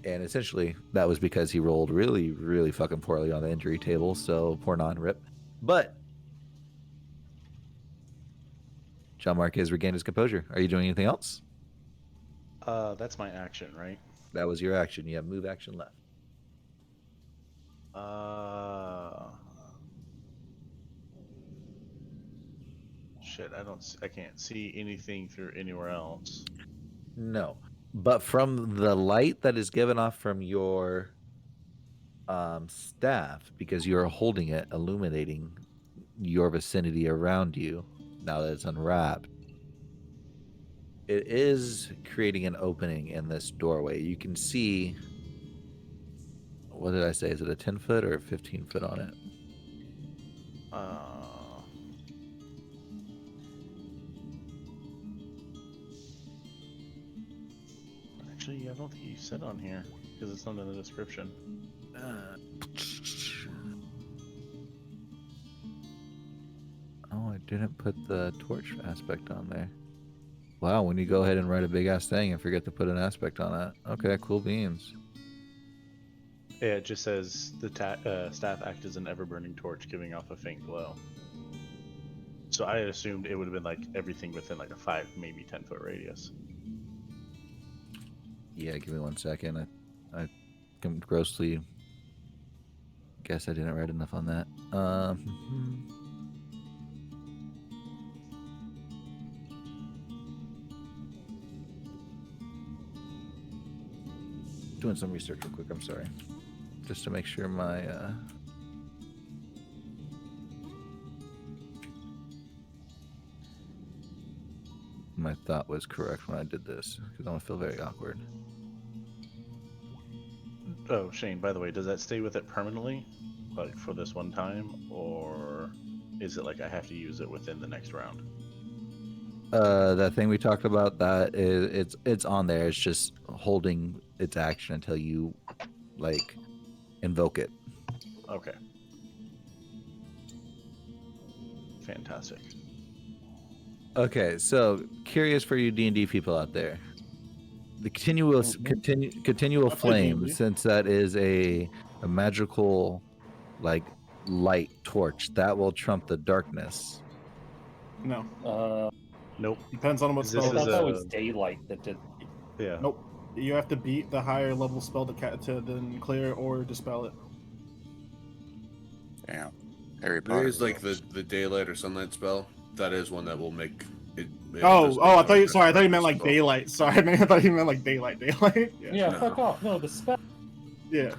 S2: And essentially that was because he rolled really, really fucking poorly on the injury table, so poor non-rip. But John Mark has regained his composure. Are you doing anything else?
S10: That's my action, right?
S2: That was your action. You have move action left.
S10: Shit, I can't see anything through anywhere else.
S2: No, but from the light that is given off from your staff, because you're holding it, illuminating your vicinity around you. Now that it's unwrapped, it is creating an opening in this doorway. You can see. What did I say? Is it a 10-foot or a 15-foot on it?
S10: Actually, I don't think you said on here because it's not in the description.
S2: Oh, I didn't put the torch aspect on there. Wow, when you go ahead and write a big ass thing and forget to put an aspect on it. Okay, cool beans.
S10: Yeah, it just says the staff act as an ever-burning torch, giving off a faint glow. So I assumed it would have been like everything within like a 5, maybe 10-foot radius.
S2: Yeah, give me 1 second. I grossly guess I didn't write enough on that. Doing some research real quick. I'm sorry, just to make sure my thought was correct when I did this, because I don't feel very awkward.
S10: Oh, Shane, by the way, does that stay with it permanently, like for this one time, or is it like I have to use it within the next round?
S2: That thing we talked about, that is, it's on there. It's just holding its action until you like invoke it.
S10: Okay. Fantastic.
S2: Okay, so curious for you D&D people out there. The continual flame, since that is a magical like light torch, that will trump the darkness.
S5: No.
S10: Nope.
S5: Depends on what spell.
S1: I thought that was daylight that did.
S10: Yeah.
S5: Nope. You have to beat the higher level spell to then clear or dispel it.
S8: Damn. Harry
S12: There
S8: Potter.
S12: is like the daylight or sunlight spell. That is one that will make it.
S5: Oh, I thought you. Sorry, I thought you meant like daylight. Sorry, I thought you meant like daylight.
S1: Yeah, fuck off. No, the spell.
S5: Yeah.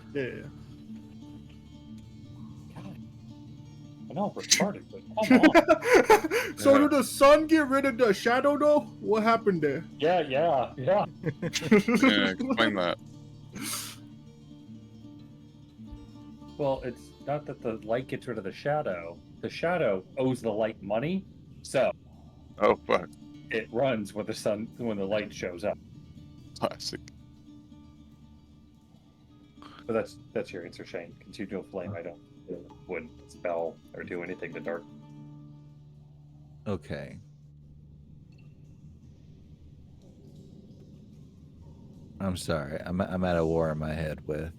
S1: I know we're retarded, but come on.
S5: So did the sun get rid of the shadow though? What happened there?
S1: Yeah.
S8: Yeah, explain that.
S1: Well, it's not that the light gets rid of the shadow. The shadow owes the light money, so.
S8: Oh fuck.
S1: It runs when the light shows up.
S8: Classic.
S1: But that's your answer, Shane. Continual flame. Wouldn't spell or do anything to dark.
S2: Okay. I'm sorry. I'm at a war in my head with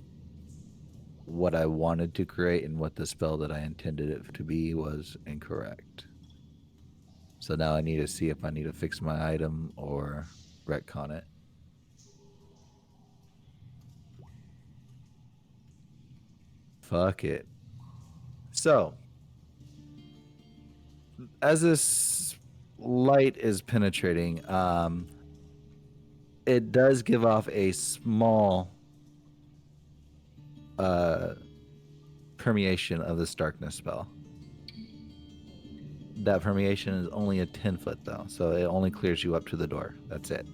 S2: what I wanted to create and what the spell that I intended it to be was incorrect. So now I need to see if I need to fix my item or retcon it. Fuck it. So, as this light is penetrating, it does give off a small permeation of this darkness spell. That permeation is only a 10-foot though, so it only clears you up to the door. That's it.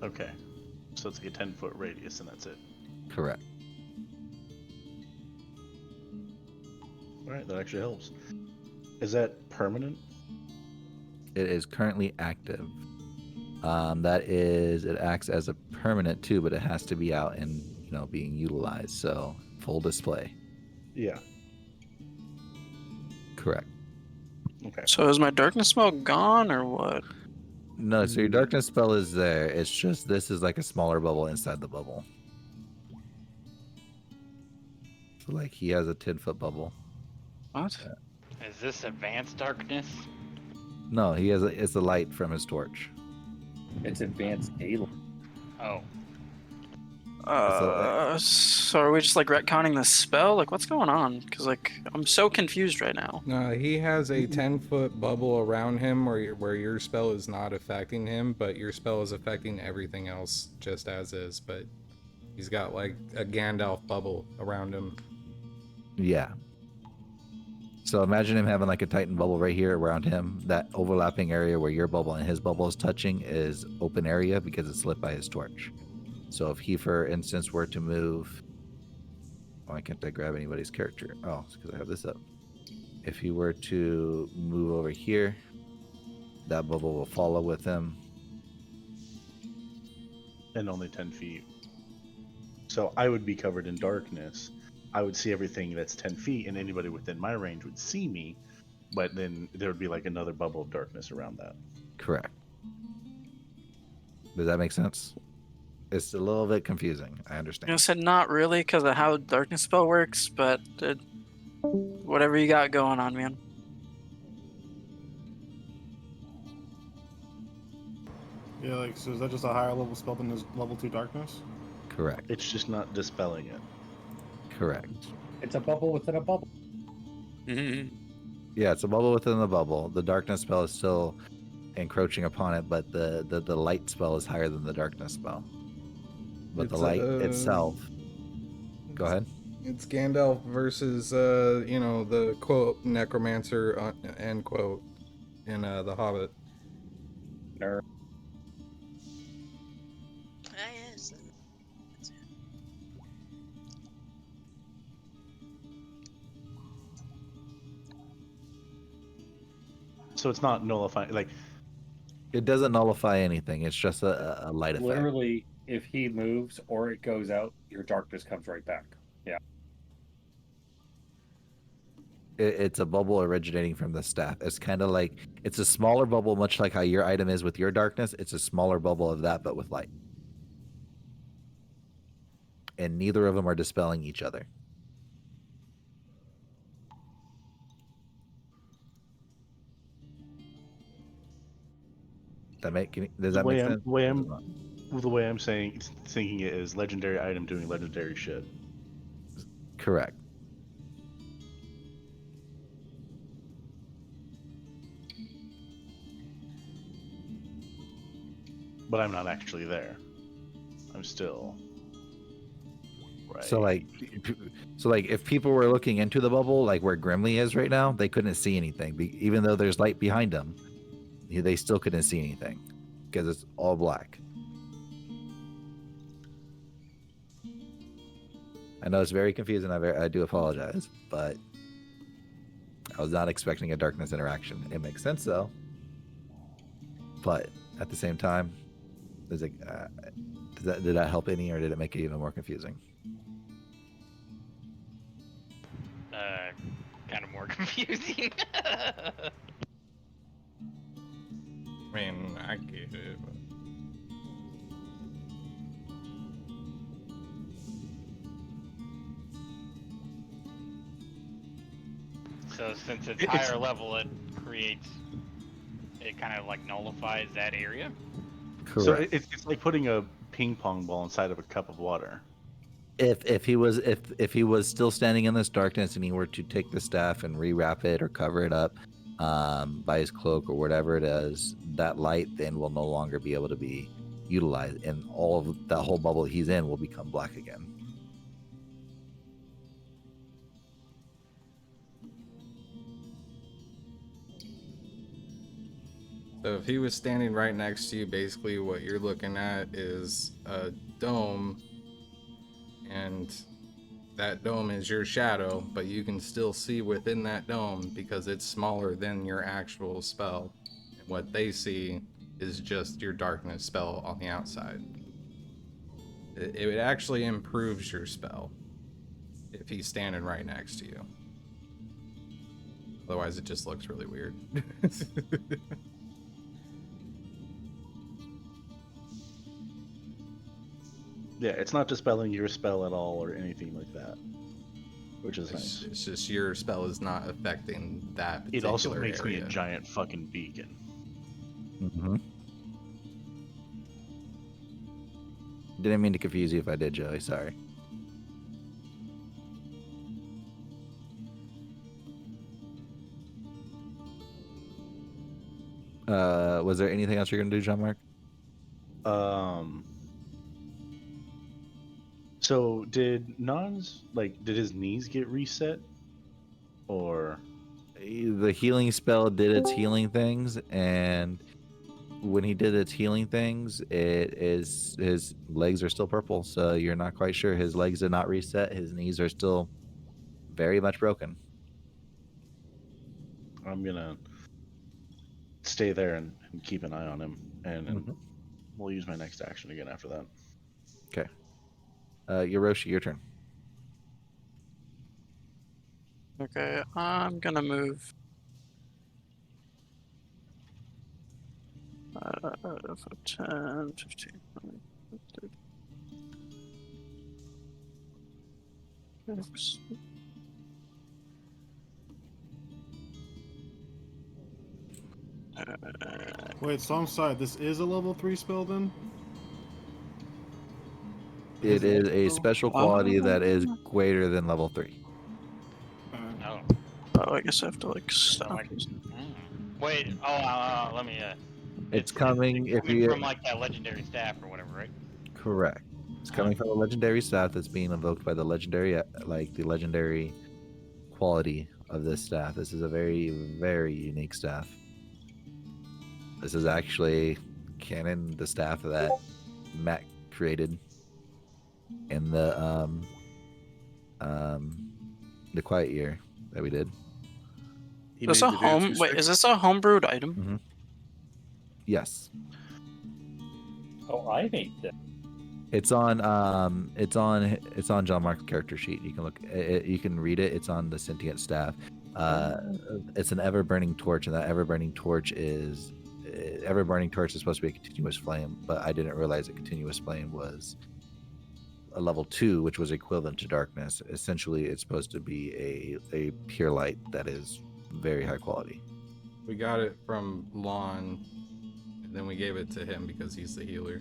S10: Okay. So it's like a 10-foot radius and that's it.
S2: Correct.
S10: Alright, that actually helps. Is that permanent?
S2: It is currently active. It acts as a permanent too, but it has to be out and being utilized. So full display.
S10: Yeah.
S2: Correct.
S10: Okay.
S9: So is my darkness spell gone or what?
S2: No, so your darkness spell is there. It's just this is like a smaller bubble inside the bubble. So like he has a 10-foot bubble.
S9: What?
S11: Is this advanced darkness?
S2: No, he has it's a light from his torch.
S1: It's advanced daylight.
S11: Oh.
S9: So are we just like retconning the spell? Like, what's going on? Because like I'm so confused right now.
S6: He has a 10-foot bubble around him where your spell is not affecting him, but your spell is affecting everything else just as is. But he's got like a Gandalf bubble around him.
S2: Yeah. So imagine him having like a Titan bubble right here around him. That overlapping area where your bubble and his bubble is touching is open area because it's lit by his torch. So if he, for instance, were to move... Why can't I grab anybody's character? Oh, it's because I have this up. If he were to move over here, that bubble will follow with him.
S10: And only 10 feet. So I would be covered in darkness. I would see everything that's 10 feet, and anybody within my range would see me, but then there would be like another bubble of darkness around that.
S2: Correct. Does that make sense? It's a little bit confusing. I understand.
S9: I said not really because of how darkness spell works, but whatever you got going on, man.
S5: Yeah, like, so is that just a higher level spell than his level 2 darkness?
S2: Correct.
S10: It's just not dispelling it.
S2: Correct.
S1: It's a bubble within a bubble.
S2: Yeah, it's a bubble within the bubble. The darkness spell is still encroaching upon it, but the light spell is higher than the darkness spell. But the light itself... Go ahead.
S6: It's Gandalf versus, the quote, necromancer, end quote, in The Hobbit.
S1: Nerd.
S3: Yes.
S10: So it's not nullifying, like...
S2: It doesn't nullify anything. It's just a light effect.
S1: Literally, if he moves or it goes out, your darkness comes right back. Yeah.
S2: It's a bubble originating from the staff. It's kind of like... It's a smaller bubble, much like how your item is with your darkness. It's a smaller bubble of that, but with light. And neither of them are dispelling each other. Does that make sense?
S10: The way I'm thinking it is legendary item doing legendary shit.
S2: Correct.
S10: But I'm not actually there. I'm still... Right.
S2: So like if people were looking into the bubble, like where Grimly is right now, they couldn't see anything. Even though there's light behind them, they still couldn't see anything because it's all black. I know it's very confusing. I do apologize, but I was not expecting a darkness interaction. It makes sense though, but at the same time, did that help any, or did it make it even more confusing?
S11: Kind of more confusing.
S6: I mean, I get it. But...
S11: So since it's higher level, it kind of like nullifies that area.
S2: Correct.
S10: So it's like putting a ping pong ball inside of a cup of water.
S2: If he was still standing in this darkness and he were to take the staff and rewrap it or cover it up by his cloak or whatever it is, that light then will no longer be able to be utilized, and all of that whole bubble he's in will become black again.
S6: So if he was standing right next to you, basically what you're looking at is a dome, and that dome is your shadow, but you can still see within that dome because it's smaller than your actual spell. And what they see is just your darkness spell on the outside. It actually improves your spell if he's standing right next to you. Otherwise, it just looks really weird.
S10: Yeah, it's not dispelling your spell at all or anything like that, which is nice.
S6: It's just your spell is not affecting that particular
S10: It also makes
S6: area.
S10: me a giant fucking beacon.
S2: Mm-hmm. Didn't mean to confuse you if I did, Joey. Sorry. Was there anything else you're gonna do, Jean-Marc?
S10: So did did his knees get reset? Or
S2: The healing spell did its healing things, and when he did its healing things, his legs are still purple, so you're not quite sure. His legs did not reset. His knees are still very much broken.
S10: I'm gonna stay there and keep an eye on him, and we'll use my next action again after that.
S2: Okay. Yoroshi, your turn.
S9: Okay, I'm gonna move. For 10, 15, 20, 30. Oops.
S5: Wait, so I'm sorry. This is a level 3 spell then?
S2: It is a special quality that is greater than level 3.
S9: Oh, I guess I have to like stop.
S11: Wait. Let me.
S2: It's coming if
S11: coming
S2: you
S11: from like that legendary staff or whatever, right?
S2: correct. It's coming from a legendary staff that's being invoked by the legendary, the legendary quality of this staff. This is a very, very unique staff. This is actually canon, the staff that Matt created in the Quiet Year that we did.
S9: Is this a is this a homebrewed item?
S2: Mm-hmm. Yes.
S1: Oh, I made that.
S2: It's on John Mark's character sheet. You can look. You can read it. It's on the sentient staff. It's an ever burning torch, and that ever burning torch is supposed to be a continuous flame. But I didn't realize a continuous flame was a level 2, which was equivalent to darkness. Essentially, it's supposed to be a pure light that is very high quality.
S6: We got it from Lon, and then we gave it to him because he's the healer.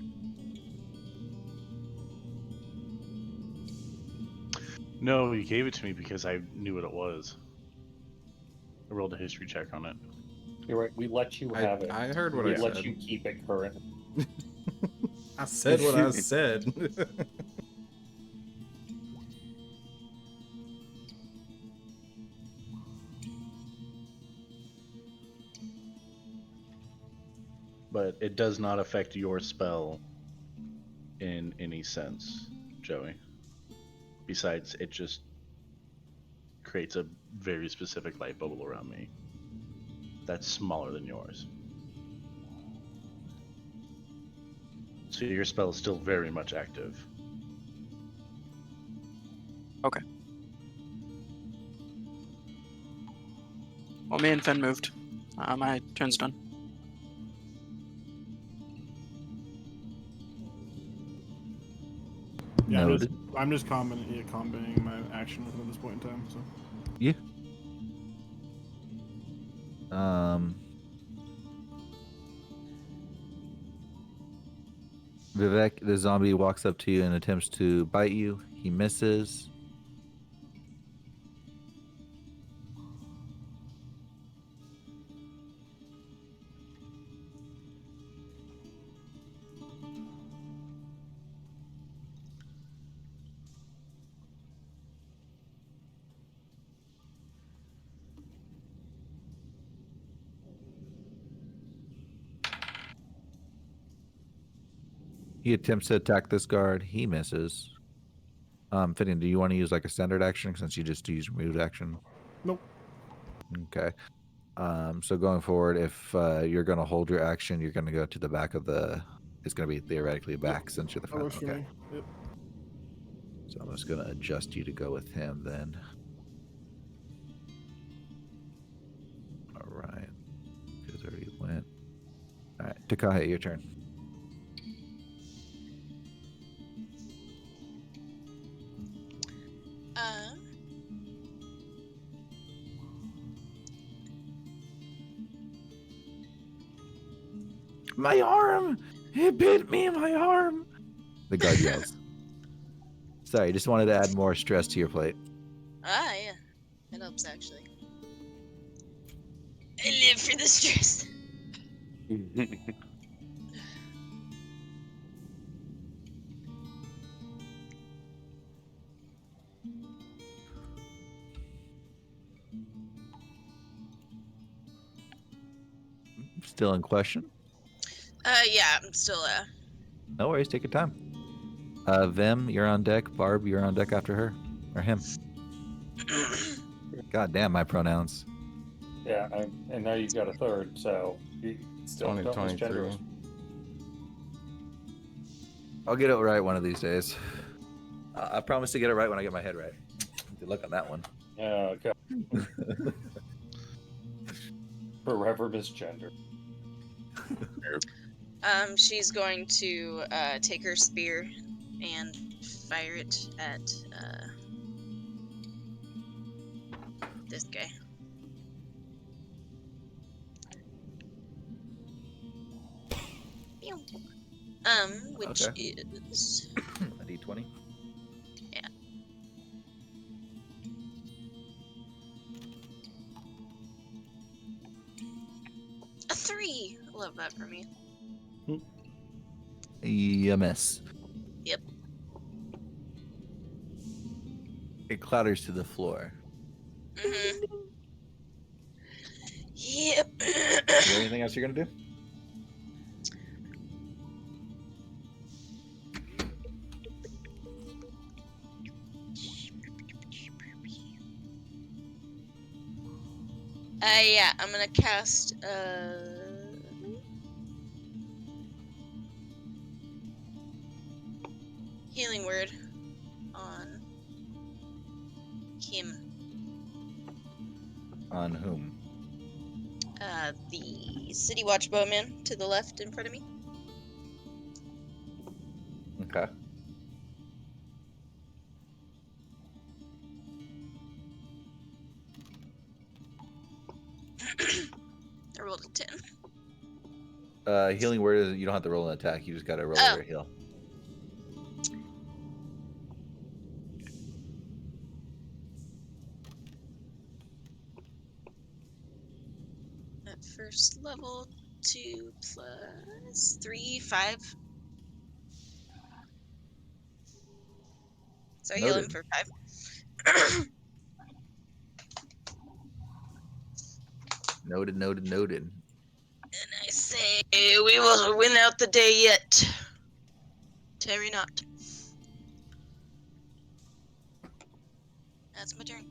S10: No, you gave it to me because I knew what it was. I rolled a history check on it.
S1: You're right. We let you have it.
S6: I heard what
S1: we
S6: I said.
S1: We let you keep it current.
S6: I said what I said.
S10: But it does not affect your spell in any sense, Joey. Besides, it just creates a very specific light bubble around me that's smaller than yours. So your spell is still very much active.
S9: Okay. Well, me and Finn moved. My turn's done.
S5: Yeah,
S2: Noted.
S5: I'm just combining my action with him at this point in time. So.
S2: Yeah. Vivek, the zombie walks up to you and attempts to bite you. He misses. He attempts to attack this guard. He misses. Fitting, do you want to use like a standard action since you just used moved action?
S5: Nope.
S2: Okay. So going forward, if you're going to hold your action, you're going to go to the back of the... It's going to be theoretically back since you're the front. Okay.
S5: Yep.
S2: So I'm just going to adjust you to go with him then. All right. Because already went. All right. Takahe, your turn. My arm! It bit me in my arm! The guard yells. Sorry, just wanted to add more stress to your plate.
S3: Ah, yeah. It helps, actually. I live for the stress.
S2: Still in question?
S3: Yeah, I'm still,
S2: No worries, take your time. Vim, you're on deck. Barb, you're on deck after her. Or him. God damn my pronouns.
S1: Yeah, and now you've got a third, so you still don't misgender
S6: 2023.
S1: us.
S2: I'll get it right one of these days. I promise to get it right when I get my head right. Good luck on that one.
S1: Yeah, okay. Forever misgender.
S3: She's going to take her spear and fire it at this guy. Pew. Which
S2: Okay.
S3: is
S2: A D20.
S3: yeah. A 3. I love that for me.
S2: You miss.
S3: Yep.
S2: It clatters to the floor.
S3: Mhm. Yep.
S2: Is there anything else you're gonna do?
S3: Yeah, I'm gonna cast healing word on him.
S2: On whom?
S3: The City Watch bowman to the left in front of me.
S2: Okay.
S3: I rolled a 10.
S2: Healing word is you don't have to roll an attack. You just gotta roll
S3: Oh.
S2: your heal.
S3: At first level, 2 plus 3, 5. So I heal him
S2: Noted.
S3: for 5.
S2: Noted, noted, noted.
S3: And I say, we will win out the day yet. Tarry not. That's my turn.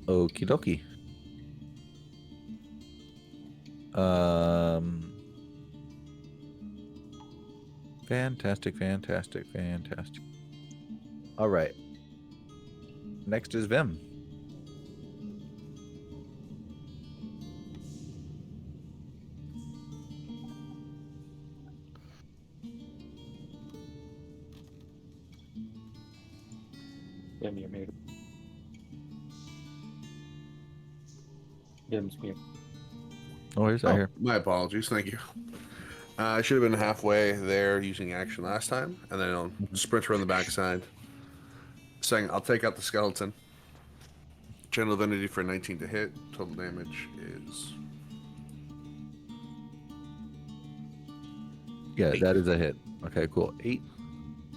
S2: Okie dokie. Fantastic, fantastic, fantastic. All right. Next is Vim.
S1: Give me a meter. Give him speed.
S2: Oh, here's I hear.
S12: My apologies. Thank you. I should have been halfway there using action last time, and then I'll sprint around the backside. Saying, I'll take out the skeleton. Channel Divinity for 19 to hit. Total damage is...
S2: Yeah,
S12: 8.
S2: that is a hit. Okay, cool. 8.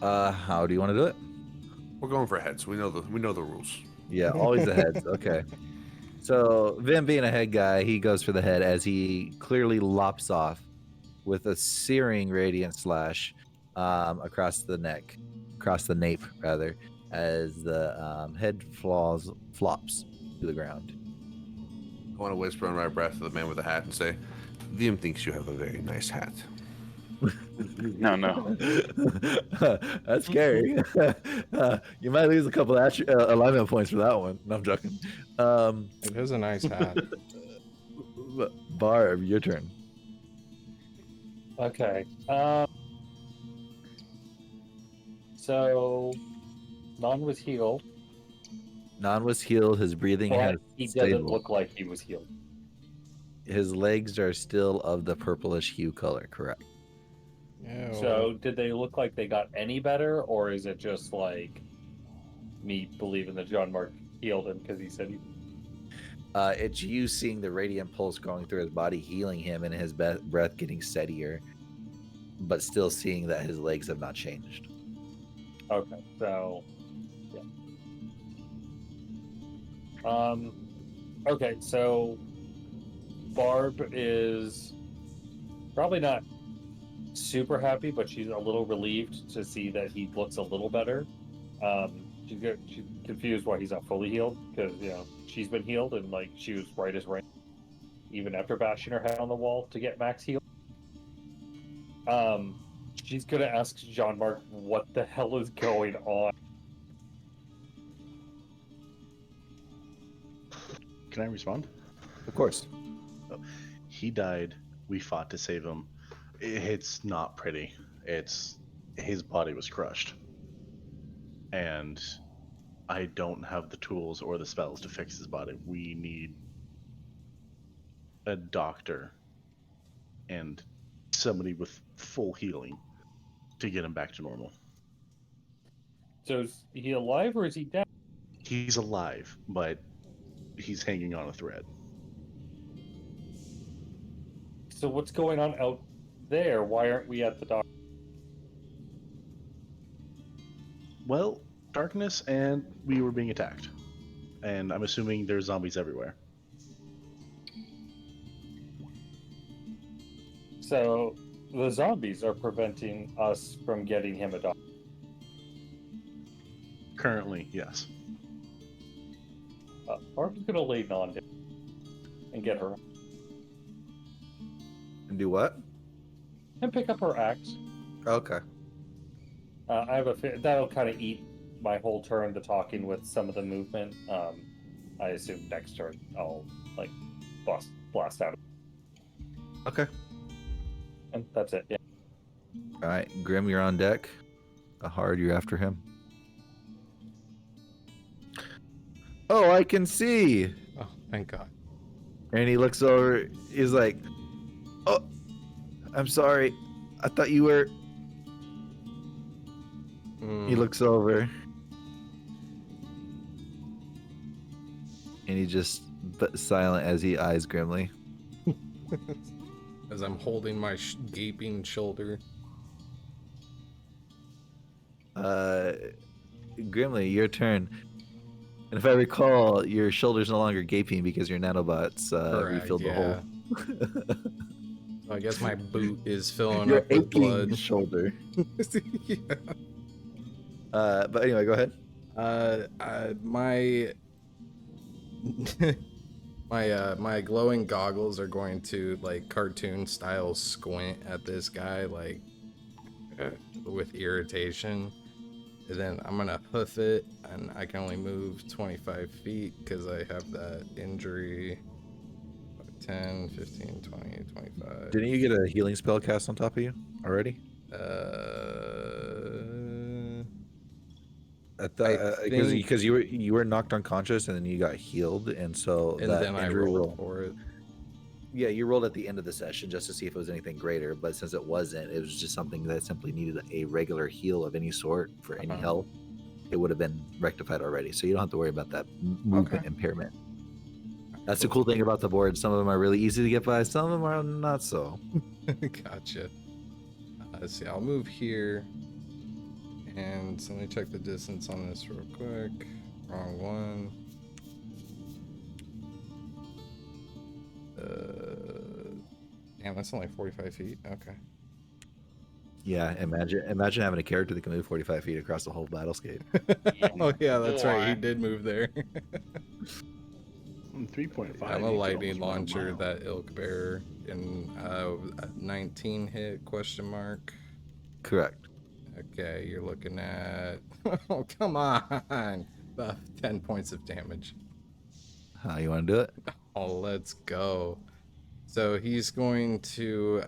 S2: How do you want to do it?
S12: We're going for heads. We know the rules.
S2: Yeah, always the heads. Okay. So Vim being a head guy, he goes for the head as he clearly lops off with a searing radiant slash across the neck, across the nape rather, as the head flops to the ground.
S12: I want to whisper on my breath to the man with the hat and say, Vim thinks you have a very nice hat.
S8: No.
S2: That's scary. You might lose a couple of alignment points for that one. No, I'm joking.
S6: It is a nice hat.
S2: Barb, your turn.
S1: Okay. So, none was heal.
S2: Non was healed. His breathing
S1: But
S2: has
S1: he doesn't
S2: stable.
S1: look like he was healed.
S2: His legs are still of the purplish hue color, correct?
S1: So did they look like they got any better, or is it just like me believing that John Mark healed him because he said he?
S2: It's you seeing the radiant pulse going through his body, healing him, and his breath getting steadier, but still seeing that his legs have not changed.
S1: Okay, so yeah. Okay, so Barb is probably not super happy, but she's a little relieved to see that he looks a little better. She's confused why he's not fully healed because she's been healed and like she was right as rain, even after bashing her head on the wall to get max heal. She's gonna ask Jean Marc what the hell is going on.
S10: Can I respond?
S2: Of course.
S10: He died. We fought to save him. It's not pretty. It's his body was crushed. And I don't have the tools or the spells to fix his body. We need a doctor and somebody with full healing to get him back to normal.
S1: So is he alive or is he dead?
S10: He's alive, but he's hanging on a thread.
S1: So what's going on out there? Why aren't we at the doctor?
S10: Well, darkness and we were being attacked. And I'm assuming there's zombies everywhere.
S1: So the zombies are preventing us from getting him a doctor.
S10: Currently, yes.
S1: Barb's gonna lean on him and get her.
S2: And do what?
S1: And pick up her axe.
S2: Okay.
S1: I have that'll kind of eat my whole turn to talking with some of the movement. I assume next turn I'll like blast out.
S2: Okay.
S1: And that's it. Yeah.
S2: All right, Grim, you're on deck. Hard, you're after him. Oh, I can see.
S6: Oh, thank God.
S2: And he looks over. He's like, "Oh, I'm sorry. I thought you were." He looks over. And he just silent as he eyes Grimly.
S6: As I'm holding my gaping shoulder.
S2: Grimly, your turn. And if I recall, your shoulder's no longer gaping because your nanobots refilled the hole.
S6: I guess my boot is filling
S2: Your
S6: up with
S2: aching
S6: blood.
S2: shoulder.
S6: Yeah.
S2: But anyway, go ahead.
S6: My glowing goggles are going to like cartoon style squint at this guy like with irritation. And then I'm gonna hoof it, and I can only move 25 feet because I have that injury. 10, 15, 20, 25.
S2: Didn't you get a healing spell cast on top of you already? Because you were knocked unconscious and then you got healed, and so
S6: and
S2: that
S6: then I
S2: injury
S6: rolled for it.
S2: Yeah, you rolled at the end of the session just to see if it was anything greater, but since it wasn't, it was just something that simply needed a regular heal of any sort for any health. It would have been rectified already, so you don't have to worry about that movement impairment. That's the cool thing about the board. Some of them are really easy to get by, some of them are not so.
S6: Gotcha. Let's see, I'll move here. And so let me check the distance on this real quick. Wrong one. Damn, that's only 45 feet. Okay.
S2: Yeah, imagine having a character that can move 45 feet across the whole battlescape.
S6: Oh yeah, that's right. He did move there.
S10: 3.5.
S6: I'm a lightning launcher, that ilk bearer, in 19 hit question mark.
S2: Correct.
S6: Okay, you're looking at oh come on, 10 points of damage.
S2: How you want to do it?
S6: Oh, let's go. So he's going to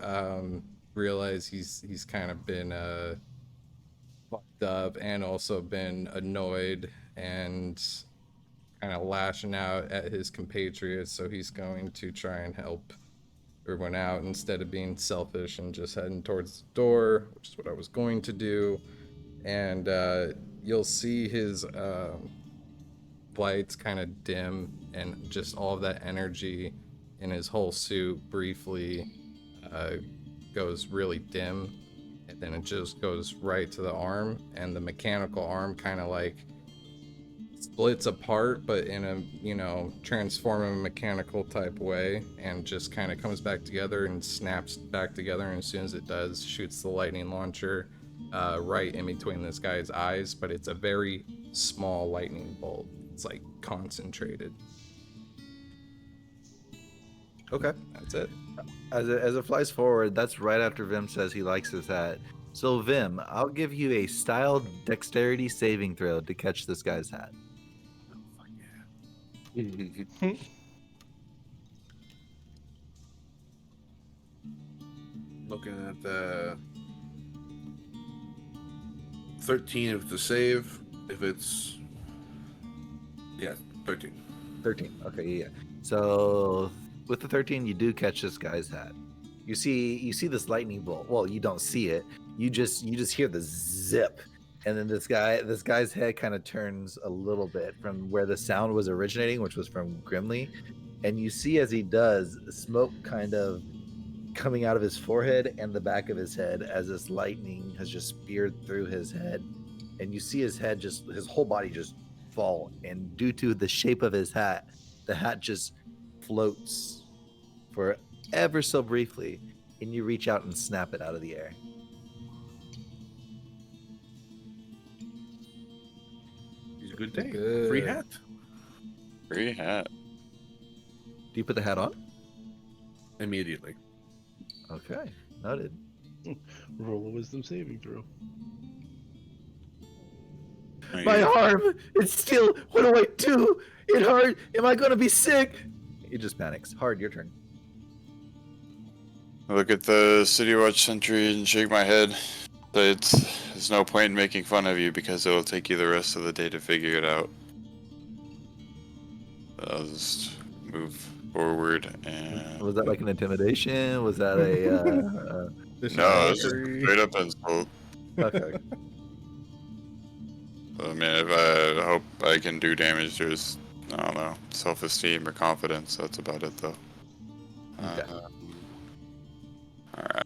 S6: realize he's kind of been fucked up and also been annoyed, and kind of lashing out at his compatriots, so he's going to try and help everyone out instead of being selfish and just heading towards the door, which is what I was going to do. And you'll see his lights kind of dim, and just all of that energy in his whole suit briefly goes really dim, and then it just goes right to the arm, and the mechanical arm kind of like splits apart, but in a, you know, transforming mechanical type way, and just kind of comes back together and snaps back together, and as soon as it does, shoots the lightning launcher right in between this guy's eyes, but it's a very small lightning bolt. It's like concentrated.
S2: Okay.
S6: That's it.
S2: As it flies forward, that's right after Vim says he likes his hat. So Vim, I'll give you a styled dexterity saving throw to catch this guy's hat.
S12: Looking at the 13 if it's a save. If it's 13.
S2: 13. Okay, yeah. So with the 13, you do catch this guy's hat. You see this lightning bolt. Well, you don't see it. You just hear the zip, and then this guy's head kind of turns a little bit from where the sound was originating, which was from Grimly, and you see as he does, smoke kind of coming out of his forehead and the back of his head as this lightning has just speared through his head, and you see his head his whole body just fall, and due to the shape of his hat, the hat just floats for ever so briefly, and you reach out and snap it out of the air.
S12: It's a good day.
S6: Good.
S12: Free hat.
S8: Free hat.
S2: Do you put the hat on?
S12: Immediately.
S2: Okay, noted.
S10: Roll a wisdom saving throw.
S2: My arm! It's still. What do I do? It hurt. Am I gonna be sick? He just panics. Hard, your turn.
S8: I look at the City Watch sentry and shake my head. There's no point in making fun of you because it'll take you the rest of the day to figure it out. I'll just move forward and...
S2: Was that like an intimidation? Was that a?
S8: No, it's just straight up insult.
S2: Okay.
S8: I mean, if I hope I can do damage, there's, I don't know, self-esteem or confidence. That's about it, though.
S2: Okay.
S8: Alright.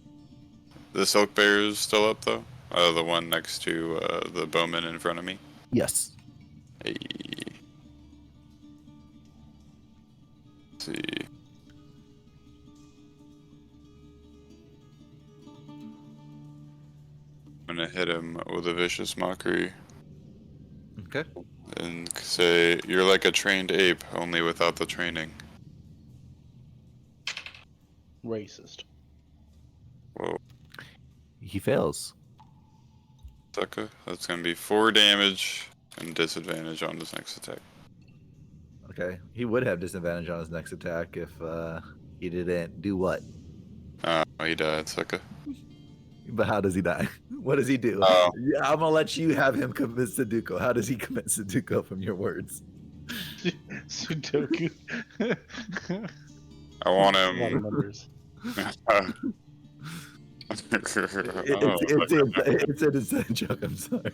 S8: The Silk Bear is still up, though? The one next to the bowman in front of me?
S2: Yes.
S8: Hey. Let's see. I'm gonna hit him with a vicious mockery.
S2: Okay.
S8: And say, you're like a trained ape, only without the training.
S10: Racist.
S8: Whoa.
S2: He fails.
S8: Sucker. That's gonna be 4 damage and disadvantage on his next attack.
S2: Okay. He would have disadvantage on his next attack if he didn't do what?
S8: He died, sucker.
S2: But how does he die? What does he do?
S8: Oh.
S2: Yeah, I'm gonna let you have him commit Sudoku. How does he commit Sudoku from your words?
S10: Sudoku.
S8: I want
S10: A lot of
S8: him.
S10: numbers.
S2: It's an inside joke. I'm sorry.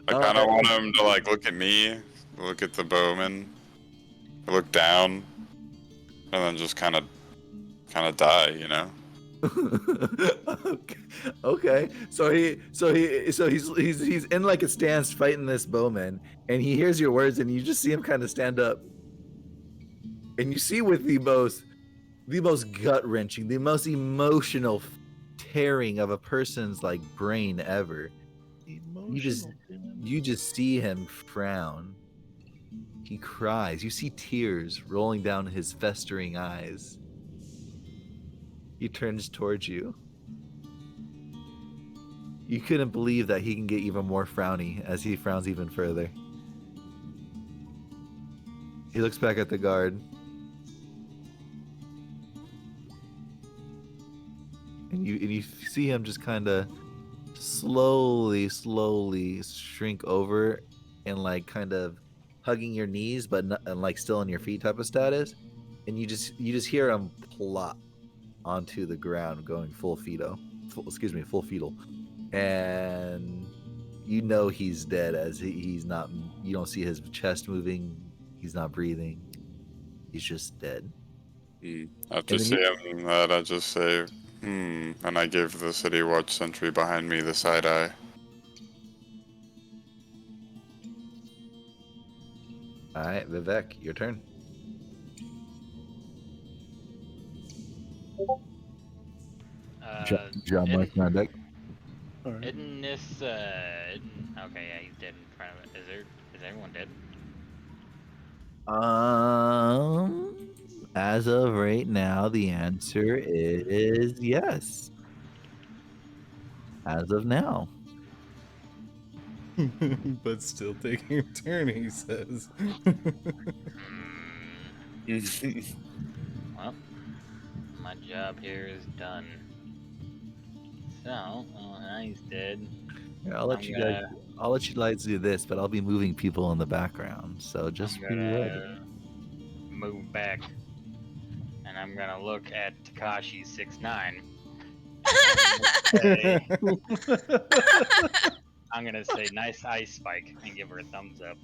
S8: I kind of want him to like look at me, look at the bowman, look down, and then just kind of die, you know.
S2: Okay. So he's in like a stance fighting this bowman, and he hears your words, and you just see him kind of stand up, and you see with the most gut wrenching, the most emotional tearing of a person's like brain ever. You just see him frown. He cries. You see tears rolling down his festering eyes. He turns towards you. You couldn't believe that he can get even more frowny as he frowns even further. He looks back at the guard. And you see him just kind of slowly shrink over and like kind of hugging your knees, but and like still on your feet type of status, and you just hear him plop onto the ground, going full fetal, and you know he's dead as he's not. You don't see his chest moving. He's not breathing. He's just dead.
S8: After seeing that, I just say, and I give the city watch sentry behind me the side eye.
S2: All right, Vivek, your turn. John Mark Mendick.
S11: Isn't this okay? Yeah, he's dead in front of it. Is everyone dead?
S2: As of right now, the answer is yes. As of now.
S6: But still taking a turn, he says.
S11: Well, my job here is done. So, now he's dead.
S2: Yeah, I'll let you guys do this, but I'll be moving people in the background. So just be ready.
S11: Move back, and I'm gonna look at Takashi 6'9". I'm gonna say nice ice spike and give her a thumbs up.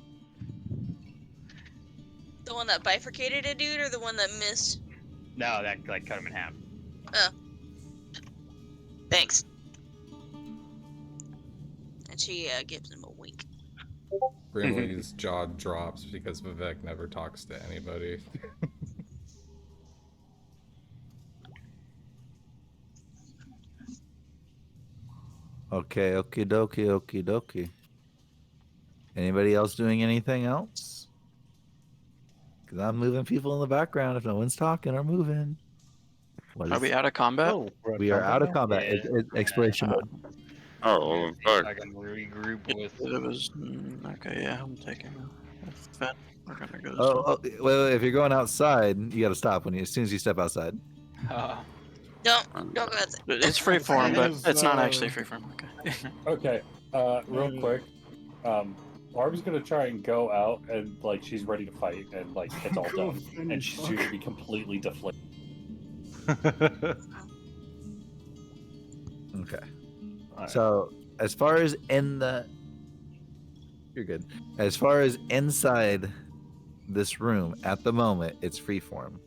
S3: The one that bifurcated a dude or the one that missed?
S11: No, that like cut him in half.
S3: Oh. Thanks. And she gives him a wink.
S6: Brimley's jaw drops because Vivek never talks to anybody.
S2: Okay, okie dokie. Anybody else doing anything else? Because I'm moving people in the background if no one's talking or moving.
S9: Are we out of combat?
S2: We are out of combat.
S11: Yeah.
S2: It's exploration mode.
S8: Oh,
S11: fuck. I can regroup with.
S9: It was okay. Yeah, I'm taking a vet. We're gonna go.
S2: Well, if you're going outside, you got to stop as soon as you step outside.
S3: Don't go outside.
S9: It's freeform, but it's not actually freeform. Okay.
S1: Okay. Real quick. Barb's gonna try and go out and like she's ready to fight and like it's all done and she's going to be completely deflated.
S2: Okay. So as far as you're good. As far as inside this room at the moment, it's freeform.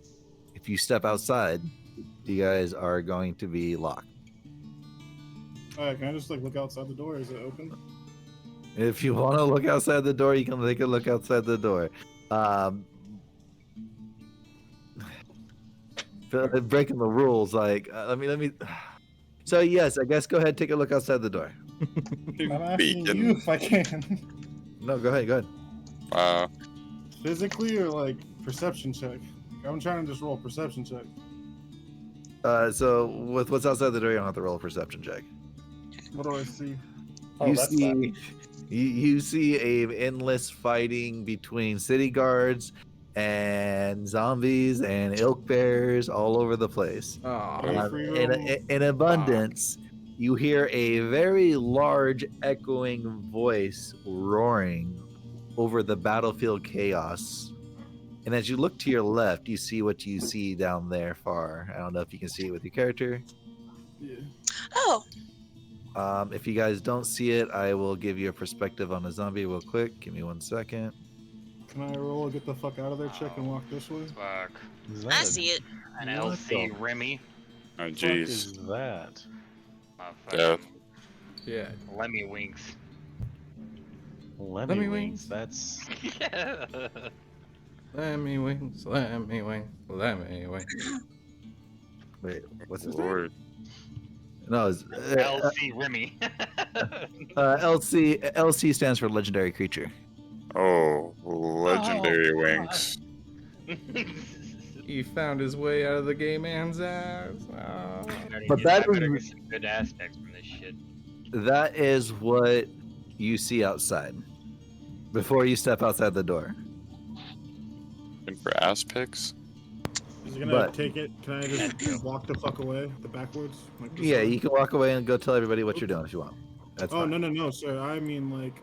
S2: If you step outside, you guys are going to be locked.
S5: Alright, can I just like look outside the door? Is it open?
S2: If you want to look outside the door, you can take a look outside the door. Breaking the rules, like let me. So yes, I guess go ahead, take a look outside the door.
S5: I'm asking you if I can.
S2: No, go ahead.
S5: Physically or like perception check? I'm trying to just roll a perception check.
S2: So with what's outside the door, you don't have to roll a perception check.
S5: What do I see?
S2: You see a endless fighting between city guards and zombies and ilk bears all over the place. In abundance, you hear a very large echoing voice roaring over the battlefield chaos. And as you look to your left, you see what you see down there far. I don't know if you can see it with your character.
S5: Yeah.
S3: Oh.
S2: If you guys don't see it, I will give you a perspective on the zombie real quick. Give me 1 second.
S5: Can I roll a get the fuck out of there check and walk this way?
S11: Fuck.
S3: I see it.
S11: An LC Remy.
S8: Oh
S10: What
S8: jeez.
S10: is that?
S8: Death.
S6: Yeah.
S11: Lemmy winks.
S10: Lemmy wings. That's.
S6: Lemmy wings, lemmy wings, lemmy wings.
S2: Wait, what's his
S8: Lord.
S2: name? No, it's
S11: LC Remy.
S2: LC stands for legendary creature.
S8: Oh, legendary wings.
S6: He found his way out of the gay man's ass. Oh.
S2: But that
S11: better
S2: is-
S11: get some good aspects from this shit.
S2: That is what you see outside before you step outside the door.
S8: And for ass pics?
S5: Is he gonna take it? Can I just walk the fuck away? The backwards? Like
S2: Yeah, you can walk away and go tell everybody what you're doing if you want. That's
S5: Oh,
S2: fine.
S5: no, sir. I mean, like,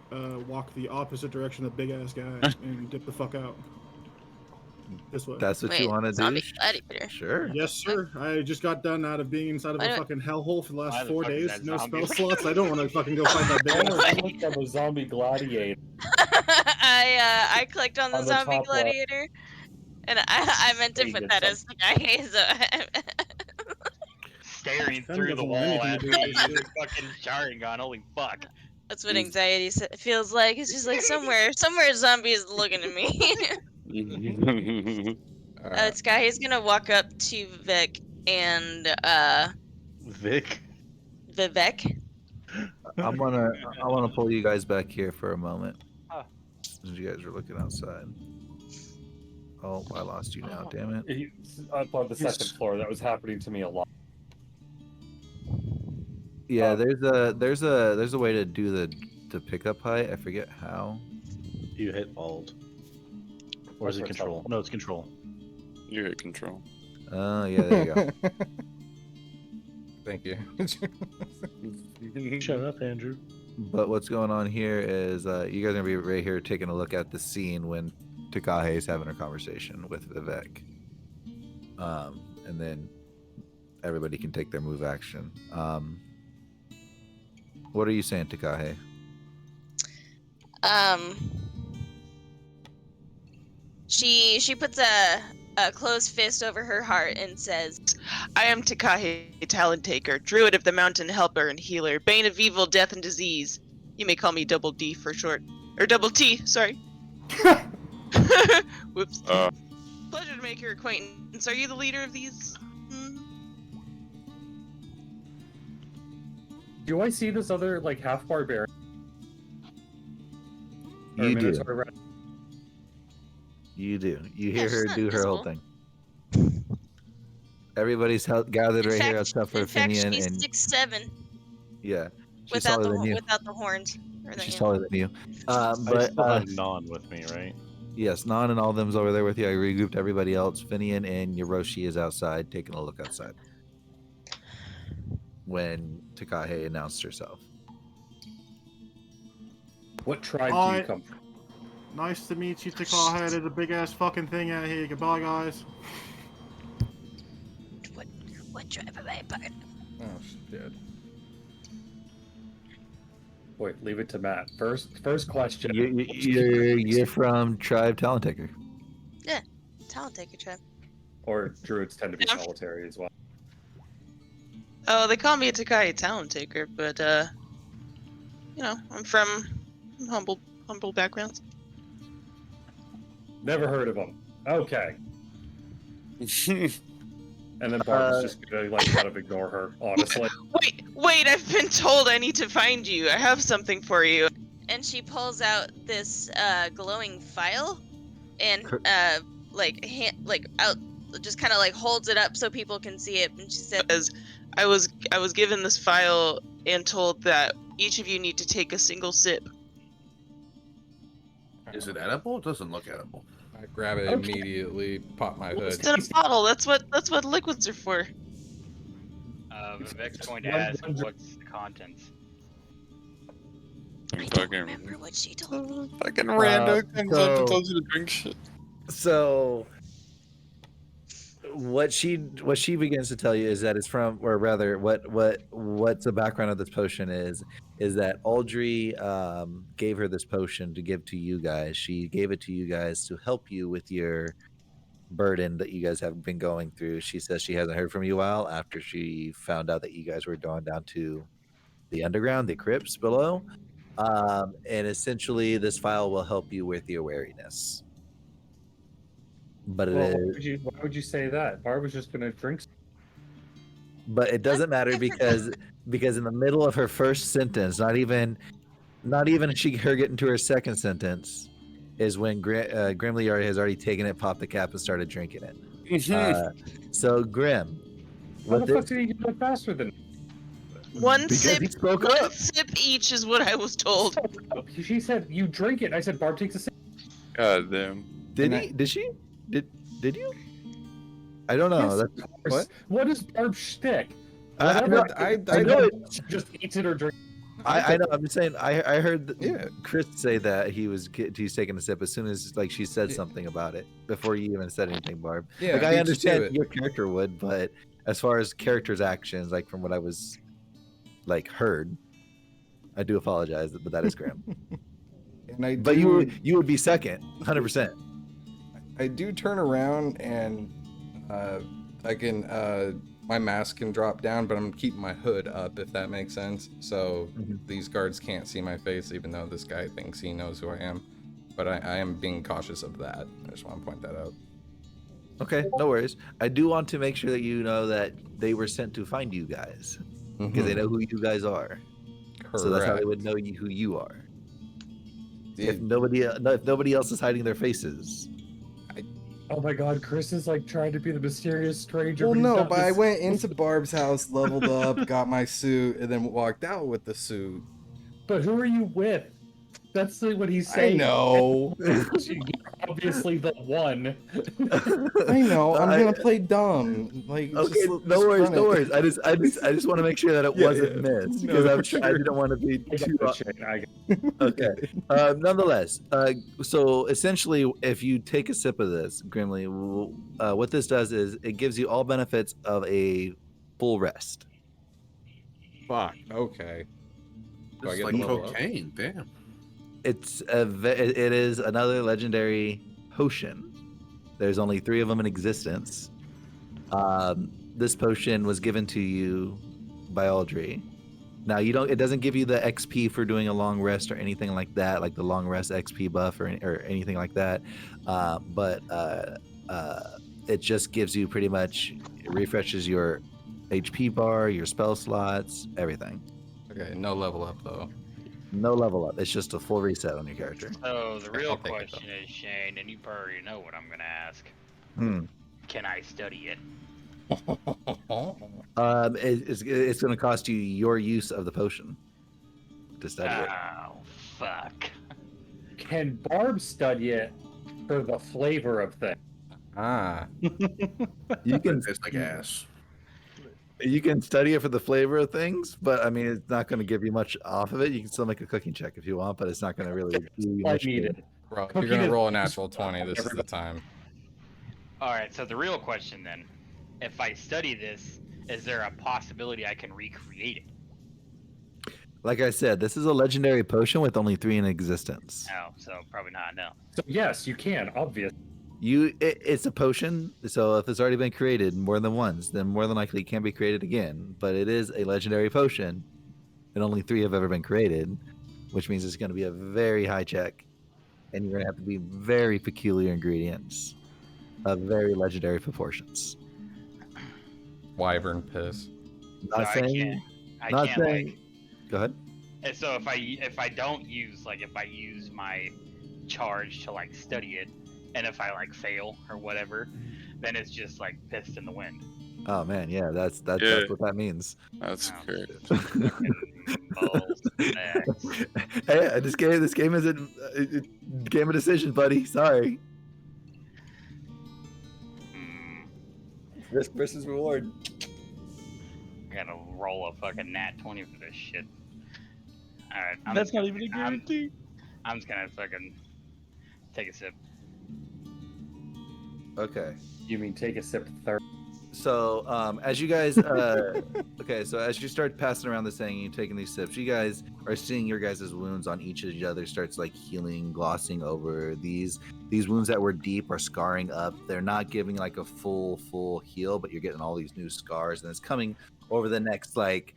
S5: walk the opposite direction of the big-ass guy and dip the fuck out. This way.
S2: That's what
S3: Wait,
S2: you want to do?
S3: zombie gladiator.
S2: Sure.
S5: Yes, sir. I just got done out of being inside of
S3: Why
S5: a
S3: do-
S5: fucking hellhole for the
S11: Why
S5: last
S11: the
S5: 4
S11: fuck is
S5: days.
S11: that
S5: No
S11: zombie
S5: spell
S11: looking
S5: slots. I don't want to fucking go fight that big
S1: Oh,
S5: ass.
S1: you looked at the zombie gladiator.
S3: I clicked on the
S1: On the
S3: zombie
S1: top left.
S3: gladiator, and I meant to
S1: Hey,
S3: put
S1: good
S3: that as the guy. So
S11: staring
S5: Fem
S11: through the
S5: doesn't want
S11: wall
S5: anything
S11: at
S5: to
S11: me
S5: do with this
S11: using
S5: shit.
S11: fucking Sharingan. Holy fuck.
S3: that's what anxiety feels like. It's just like somewhere a zombie is looking at me.
S6: Alright.
S3: Sky is gonna walk up to Vivek and
S10: Vic.
S3: Vivek.
S2: I wanna pull you guys back here for a moment.
S11: Huh.
S2: Since you guys are looking outside. Oh, I lost you now. Damn it.
S1: Up on the second floor, that was happening to me a lot.
S2: Yeah, there's a way to do the pickup height. I forget how.
S10: You hit Alt. Or is it control? No, it's control.
S8: You hit control.
S2: Oh yeah, there you go.
S6: Thank you.
S10: Shut up, Andrew.
S2: But what's going on here is you guys are gonna be right here taking a look at the scene when Takahe is having a conversation with Vivek. And then everybody can take their move action. What are you saying, Takahe?
S3: She puts a closed fist over her heart and says,
S15: I am Takahe, Talent Taker, Druid of the Mountain, Helper and Healer, Bane of Evil, Death and Disease. You may call me Double D for short. Or Double T, sorry. Whoops. Pleasure to make your acquaintance. Are you the leader of these?
S1: Do I see this other, like, half barbarian? Or
S2: You do.
S1: Minotaur rat?
S2: You do. You
S3: Yeah,
S2: hear
S3: she's
S2: her
S3: not
S2: do her whole
S3: invisible.
S2: thing. Everybody's gathered right here except for
S3: in fact,
S2: Finian
S3: she's
S2: and
S3: 6'7",
S2: yeah, she's
S3: without
S2: taller
S3: the
S2: than you.
S3: without the horns. Or the,
S2: She's
S3: yeah.
S2: taller than you.
S10: I
S2: But
S10: still have Non with me, right?
S2: yes, Non and all of them's over there with you. I regrouped everybody else. Finian and Yoroshi is outside taking a look outside when Takahe announced herself.
S1: What tribe do
S5: Hi.
S1: you come from?
S5: Nice to meet you, Takahe. There's a big ass fucking thing out here. Goodbye, guys.
S3: What tribe am I part?
S6: Oh shit.
S1: Wait, leave it to Matt. First question.
S2: You're from Tribe Talent Taker.
S3: Yeah, Talent Taker tribe.
S1: Or druids tend to be solitary as well.
S15: Oh, they call me a Takahe Talent Taker, but you know, I'm from humble backgrounds.
S1: Never heard of them. Okay. And then Barb's just gonna, like, kind of ignore her, honestly.
S15: Wait, I've been told I need to find you. I have something for you.
S3: And she pulls out this glowing file, and just kind of like holds it up so people can see it. And she says,
S15: I was given this file and told that each of you need to take a single sip.
S12: Is it edible? It doesn't look edible.
S6: I grab it immediately, pop my hood.
S15: It's in a bottle. That's what liquids are for.
S11: Vivek's going to ask what's the contents.
S3: I don't remember what she told me.
S8: Fucking rando comes up and tells you to drink shit.
S2: So what she begins to tell you is that it's from, or rather, what's the background of this potion is that Audrey gave her this potion to give to you guys. She gave it to you guys to help you with your burden that you guys have been going through. She says she hasn't heard from you a while after she found out that you guys were going down to the underground, the crypts below. And essentially, this file will help you with your wariness. But
S1: Well, why would you say that? Barb was just gonna drink.
S2: But it doesn't matter because in the middle of her first sentence, not even her getting to her second sentence, is when Grimly has already taken it, popped the cap, and started drinking it. So Grim,
S1: How the fuck did he do that faster than?
S15: One
S2: Because
S15: sip,
S2: he spoke
S15: one
S2: up.
S15: sip each is what I was told.
S1: She said you drink it. And I said Barb takes a sip.
S8: God damn.
S2: Did she? Did you? I don't know.
S1: Yes,
S2: That's,
S1: of course. What is Barb's shtick?
S2: I
S1: Whatever
S2: know
S1: she just eats it or drinks.
S2: I know. I'm just saying. I heard Chris say that he's taking a sip as soon as like she said something about it before you even said anything, Barb.
S6: Yeah,
S2: like
S6: beat
S2: I
S6: you to
S2: understand
S6: it.
S2: your character would, but as far as character's actions, like from what I was like heard, I do apologize, but that is Graham.
S6: And I
S2: But
S6: do,
S2: you would be second, 100%.
S6: I do turn around and I can my mask can drop down, but I'm keeping my hood up, if that makes sense. So these guards can't see my face, even though this guy thinks he knows who I am. But I am being cautious of that. I just want to point that out.
S2: Okay, no worries. I do want to make sure that you know that they were sent to find you guys because they know who you guys are. So that's how they would know who you are. If nobody else is hiding their faces.
S1: Oh my God, Chris is like trying to be the mysterious stranger.
S6: Well,
S1: but he's
S6: no,
S1: not
S6: but I went into Barb's house, leveled up, got my suit, and then walked out with the suit.
S1: But who are you with? That's what he's
S6: I
S1: saying.
S6: know.
S1: You're obviously the one.
S6: I know. I'm gonna play dumb. Like,
S2: okay, no worries. I just want to make sure that it wasn't missed because I'm sure I didn't want to be too. Okay. Nonetheless, so essentially, if you take a sip of this, Grimly, what this does is it gives you all benefits of a full rest.
S6: Fuck. Okay. Do I
S12: It's
S6: get
S12: like
S6: to level up?
S12: cocaine. Damn.
S2: It is another legendary potion. There's only 3 of them in existence. This potion was given to you by Audrey. Now it doesn't give you the XP for doing a long rest or anything like that, like the long rest XP buff or anything like that. But it just gives you pretty much, it refreshes your HP bar, your spell slots, everything.
S6: Okay, no level up though.
S2: No level up. It's just a full reset on your character.
S11: So the real question is, Shane, and you probably know what I'm gonna ask. Can I study it?
S2: It's going to cost you your use of the potion to study it.
S11: Oh, fuck.
S1: Can Barb study it for the flavor of things?
S2: You can
S12: taste like ass.
S2: You can study it for the flavor of things, but I mean, it's not going to give you much off of it. You can still make a cooking check if you want, but it's not going to really do you much good.
S6: Bro, if you're going to roll a natural 20, this is the time.
S11: Alright, so the real question then, if I study this, is there a possibility I can recreate it?
S2: Like I said, this is a legendary potion with only 3 in existence.
S11: Oh, so probably not, no.
S1: So yes, you can, obviously.
S2: It's a potion, so if it's already been created more than once, then more than likely it can be created again. But it is a legendary potion, and only 3 have ever been created, which means it's going to be a very high check, and you're going to have to be very peculiar ingredients of very legendary proportions.
S6: Wyvern piss.
S2: Not
S11: So
S2: saying.
S11: I can't like,
S2: Go ahead.
S11: and so if I don't use, like, if I use my charge to like study it, and if I like fail or whatever, then it's just like pissed in the wind.
S2: Oh man, yeah, that's what that means.
S8: That's great.
S2: Hey, this game is a game of decision, buddy. Sorry. Risk versus reward.
S11: I gotta roll a fucking nat 20 for this shit. Alright,
S10: That's not even a guarantee.
S11: I'm just gonna fucking take a sip.
S2: Okay.
S1: You mean take a sip third?
S2: So, as you guys, so as you start passing around this thing and you're taking these sips, you guys are seeing your guys' wounds on each of the other starts like healing, glossing over. These wounds that were deep are scarring up. They're not giving like a full heal, but you're getting all these new scars, and it's coming over the next like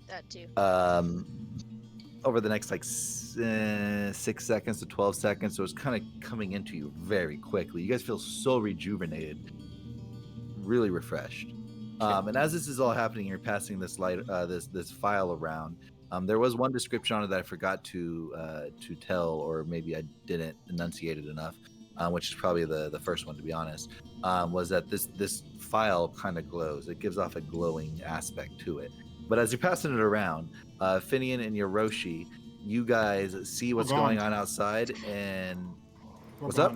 S3: That too.
S2: over the next like 6 seconds to 12 seconds. So it's kind of coming into you very quickly. You guys feel so rejuvenated, really refreshed. And as this is all happening, you're passing this this file around. There was one description on it that I forgot to tell, or maybe I didn't enunciate it enough, which is probably the first one, to be honest. Was that this file kind of glows. It gives off a glowing aspect to it. But as you're passing it around, Finian and Yoroshi, you guys see what's going on outside, and what's up?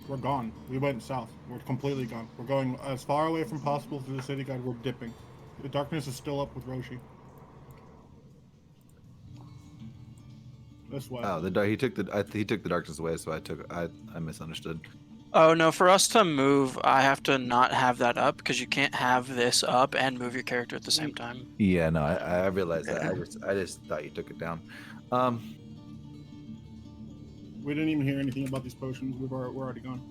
S5: We're gone. We went south. We're completely gone. We're going as far away from possible through the city guide. We're dipping. The darkness is still up with Roshi. That's why.
S2: Oh, he took the darkness away, so I misunderstood.
S9: Oh no, for us to move, I have to not have that up because you can't have this up and move your character at the same time.
S2: Yeah, no, I realized that. I just thought you took it down.
S5: We didn't even hear anything about these potions. We're already gone.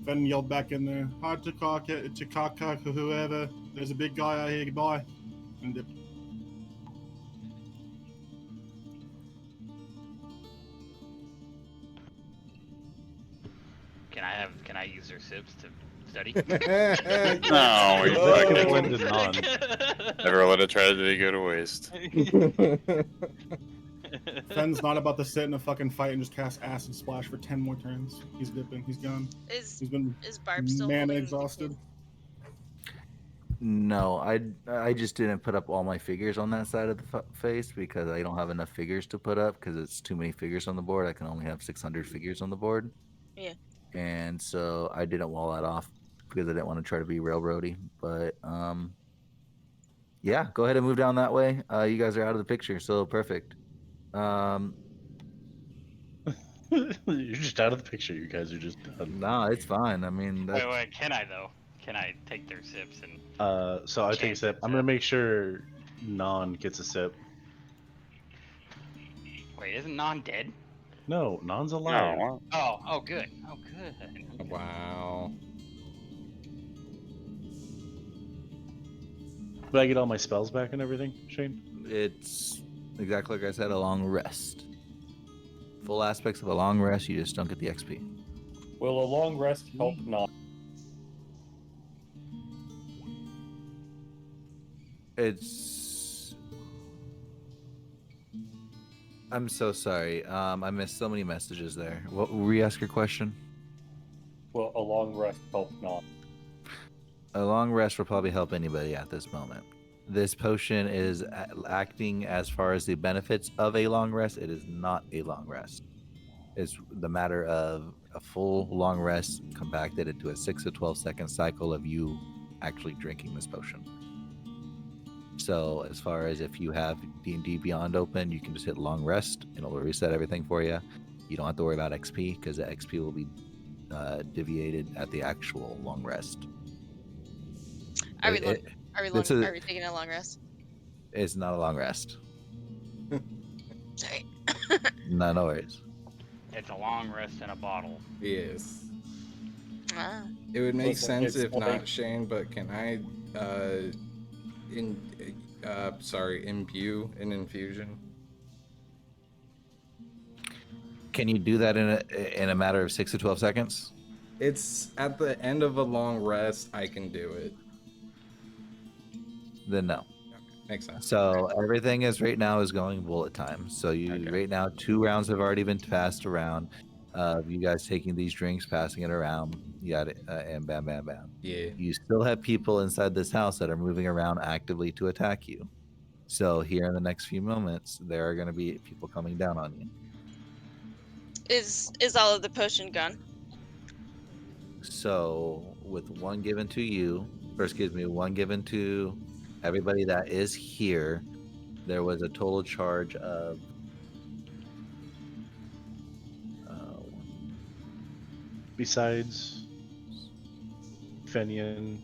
S5: Fen yelled back in there, "Hi, Takaka, whoever. There's a big guy out here. Goodbye." And dipped.
S11: Can I use their sips to study?
S8: No, you fucking never let a tragedy go to waste.
S5: Fen's not about to sit in a fucking fight and just cast acid splash for 10 more turns. He's dipping. He's gone. He's been
S3: Barb still
S5: mana
S3: holding
S5: exhausted.
S2: No, I just didn't put up all my figures on that side of the face because I don't have enough figures to put up because it's too many figures on the board. I can only have 600 figures on the board.
S3: Yeah.
S2: And so I didn't wall that off because I didn't want to try to be railroady. But yeah, go ahead and move down that way. You guys are out of the picture, so perfect.
S10: You're just out of the picture. You guys are just done.
S2: Nah, it's fine. I mean,
S11: Wait, can I though? Can I take their sips and?
S10: So I take a sip. I'm gonna make sure Non gets a sip.
S11: Wait, isn't Non dead?
S10: No, Non's alive.
S8: No.
S11: Oh, good. Oh, good.
S6: Wow.
S10: Did I get all my spells back and everything, Shane?
S2: it's exactly like I said, a long rest. Full aspects of a long rest, you just don't get the XP.
S1: Will a long rest help not?
S2: I'm so sorry. I missed so many messages there. What were you ask your question?
S1: Will a long rest help not?
S2: A long rest will probably help anybody at this moment. This potion is acting as far as the benefits of a long rest. It is not a long rest. It's the matter of a full long rest compacted into a 6 to 12 second cycle of you actually drinking this potion. So as far as if you have D&D Beyond open, you can just hit long rest and it'll reset everything for you. You don't have to worry about XP because the XP will be deviated at the actual long rest.
S3: Are we taking a long rest?
S2: It's not a long rest.
S3: Sorry.
S2: No worries.
S11: It's a long rest in a bottle.
S6: Yes.
S3: Ah.
S6: It would make
S1: Listen,
S6: sense
S1: it's
S6: if
S1: like-
S6: not Shane, but can I imbue an infusion?
S2: Can you do that in a matter of 6 to 12 seconds?
S6: It's at the end of a long rest, I can do it.
S2: Then no.
S6: Makes sense.
S2: So everything is right now is going bullet time. So right now 2 rounds have already been passed around. You guys taking these drinks, passing it around, you got it, and bam.
S6: Yeah.
S2: You still have people inside this house that are moving around actively to attack you. So here in the next few moments, there are going to be people coming down on you.
S3: Is all of the potion gone?
S2: So with one given to you, one given to everybody that is here, there was a total charge of
S10: Besides Fenian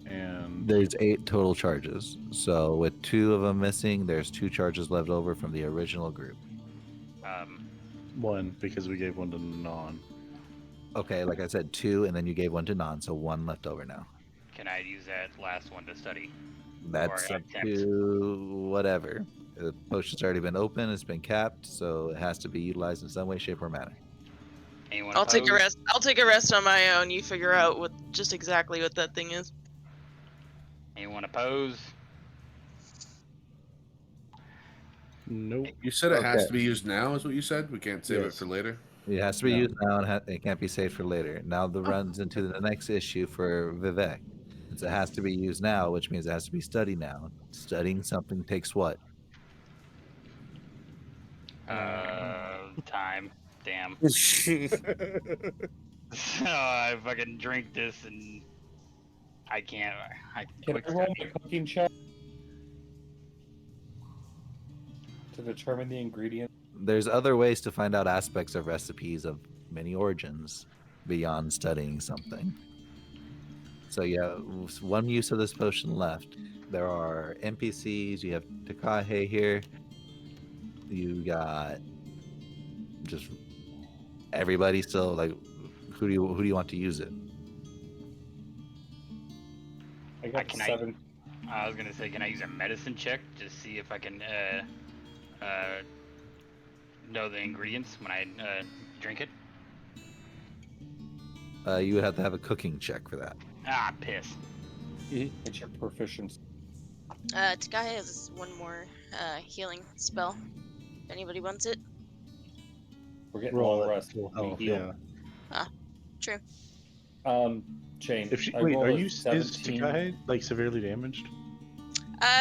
S10: and
S2: there's 8 total charges. So with 2 of them missing, there's 2 charges left over from the original group.
S10: 1 because we gave 1 to Non.
S2: Okay, like I said, 2, and then you gave 1 to Non, so 1 left over now.
S11: Can I use that last one to study?
S2: That's
S11: Or
S2: up
S11: attempt?
S2: to whatever. The potion's already been open, it's been capped, so it has to be utilized in some way, shape, or manner.
S11: Anyone
S15: I'll take a
S11: opposed?
S15: rest. I'll take a rest on my own. You figure out just exactly what that thing is.
S11: Anyone opposed?
S10: Nope.
S12: You said it has
S2: Okay.
S12: to be used now, is what you said? We can't save it
S2: Yes.
S12: for later?
S2: It has to be used now, and it can't be saved for later. Now the runs into the next issue for Vivek. It has to be used now, which means it has to be studied now. Studying something takes what?
S11: Time. Damn. I fucking drink this and I can't.
S1: Can I roll my cooking check? to determine the ingredient?
S2: There's other ways to find out aspects of recipes of many origins beyond studying something. So yeah, one use of this potion left. There are NPCs. You have Takahe here. You got just everybody. So like, who do you want to use it?
S1: I got
S11: Can
S1: 7.
S11: I was gonna say, can I use a medicine check to see if I can know the ingredients when I drink it?
S2: You would have to have a cooking check for that.
S11: Ah, piss.
S1: It's your proficiency.
S3: Takahe has one more healing spell. If anybody wants it.
S1: We're getting
S10: Roll
S1: long
S10: it.
S1: rest.
S10: Full
S1: We
S10: health,
S1: heal.
S10: yeah.
S3: Ah, true.
S1: Chain.
S10: If she
S1: I
S10: wait,
S1: rolled
S10: are
S1: a
S10: you is
S1: 17.
S10: Takahe like severely damaged?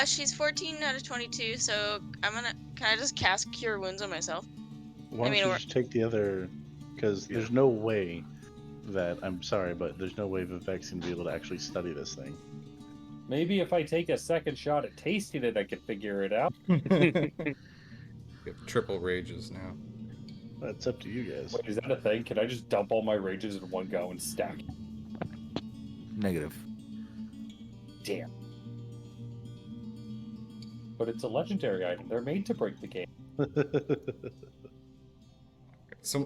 S3: She's 14 out of 22, so can I just cast Cure Wounds on myself?
S10: Why don't you just take the other? Because there's no way that I'm sorry, but there's no way Vivek's gonna be able to actually study this thing.
S1: Maybe if I take a second shot at tasting it, I could figure it out.
S6: You have triple rages now.
S10: That's up to you guys.
S1: Wait, is that a thing? Can I just dump all my rages in one go and stack?
S2: Negative.
S1: Damn. But it's a legendary item. They're made to break the game.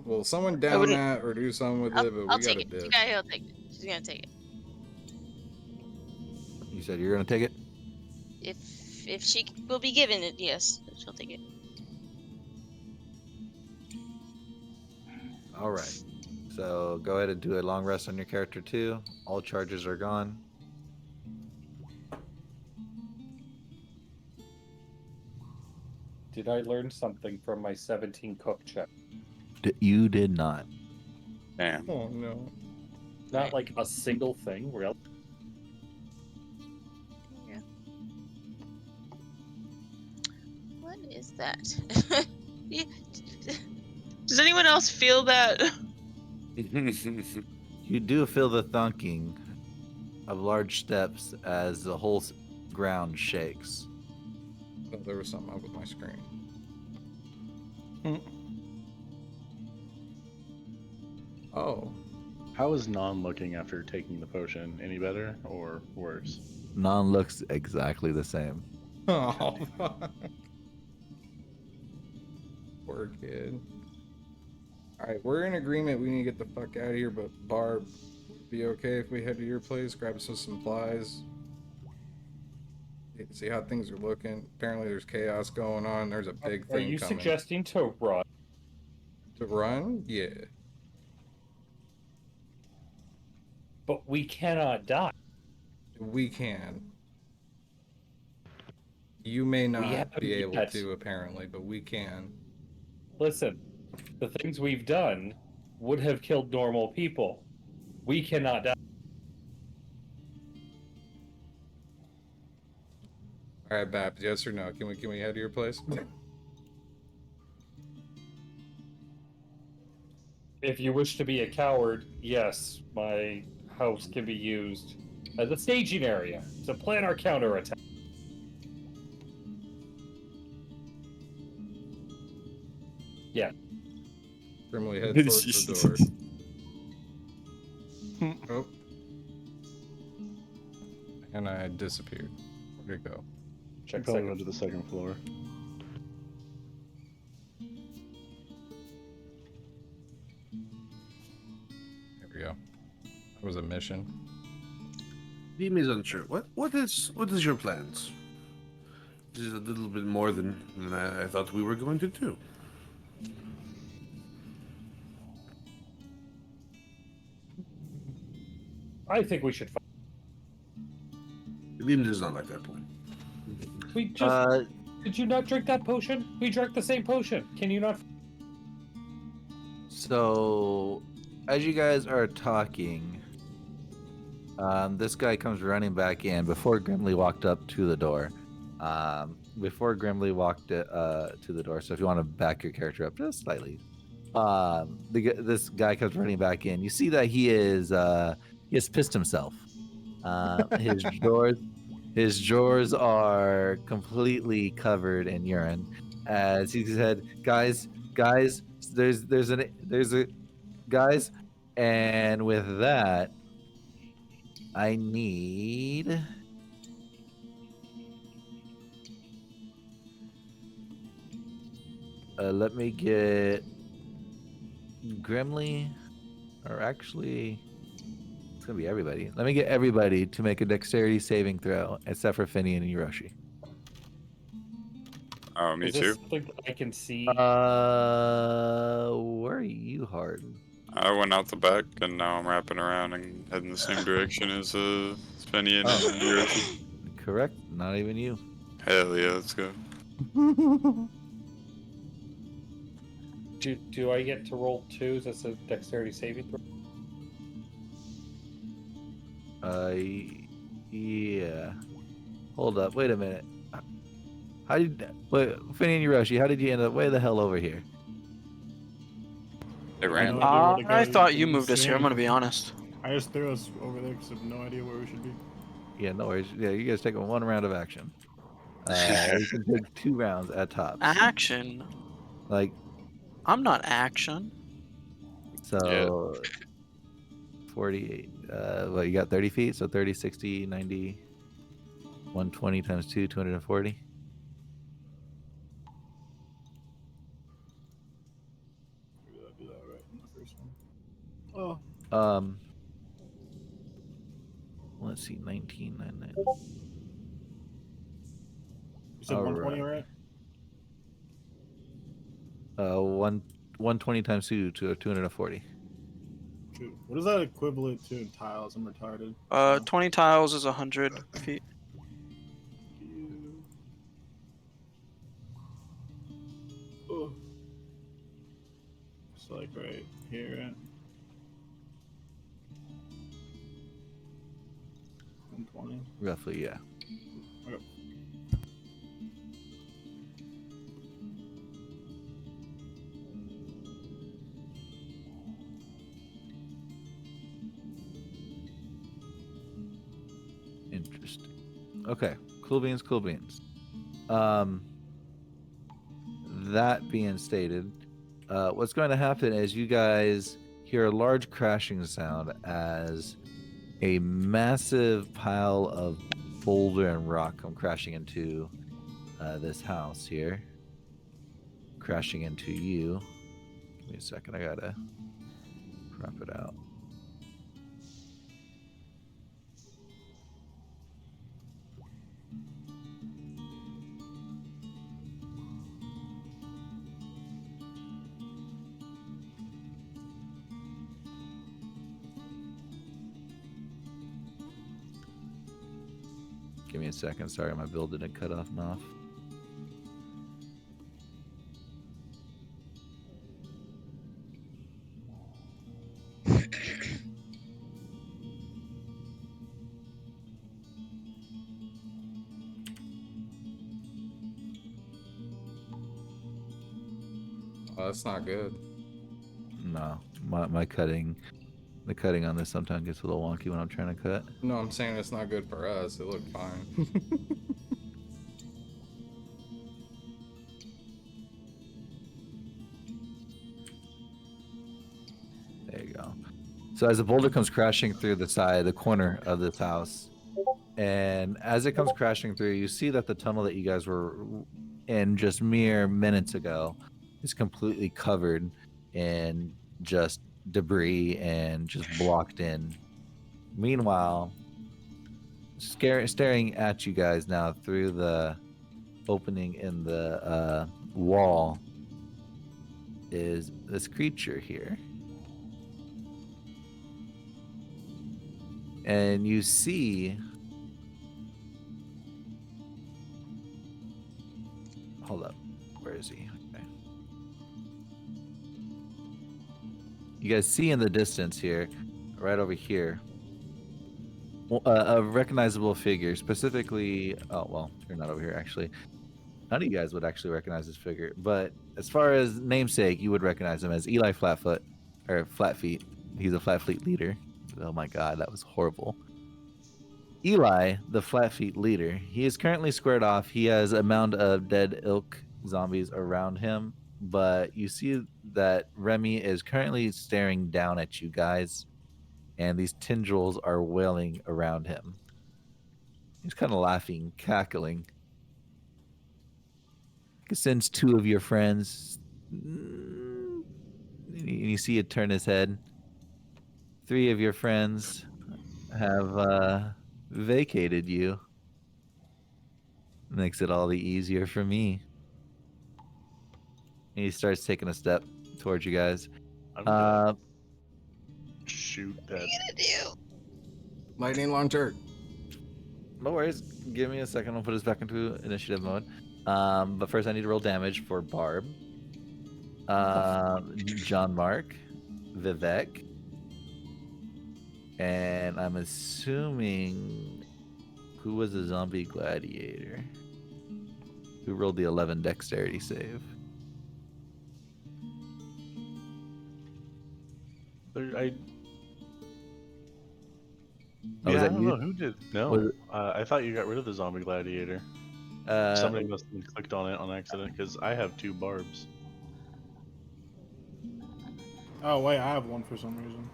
S6: Will someone down that or do something with it? But
S3: I'll
S6: we
S3: take
S6: gotta
S3: it.
S6: dip.
S3: Takahe will take it. She's gonna take it.
S2: You said you're gonna take it?
S3: If she will be given it, yes, she'll take it.
S2: All right. So go ahead and do a long rest on your character too. All charges are gone.
S1: Did I learn something from my 17 cook check?
S2: You did not.
S8: Damn.
S6: Oh no.
S1: Not like a single thing, really.
S3: Yeah. What is that?
S15: Does anyone else feel that?
S2: You do feel the thunking of large steps as the whole ground shakes.
S6: Oh, there was something up with my screen. Oh.
S10: How is Non looking after taking the potion? Any better or worse?
S2: Non looks exactly the same.
S6: Oh, fuck. Poor kid. Alright, we're in agreement. We need to get the fuck out of here, but Barb, be okay if we head to your place, grab some supplies, see how things are looking. Apparently there's chaos going on. There's a big thing
S1: Are you
S6: coming.
S1: suggesting to run?
S6: To run? Yeah.
S1: But we cannot die.
S6: We can. You may not
S1: haven't
S6: be able
S1: yet.
S6: to, apparently, but we can.
S1: Listen, the things we've done would have killed normal people. We cannot die.
S6: Alright, Babs, yes or no? Can we head to your place?
S1: If you wish to be a coward, yes, my house can be used as a staging area to plan our counterattack. Yeah.
S6: Grimly head towards the door. Oh. And I disappeared. Where'd it go?
S10: Check probably went to the second floor.
S6: There we go. That was a mission.
S12: Beam is unsure. What is your plans? This is a little bit more than I thought we were going to do.
S1: I think we should.
S12: Beam does not like that point.
S1: We just. Did you not drink that potion? We drank the same potion. Can you not?
S2: So, as you guys are talking, this guy comes running back in before Grimly walked up to the door. Before Grimly walked to the door, so if you want to back your character up just slightly, this guy comes running back in. You see that he has pissed himself. His drawers are completely covered in urine. as he said, guys, there's a guys, and with that, I need. Let me get Grimly, or actually, it's gonna be everybody. Let me get everybody to make a dexterity saving throw, except for Finny and Hiroshi.
S8: Oh, me
S1: Is this
S8: too.
S1: something that I can see?
S2: Where are you, Harden?
S8: I went out the back, and now I'm wrapping around and heading the same direction as Spenny and Hiroshi.
S2: Correct. Not even you.
S8: Hell yeah, let's go.
S1: Do I get to roll 2s as a dexterity saving throw?
S2: Yeah. Hold up. Wait a minute. How did Finny and Hiroshi? How did you end up way the hell over here?
S8: It ran.
S9: I thought you moved us here. I'm gonna be honest.
S5: I just threw us over there because I have no idea where we should be.
S2: Yeah, no worries. Yeah, you guys take one round of action. You can take 2 rounds at tops.
S9: Action.
S2: Like,
S9: I'm not action.
S2: so 48. Well, you got 30 feet, so 30, 60, 90, 120 times 2, 240.
S5: Do that right in the first one. Oh.
S2: Let's see, 19, 9.
S5: You said 120, right?
S2: 120 times 2 to 240.
S5: Shoot. What is that equivalent to in tiles? I'm retarded.
S9: 20 tiles is 100 feet.
S5: Oh. It's like right here, right? 120.
S2: Roughly, yeah.
S5: Okay.
S2: Interesting. Okay, cool beans, cool beans. That being stated, what's going to happen is you guys hear a large crashing sound as a massive pile of boulder and rock come crashing into this house here. Crashing into you. Give me a second, I gotta crop it out. Give me a second. Sorry, my build didn't cut off enough.
S6: Oh, that's not good.
S2: No, my cutting, the cutting on this sometimes gets a little wonky when I'm trying to cut.
S6: No, I'm saying it's not good for us. It looked fine.
S2: There you go. So as the boulder comes crashing through the corner of this house, and as it comes crashing through, you see that the tunnel that you guys were in just mere minutes ago is completely covered in just debris and just blocked in. Meanwhile, staring at you guys now through the opening in the wall is this creature here. And you see, hold up, where is he? Okay. You guys see in the distance here, right over here, a recognizable figure, specifically, oh, well, you're not over here, actually. None of you guys would actually recognize this figure, but as far as namesake, you would recognize him as Eli Flatfoot, or Flatfeet. He's a Flatfeet leader. Oh my god, that was horrible. Eli, the Flatfeet leader, he is currently squared off. He has a mound of dead elk zombies around him, but you see that Remy is currently staring down at you guys, and these tendrils are wailing around him. He's kind of laughing, cackling. He sends two of your friends, and you see it turn his head. Three of your friends have vacated you. Makes it all the easier for me. And he starts taking a step towards you guys.
S10: I'm gonna shoot that.
S6: Lightning launcher.
S2: No worries. Give me a second. I'll put us back into initiative mode. But first, I need to roll damage for Barb, John Mark, Vivek, and I'm assuming who was a zombie gladiator who rolled the 11 dexterity save.
S10: Yeah,
S2: was
S10: I
S2: that
S10: don't
S2: you?
S10: know who did. No,
S2: Was it-
S10: I thought you got rid of the zombie gladiator. Somebody must have clicked on it on accident because I have 2 barbs.
S5: Oh wait, I have one for some reason.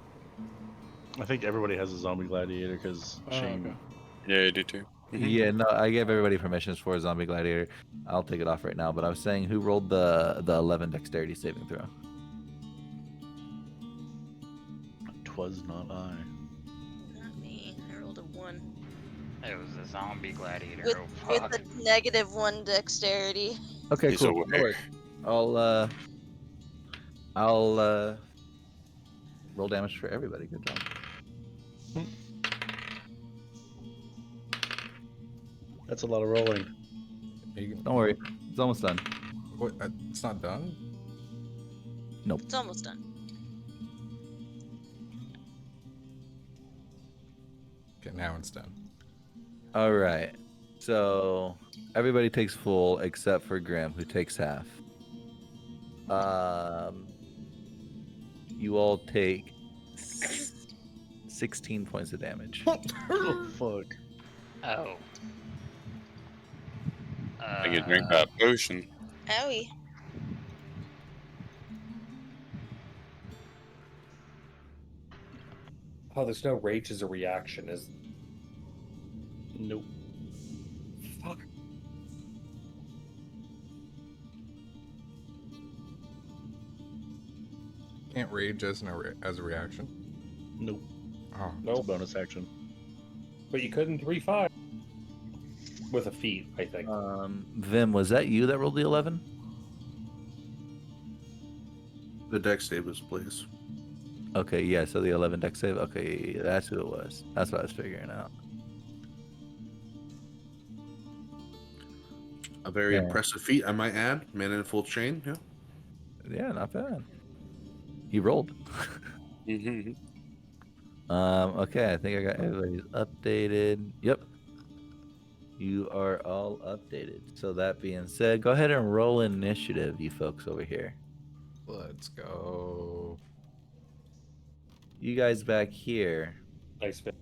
S10: I think everybody has a zombie gladiator because Shane.
S5: Okay.
S8: Yeah, I do too.
S2: Yeah, no, I gave everybody permissions for a zombie gladiator. I'll take it off right now. But I was saying, who rolled the 11 dexterity saving throw?
S10: 'Twas not I.
S3: Not me. I rolled a 1.
S11: It was a zombie gladiator.
S3: With,
S11: Oh
S3: with
S11: fuck.
S3: a -1 dexterity.
S2: Okay,
S8: He's
S2: cool.
S8: aware.
S2: No worries. I'll roll damage for everybody. Good job.
S10: That's a lot of rolling.
S2: Don't worry, it's almost done.
S6: What? It's not done?
S2: Nope.
S3: It's almost done.
S6: Okay, now it's done.
S2: All right. So everybody takes full except for Grim, who takes half. You all take 16 points of damage.
S10: Oh fuck.
S11: Oh.
S8: I could drink that potion.
S3: Owie.
S1: Oh, there's no rage as a reaction, is
S10: Nope.
S1: fuck.
S6: Can't rage as a reaction.
S10: Nope.
S6: Oh.
S10: It's a bonus action.
S1: But you couldn't 3-5 with a feat, I think.
S2: Vim, was that you that rolled the 11?
S12: The dex save was please.
S2: Okay, yeah, so the 11 dex save. Okay, that's who it was. That's what I was figuring out.
S12: A very
S2: Yeah.
S12: impressive feat, I might add. Man in full chain, yeah.
S2: Yeah, not bad. He rolled.
S8: Mm-hmm.
S2: Okay, I think I got everybody's updated. Yep. You are all updated. So that being said, go ahead and roll initiative, you folks over here.
S6: Let's go.
S2: You guys back here,
S1: Nice fit.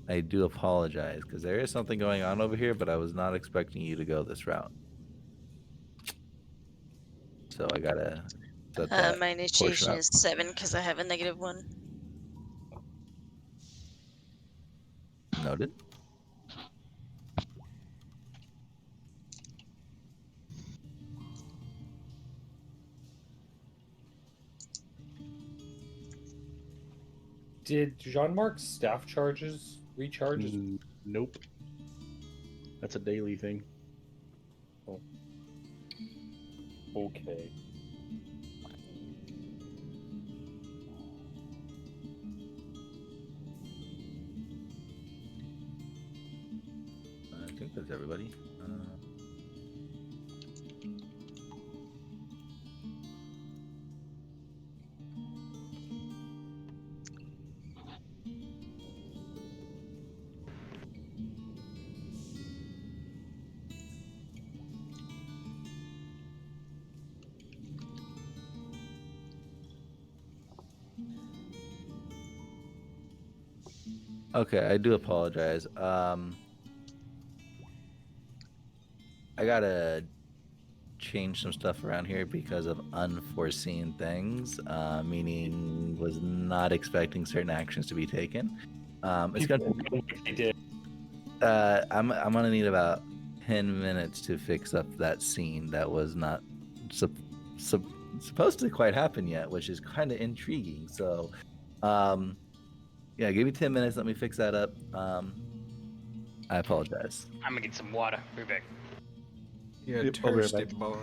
S2: I do apologize because there is something going on over here, but I was not expecting you to go this route. So I gotta set that
S3: My initiation
S2: portion up.
S3: is 7 because I have a -1.
S2: Noted.
S1: Did Jean-Marc's staff charges recharge?
S10: Nope. That's a daily thing.
S1: Oh. Okay.
S2: I think that's everybody. Okay, I do apologize. I gotta change some stuff around here because of unforeseen things, meaning was not expecting certain actions to be taken. It's gonna.
S1: They did.
S2: I'm gonna need about 10 minutes to fix up that scene that was not supposed to quite happen yet, which is kind of intriguing. So, yeah, give me 10 minutes. Let me fix that up. I apologize.
S11: I'm gonna get some water. Be back.
S6: Yeah,
S10: Yep, I'll be right
S6: thirsty
S10: back.
S6: boy.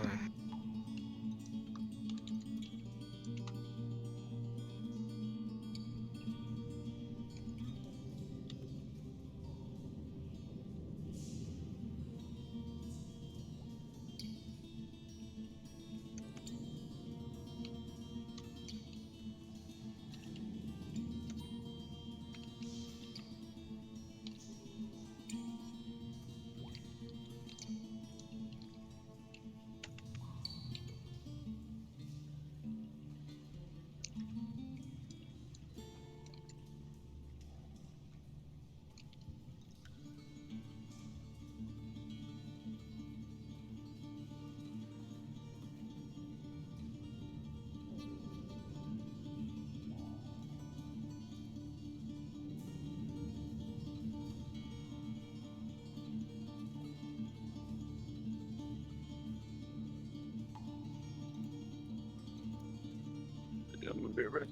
S8: Yeah, I'm gonna be right back.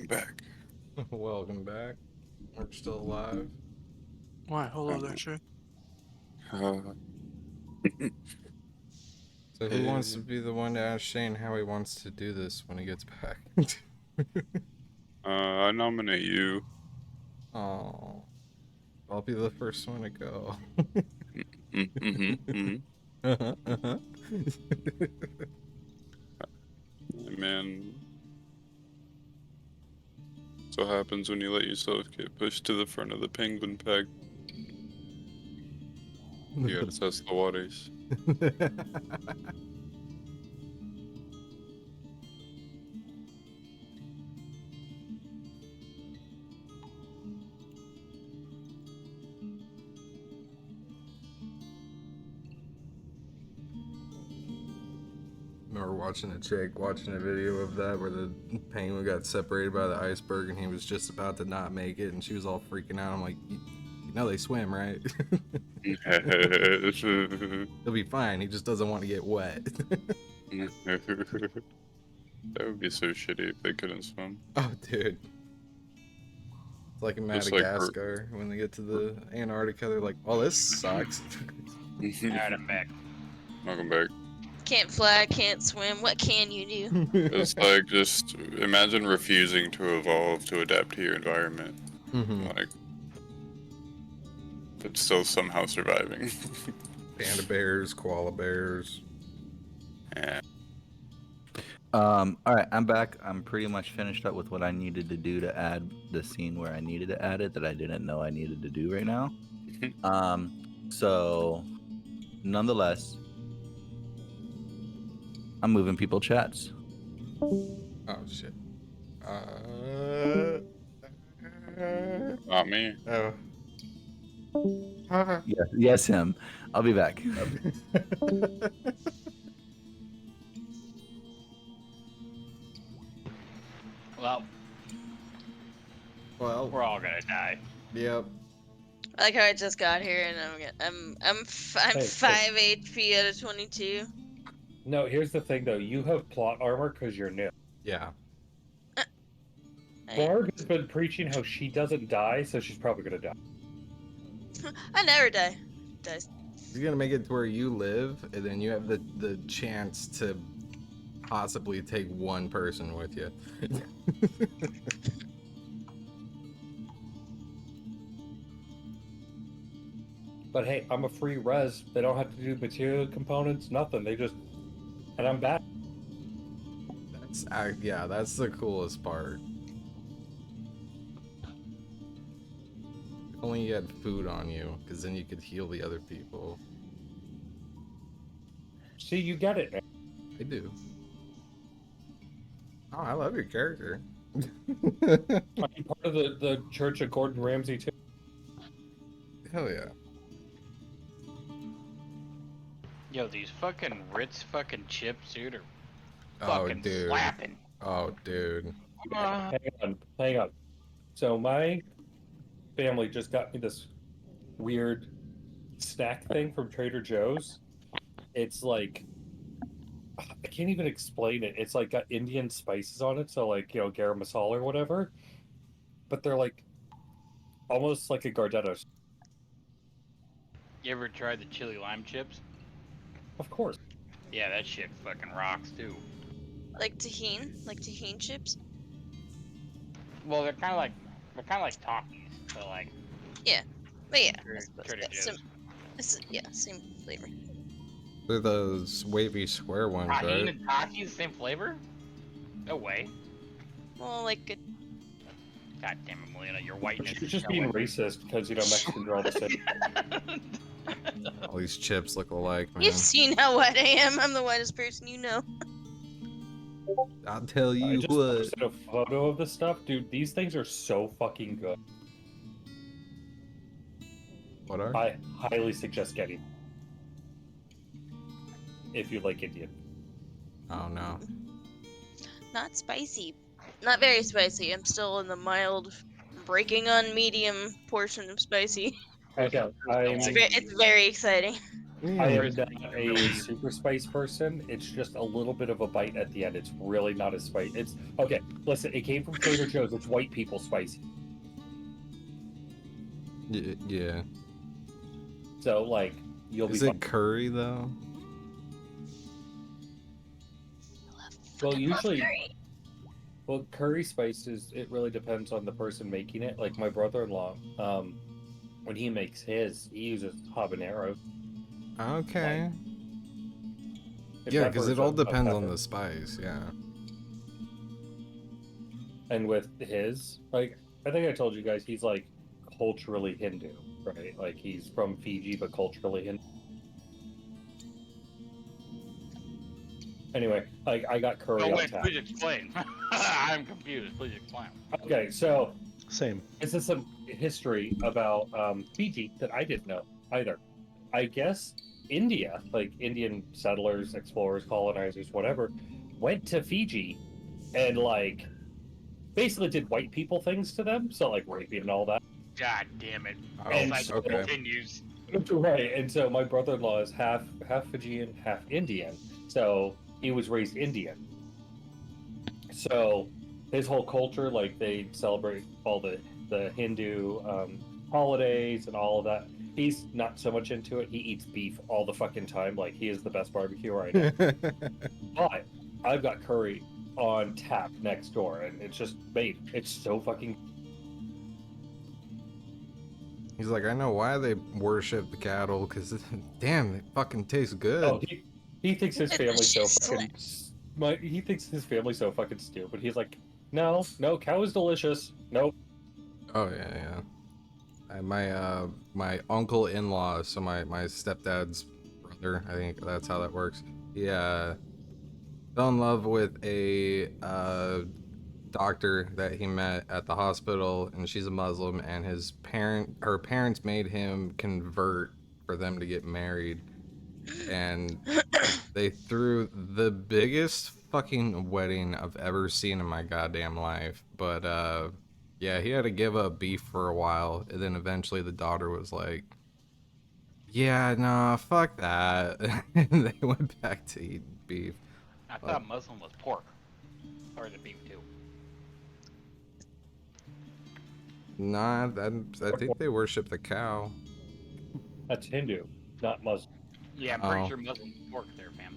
S8: Welcome back.
S6: Welcome back. We're still alive.
S9: Why? Hello there, sir.
S6: So who wants to be the one to ask Shane how he wants to do this when he gets back?
S8: I nominate you.
S6: Oh, I'll be the first one to go.
S8: Man, that's what happens when you let yourself get pushed to the front of the penguin pack. You gotta test the waters.
S6: Remember watching a video of that where the penguin got separated by the iceberg and he was just about to not make it and she was all freaking out. I'm like, you know they swim, right? He'll be fine. He just doesn't want to get wet.
S8: That would be so shitty if they couldn't swim.
S6: Oh, dude. It's like in
S8: Just like
S6: Madagascar when they get to the Antarctica, they're like, "Oh, this sucks."
S11: Alright, I'm back.
S8: Welcome back.
S3: Can't fly, can't swim. What can you do?
S8: It's like, just imagine refusing to evolve to adapt to your environment. Like, but still somehow surviving.
S6: Panda bears, koala bears.
S8: Yeah.
S2: All right, I'm back. I'm pretty much finished up with what I needed to do to add the scene where I needed to add it that I didn't know I needed to do right now. So, nonetheless, I'm moving people chats.
S6: Oh shit.
S8: Not me.
S6: Oh.
S2: Yes, him. I'll be back.
S11: Well, we're all gonna die.
S6: Yep.
S3: I like how I just got here and I'm 5 HP out of 22.
S1: No, here's the thing though. You have plot armor because you're new.
S6: Yeah.
S1: Barb has been preaching how she doesn't die, so she's probably gonna die.
S3: I never die. Dies.
S6: You're gonna make it to where you live, and then you have the chance to possibly take one person with you.
S1: But hey, I'm a free res. They don't have to do material components, nothing. They just, and I'm back.
S6: Yeah, that's the coolest part. If only you had food on you, because then you could heal the other people.
S1: See, you get it.
S6: I do. Oh, I love your character.
S1: I'm part of the Church of Gordon Ramsay too.
S6: Hell yeah.
S11: Yo, these fucking Ritz fucking chips, dude, are
S6: Oh,
S11: fucking
S6: dude.
S11: slapping.
S6: Oh, dude.
S1: Hang on. So my family just got me this weird snack thing from Trader Joe's. It's like, I can't even explain it. It's like got Indian spices on it, so like, you know, garam masala or whatever. But they're like almost like a Gardettos.
S11: You ever tried the chili lime chips?
S1: Of course.
S11: Yeah, that shit fucking rocks too.
S3: Like tahini chips.
S11: Well, they're kind of like Takis, so like.
S3: Yeah, but yeah,
S11: Trader Joe's.
S3: Same flavor.
S6: They're those wavy square ones,
S11: Tahini
S6: right?
S11: and Takis, the same flavor? No way.
S3: Well, like a...
S11: God damn it, Melina, you're whiteness.
S1: She's just being racist because, you know, Mexicans are all the same.
S6: All these chips look alike, man.
S3: You've seen how white I am. I'm the whitest person you know.
S6: I'll tell you
S1: I just
S6: what.
S1: posted a photo of this stuff. Dude, these things are so fucking good.
S6: What are?
S1: I highly suggest getting if you like Indian.
S6: Oh, no.
S3: Not spicy. Not very spicy. I'm still in the mild, breaking on medium portion of spicy.
S1: Okay,
S3: It's very exciting.
S1: I am not a super spice person. It's just a little bit of a bite at the end. It's really not as spicy. It's okay. Listen, it came from Trader Joe's. It's white people spicy.
S6: Yeah.
S1: So like, you'll
S6: Is
S1: be.
S6: it curry though?
S1: Well, usually, well, curry spices. It really depends on the person making it. Like my brother-in-law, when he makes his, he uses habanero.
S6: Okay.
S1: Like,
S6: Yeah, because it all
S1: peppers,
S6: depends on
S1: pepper.
S6: the spice. Yeah.
S1: And with his, like, I think I told you guys, he's like culturally Hindu, right? Like he's from Fiji, but culturally Hindu. Anyway, like I got curry
S11: Oh
S1: on
S11: wait,
S1: tap.
S11: please explain. I'm confused. Please explain.
S1: Okay, so
S10: Same.
S1: this is some history about Fiji that I didn't know either. I guess India, like Indian settlers, explorers, colonizers, whatever, went to Fiji and like basically did white people things to them, so like raping and all that.
S11: God damn it.
S1: And
S11: Cycle continues.
S1: Right, and so my brother-in-law is half Fijian, half Indian, so he was raised Indian. So his whole culture, like they celebrate all the Hindu holidays and all of that. He's not so much into it. He eats beef all the fucking time. Like he is the best barbecue I know. But I've got curry on tap next door, and it's just made. It's so fucking.
S6: He's like, I know why they worship the cattle, because damn, they fucking taste good.
S1: Oh, he thinks his family's so fucking. He thinks his family's so fucking stupid. He's like, no, cow is delicious. Nope.
S6: Oh yeah. My uncle-in-law, so my stepdad's brother, I think that's how that works. He fell in love with a doctor that he met at the hospital, and she's a Muslim, and her parents made him convert for them to get married, and they threw the biggest fucking wedding I've ever seen in my goddamn life. But yeah, he had to give up beef for a while, and then eventually the daughter was like, yeah, no, fuck that. And they went back to eating beef.
S11: I thought Muslim was pork. Or the beef too.
S6: Nah, I think they worship the cow.
S1: That's Hindu, not Muslim.
S11: Yeah, I'm pretty sure Muslim pork there, fam.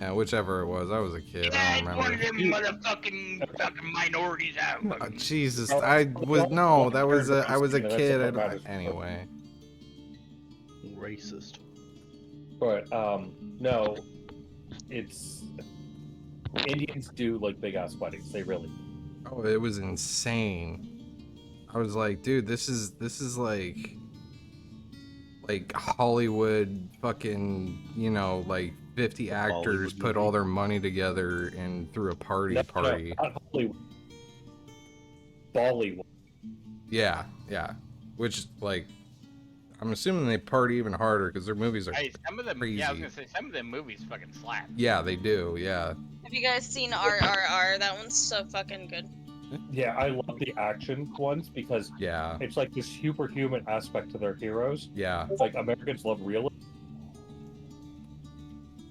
S6: Yeah, whichever it was. I was a kid.
S11: Yeah,
S6: I don't
S11: one of
S6: remember.
S11: them motherfucking minorities out.
S6: Jesus, I was I was a kid. Anyway.
S10: Racist.
S1: But no, it's Indians do like big ass weddings. They really.
S6: Oh, it was insane. I was like, dude, this is like Hollywood fucking, you know, like 50 actors put all their money together and threw a party.
S1: No, not Hollywood. Bollywood.
S6: Yeah. Which, like, I'm assuming they party even harder because their movies are
S11: some of them,
S6: crazy.
S11: Yeah, I was gonna say some of them movies fucking slap.
S6: Yeah, they do. Yeah.
S3: Have you guys seen RRR? That one's so fucking good.
S1: Yeah, I love the action ones because it's like this superhuman aspect to their heroes.
S6: Yeah.
S1: It's like Americans love realism,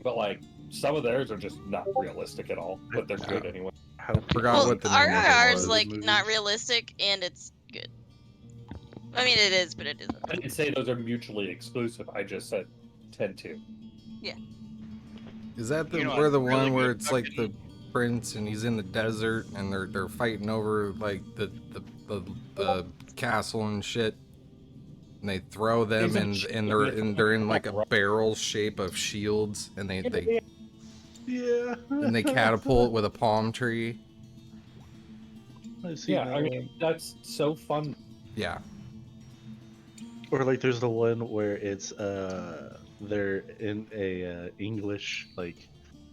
S1: but like some of theirs are just not realistic at all, but they're good anyway.
S6: I forgot what the name of it
S3: RRR
S6: was.
S3: is like not realistic and it's good. I mean, it is, but it isn't.
S1: I didn't say those are mutually exclusive. I just said tend to.
S3: Yeah.
S6: Is that the one where it's like the prince and he's in the desert and they're fighting over like the castle and shit, and they throw them and they're in like a barrel shape of shields and they and they catapult with a palm tree.
S1: I mean that's so fun.
S6: Yeah.
S10: Or like there's the one where it's they're in a English like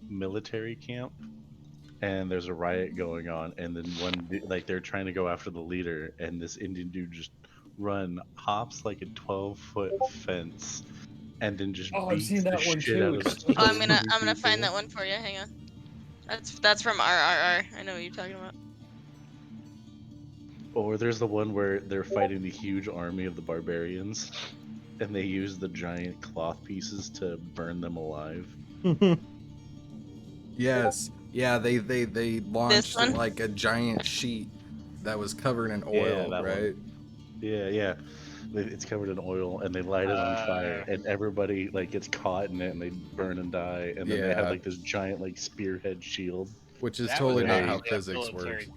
S10: military camp and there's a riot going on, and then like they're trying to go after the leader, and this Indian dude just hops like a 12-foot fence and then just
S1: I've
S10: beats
S1: seen that
S10: the
S1: one
S10: shit
S1: too.
S10: out of
S3: Oh, I'm gonna find that one for you. Hang on. That's from RRR. I know what you're talking about.
S10: Or there's the one where they're fighting the huge army of the barbarians, and they use the giant cloth pieces to burn them alive.
S6: Yes. Yeah, they launched
S3: one?
S6: like a giant sheet that was covered in oil,
S10: that one.
S6: right?
S10: Yeah. It's covered in oil, and they light it on fire, and everybody like gets caught in it, and they burn and die. And then they have
S6: Yeah.
S10: like this giant like spearhead shield,
S6: Which is
S11: That
S6: totally
S11: was
S6: not how
S11: actually a
S6: physics
S11: military-
S6: works.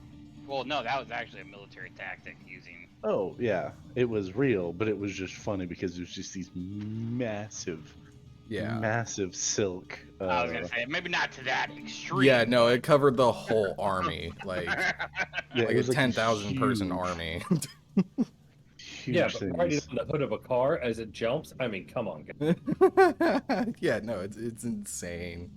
S11: Well, no, that was actually a military tactic using.
S10: Oh yeah, it was real, but it was just funny because it was just these massive silk.
S11: I was gonna say maybe not to that extreme.
S6: Yeah, no, it covered the whole army, like
S10: it
S6: a
S10: was like
S6: 10,000 person
S10: huge-
S6: army.
S1: Yeah,
S10: huge
S1: but right
S10: things.
S1: on the hood of a car as it jumps. I mean, come on. Guys.
S6: Yeah, no, it's insane.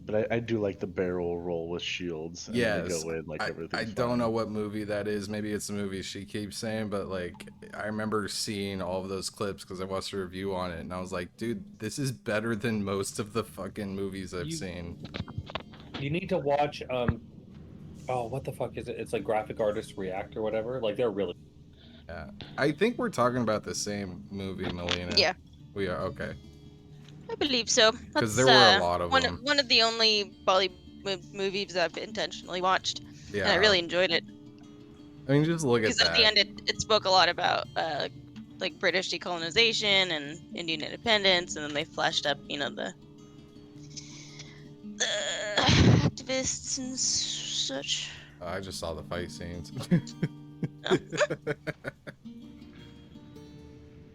S10: But I do like the barrel roll with shields. And they
S6: Yes,
S10: go in like
S6: I
S10: everything's
S6: don't
S10: fine.
S6: know what movie that is. Maybe it's a movie she keeps saying, but like I remember seeing all of those clips because I watched a review on it, and I was like, dude, this is better than most of the fucking movies I've seen.
S1: You need to watch. Oh, what the fuck is it? It's like Graphic Artists React or whatever. Like they're really.
S6: Yeah, I think we're talking about the same movie, Melina.
S3: Yeah.
S6: We are okay.
S3: I believe so.
S6: 'Cause there were a lot of
S3: one,
S6: them.
S3: One of the only Bollywood movies I've intentionally watched, and I
S6: Yeah.
S3: really enjoyed it.
S6: I mean, just look at
S3: Because at the
S6: that.
S3: end, it spoke a lot about like British decolonization and Indian independence, and then they flashed up, you know, the activists and such.
S6: I just saw the fight scenes.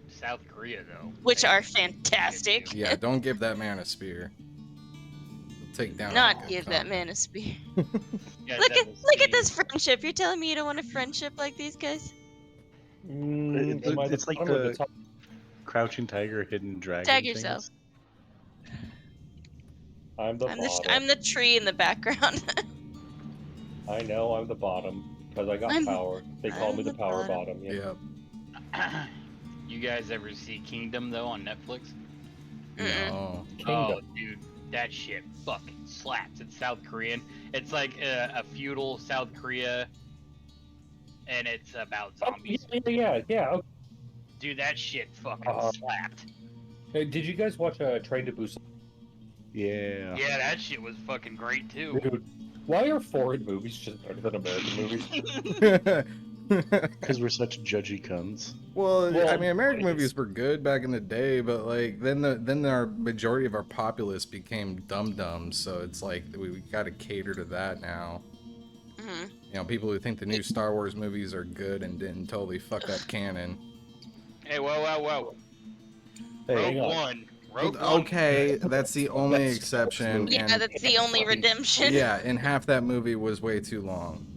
S11: South Korea though,
S3: Which are fantastic.
S6: Yeah, don't give that man a spear. He'll take down.
S3: Not
S6: all good
S3: give that
S6: content.
S3: man a spear.
S11: Yeah,
S3: Look at this friendship. You're telling me you don't want a friendship like these guys?
S10: It's like the Crouching Tiger, Hidden Dragon.
S3: Tag
S10: things.
S3: yourself.
S1: I'm the bottom.
S3: I'm the tree in the background.
S1: I know I'm the bottom because I got
S3: I'm-
S1: power. They call
S3: I'm
S1: me the
S3: the
S1: power
S3: bottom.
S1: bottom. Yeah.
S11: You guys ever see Kingdom though on Netflix?
S6: No.
S11: Oh, dude, that shit fucking slaps. It's South Korean. It's like a feudal South Korea, and it's about zombies.
S1: Yeah. Okay.
S11: Dude, that shit fucking slapped.
S1: Hey, did you guys watch Train to Busan?
S10: Yeah.
S11: Yeah, that shit was fucking great too.
S1: Dude, why are foreign movies just better than American movies?
S10: Because we're such judgy cunts.
S6: Well, I mean, American movies were good back in the day, but like then our majority of our populace became dum-dums, so it's like we got to cater to that now.
S3: Mhm.
S6: You know, people who think the new Star Wars movies are good and didn't totally fuck up canon.
S11: Hey, whoa.
S6: Hey,
S11: Rogue One. Rogue One.
S6: Okay, that's the only exception.
S3: Yeah,
S6: and,
S3: that's the only redemption.
S6: yeah, and half that movie was way too long.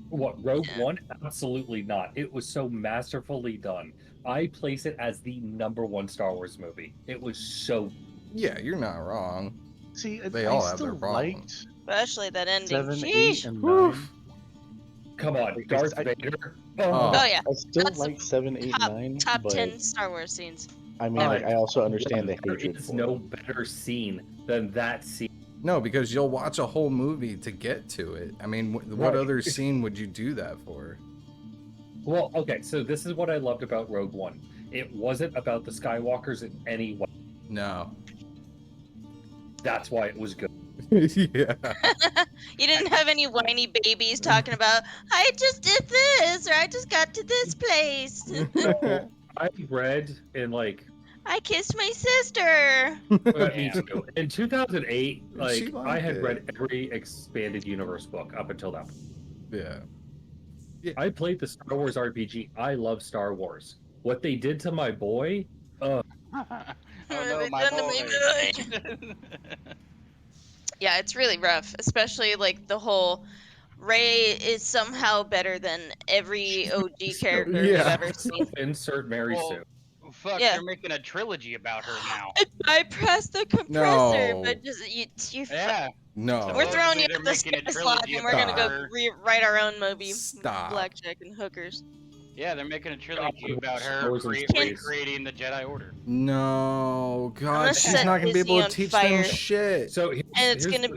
S1: What, Rogue One? Absolutely not. It was so masterfully done. I place it as the #1 Star Wars movie. It was so.
S6: Yeah, you're not wrong.
S10: See,
S6: they
S10: I
S6: all have
S10: still
S6: their problems.
S3: Especially that ending.
S10: 7, 8,
S3: Sheesh.
S10: and 9.
S1: Come on, Darth Vader.
S3: Oh, yeah.
S10: I still
S3: That's
S10: like 7, 8,
S3: top,
S10: 9.
S3: top
S10: but
S3: 10 Star Wars scenes.
S10: I mean, like, I also understand the
S1: There
S10: hatred
S1: is
S10: for
S1: no
S10: it.
S1: better scene than that scene.
S6: No, because you'll watch a whole movie to get to it. I mean, what
S1: Right.
S6: other scene would you do that for?
S1: Well, okay, so this is what I loved about Rogue One. It wasn't about the Skywalkers in any way.
S6: No.
S1: That's why it was good.
S6: Yeah.
S3: You didn't have any whiny babies talking about, I just did this, or I just got to this place.
S1: I read in like
S3: I kissed my sister.
S1: me too. In 2008,
S6: She
S1: like
S6: liked
S1: I had
S6: it.
S1: read every expanded universe book up until that point.
S6: Yeah.
S1: I played the Star Wars RPG. I love Star Wars. What they did to my boy,
S11: Oh no, my boy.
S3: Yeah, it's really rough, especially like the whole Rey is somehow better than every OG character we've ever seen.
S1: Insert Mary
S11: Well,
S1: Sue.
S11: Fuck,
S3: Yeah.
S11: they're making a trilogy about her now.
S3: I pressed the compressor,
S6: No.
S3: but just you.
S11: Yeah.
S6: No.
S3: We're throwing you
S11: Supposedly
S3: at
S11: they're
S3: the
S11: making a
S3: sky slot,
S11: trilogy
S3: and we're gonna go
S11: about
S3: rewrite our own movie.
S6: Stop.
S3: Blackjack and hookers.
S11: Yeah, they're making a trilogy about her
S1: Star Wars and space.
S11: recreating the Jedi Order.
S6: No, God,
S3: gonna
S6: she's
S3: set
S6: not gonna be able
S3: Disney
S6: to
S3: on
S6: teach
S3: fire.
S6: them shit.
S1: So
S3: And it's gonna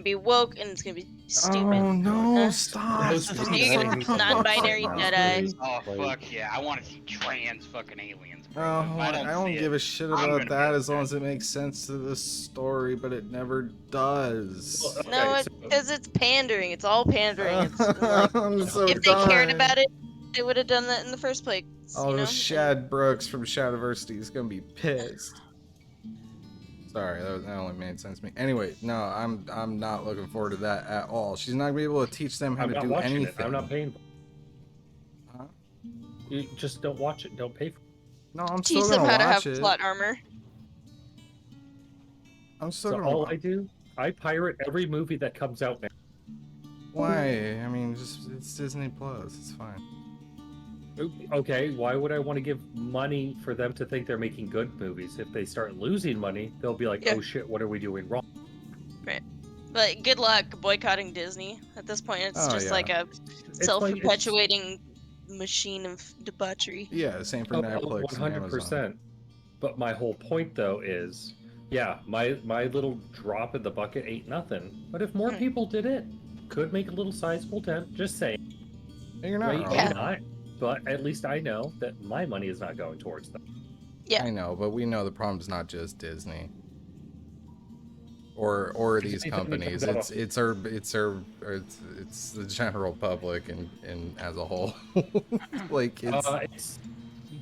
S3: be woke, and it's gonna be stupid.
S6: Oh no!
S3: Uh,
S6: Stop!
S1: Those
S6: Stop!
S3: You're gonna be
S6: stop.
S3: non-binary
S10: Stop.
S3: Jedi.
S11: Oh fuck yeah, I want to see trans fucking aliens,
S6: I don't give a shit
S11: I'm
S6: about
S11: gonna
S6: that
S11: be
S6: as long as it makes sense to the story, but it never does.
S3: No, it's because it's pandering. It's all pandering. It's like,
S6: I'm so
S3: if they cared
S6: done.
S3: about it, they would have done that in the first place.
S6: Oh,
S3: you know?
S6: Shad Brooks from Shadiversity is gonna be pissed. Sorry, that only made sense to me. Anyway, no, I'm not looking forward to that at all. She's not gonna be able to teach them how
S1: I'm
S6: to
S1: not
S6: do
S1: watching
S6: anything.
S1: it. I'm not paying.
S6: Huh?
S1: You just don't watch it. Don't pay for it.
S6: No, I'm
S3: Teach
S6: still
S3: them
S6: gonna
S3: how to have
S6: watch it.
S3: plot armor.
S6: I'm still
S1: So
S6: gonna
S1: all
S6: watch.
S1: I do, I pirate every movie that comes out now.
S6: Why? I mean, it's Disney Plus. It's fine.
S1: Okay, why would I want to give money for them to think they're making good movies? If they start losing money, they'll be like, oh shit, what are we doing wrong?
S3: Right. But good luck boycotting Disney. At this point, it's
S6: Oh,
S3: just
S6: yeah.
S3: like a
S1: It's
S3: self-perpetuating machine of debauchery.
S6: Yeah, same for Netflix and Amazon.
S1: 100%. But my whole point, though, is, yeah, my little drop in the bucket ain't nothing. But if more people did it, could make a little sizable dent. Just saying.
S6: You're not wrong.
S1: May not, but at least I know that my money is not going towards them.
S3: Yeah.
S6: I know, but we know the problem's not just Disney. Or these companies. It's the general public and as a whole. Like
S1: it's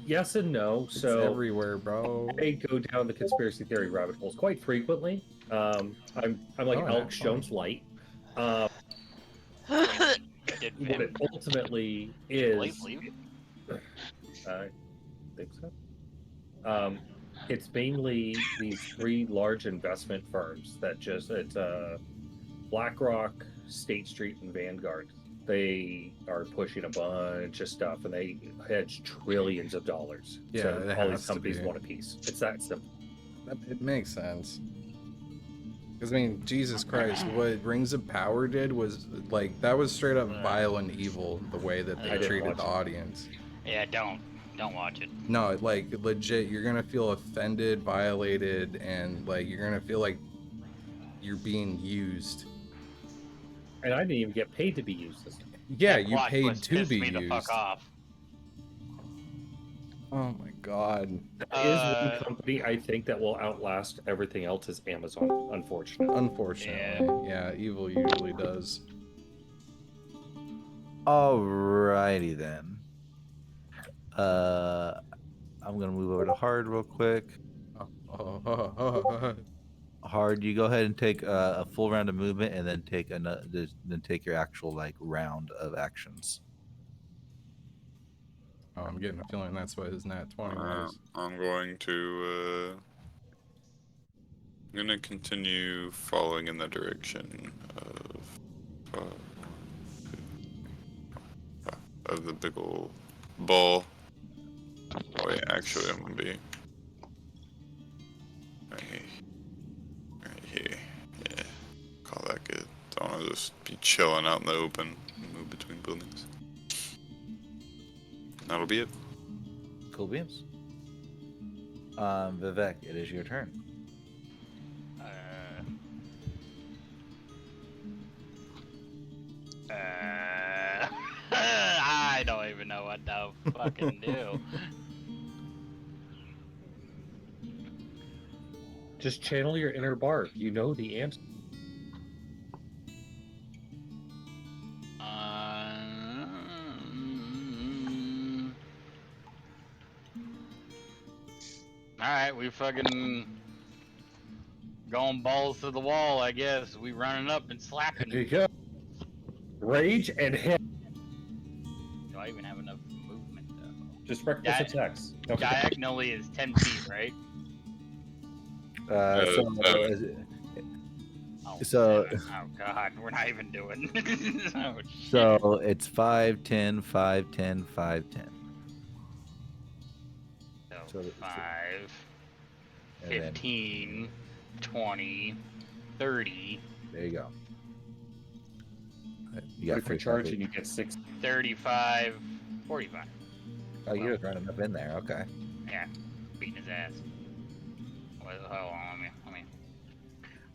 S1: yes and no. So
S6: it's everywhere, bro.
S1: I go down the conspiracy theory rabbit holes quite frequently. I'm like Alex Jones light. What it ultimately is, I think so. It's mainly these three large investment firms that it's BlackRock, State Street, and Vanguard. They are pushing a bunch of stuff, and they hedge trillions of dollars.
S6: Yeah,
S1: So
S6: it
S1: all
S6: has
S1: these
S6: to
S1: companies
S6: be.
S1: want a piece. It's that simple.
S6: It makes sense. Because, I mean, Jesus Christ, what Rings of Power did was, like, that was straight up vile and evil, the way that they treated the audience.
S11: Yeah, don't watch it.
S6: No, like, legit, you're gonna feel offended, violated, and, like, you're gonna feel like you're being used.
S1: And I didn't even get paid to be used this time.
S6: Yeah, you paid to
S11: pissed
S6: be
S11: me the fuck
S6: used.
S11: off.
S6: Oh my god.
S1: There is one company I think that will outlast everything else is Amazon, unfortunately.
S6: Unfortunately, yeah, evil usually does.
S2: Alrighty then. I'm gonna move over to Hard real quick. Hard, you go ahead and take a full round of movement, and then take take your actual like round of actions.
S6: Oh, I'm getting a feeling that's what his nat 20 was.
S8: I'm going to I'm gonna continue following in the direction of the big old ball. Oh wait, actually I'm gonna be right here. Yeah, call that good. Don't wanna just be chilling out in the open and move between buildings. That'll be it.
S2: Cool beans. Vivek, it is your turn.
S11: I don't even know what to fucking do.
S1: Just channel your inner Barb. You know the answer.
S11: Alright, we fucking going balls to the wall, I guess. We running up and slapping.
S1: There you go. Rage and hit.
S11: Do I even have enough movement though?
S1: Just reckless attacks. Don't forget.
S11: Diagonally is 10 feet, right?
S2: So
S11: Oh god, we're not even doing. Oh, shit.
S2: so it's 5, 10, 5, 10, 5, 10.
S11: So 5,
S2: and then-
S11: 15, 20, 30.
S2: There you go. You
S1: But
S2: got
S1: if you're charging, you get 6.
S11: 35, 45.
S2: Oh, you're throwing enough in there. Okay.
S11: Yeah, beating his ass. Hold on,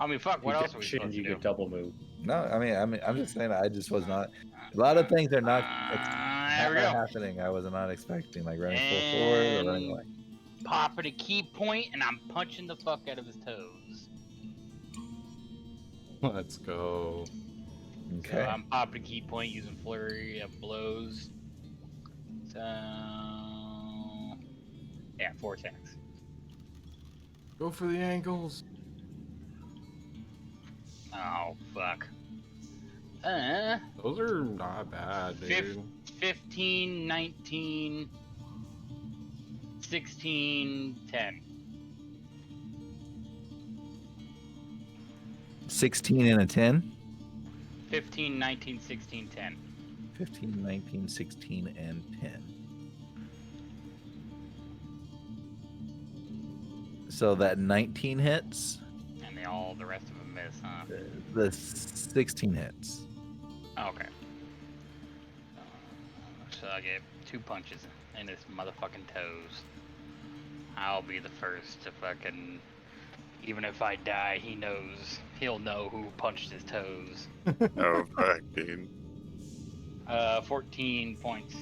S11: I mean, fuck. What else are we supposed to
S1: You
S11: do?
S1: get double move.
S2: No, I'm just saying. I just was not. A lot of things are not
S11: There we go.
S2: happening. I was not expecting like running full forward or running away.
S11: popping a key point and I'm punching the fuck out of his toes.
S6: Let's go.
S11: So I'm popping a key point using flurry of blows. So yeah, 4 attacks.
S6: Go for the ankles.
S11: Oh fuck.
S6: Those are not bad, dude.
S11: 15, 19, 16, 10.
S2: 16 and a 10.
S11: 15, 19, 16, 10.
S2: 15, 19, 16, and 10. So that 19 hits.
S11: And the rest of them miss, huh?
S2: The 16 hits.
S11: Okay. So I get 2 punches in his motherfucking toes. I'll be the first to fucking... Even if I die, he'll know who punched his toes.
S8: Oh, fuck, dude.
S11: 14 points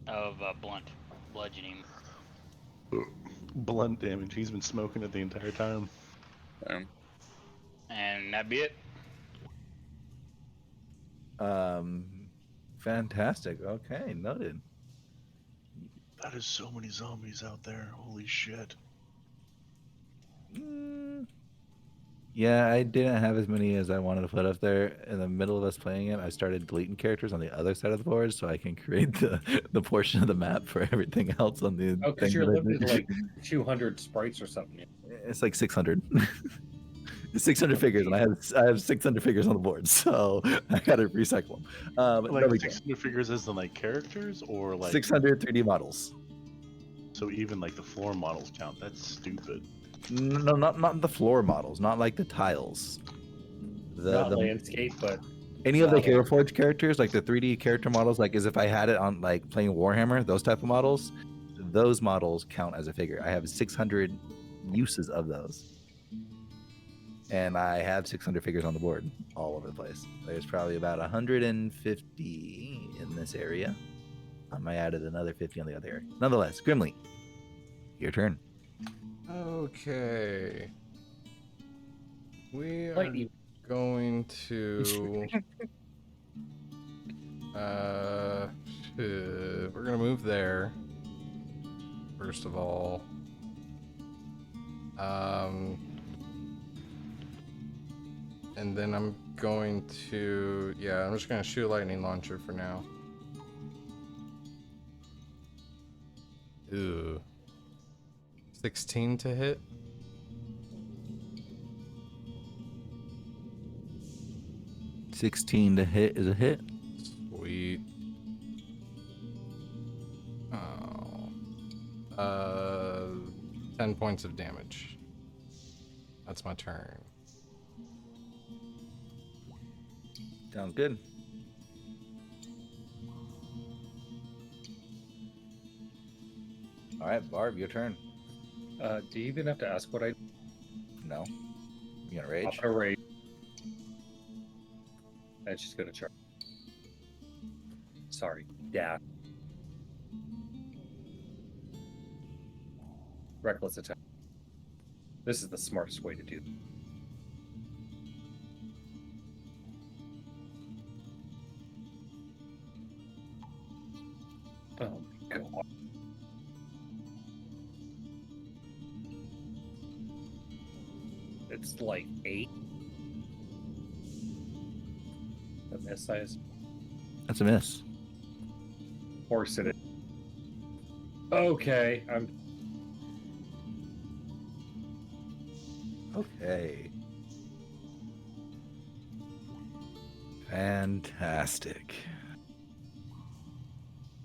S11: of blunt bludgeoning.
S10: Blunt damage. He's been smoking it the entire time.
S11: And that'd be it.
S2: Fantastic. Okay, noted.
S12: That is so many zombies out there. Holy shit.
S2: Yeah, I didn't have as many as I wanted to put up there. In the middle of us playing it, I started deleting characters on the other side of the board so I can create the portion of the map for everything else on the
S1: Oh, because
S2: thing
S1: you're
S2: that I
S1: limited
S2: did.
S1: to like 200 sprites or something.
S2: It's like 600. It's 600 figures, and I have 600 figures on the board, so I gotta recycle them. But
S10: Like
S2: there we go.
S10: 600 figures as in like characters, or like
S2: 600 3D models.
S10: So even like the floor models count. That's stupid.
S2: No, not the floor models, not like the tiles.
S1: Not landscape, but
S2: any of the Hero Forge characters, like the 3D character models, like as if I had it on like playing Warhammer, those type of models, those models count as a figure. I have 600 uses of those. And I have 600 figures on the board all over the place. There's probably about 150 in this area. I added another 50 on the other area. Nonetheless, Grimly, your turn.
S6: Okay. We are going to... we're gonna move there. First of all. And then I'm going to... Yeah, I'm just gonna shoot a lightning launcher for now. Ooh. 16 to hit.
S2: $16 to hit is a hit.
S6: Sweet. Oh. 10 points of damage. That's my turn.
S2: Sounds good. All right, Barb, your turn.
S1: Do you even have to ask what I...
S2: No. You gonna rage?
S1: I'm gonna rage. And she's gonna charge. Sorry, dash. Reckless attack. This is the smartest way to do it. Oh my god. It's like 8. A miss size.
S2: That's a miss.
S1: Of course it is. Okay, I'm...
S2: Okay. Fantastic.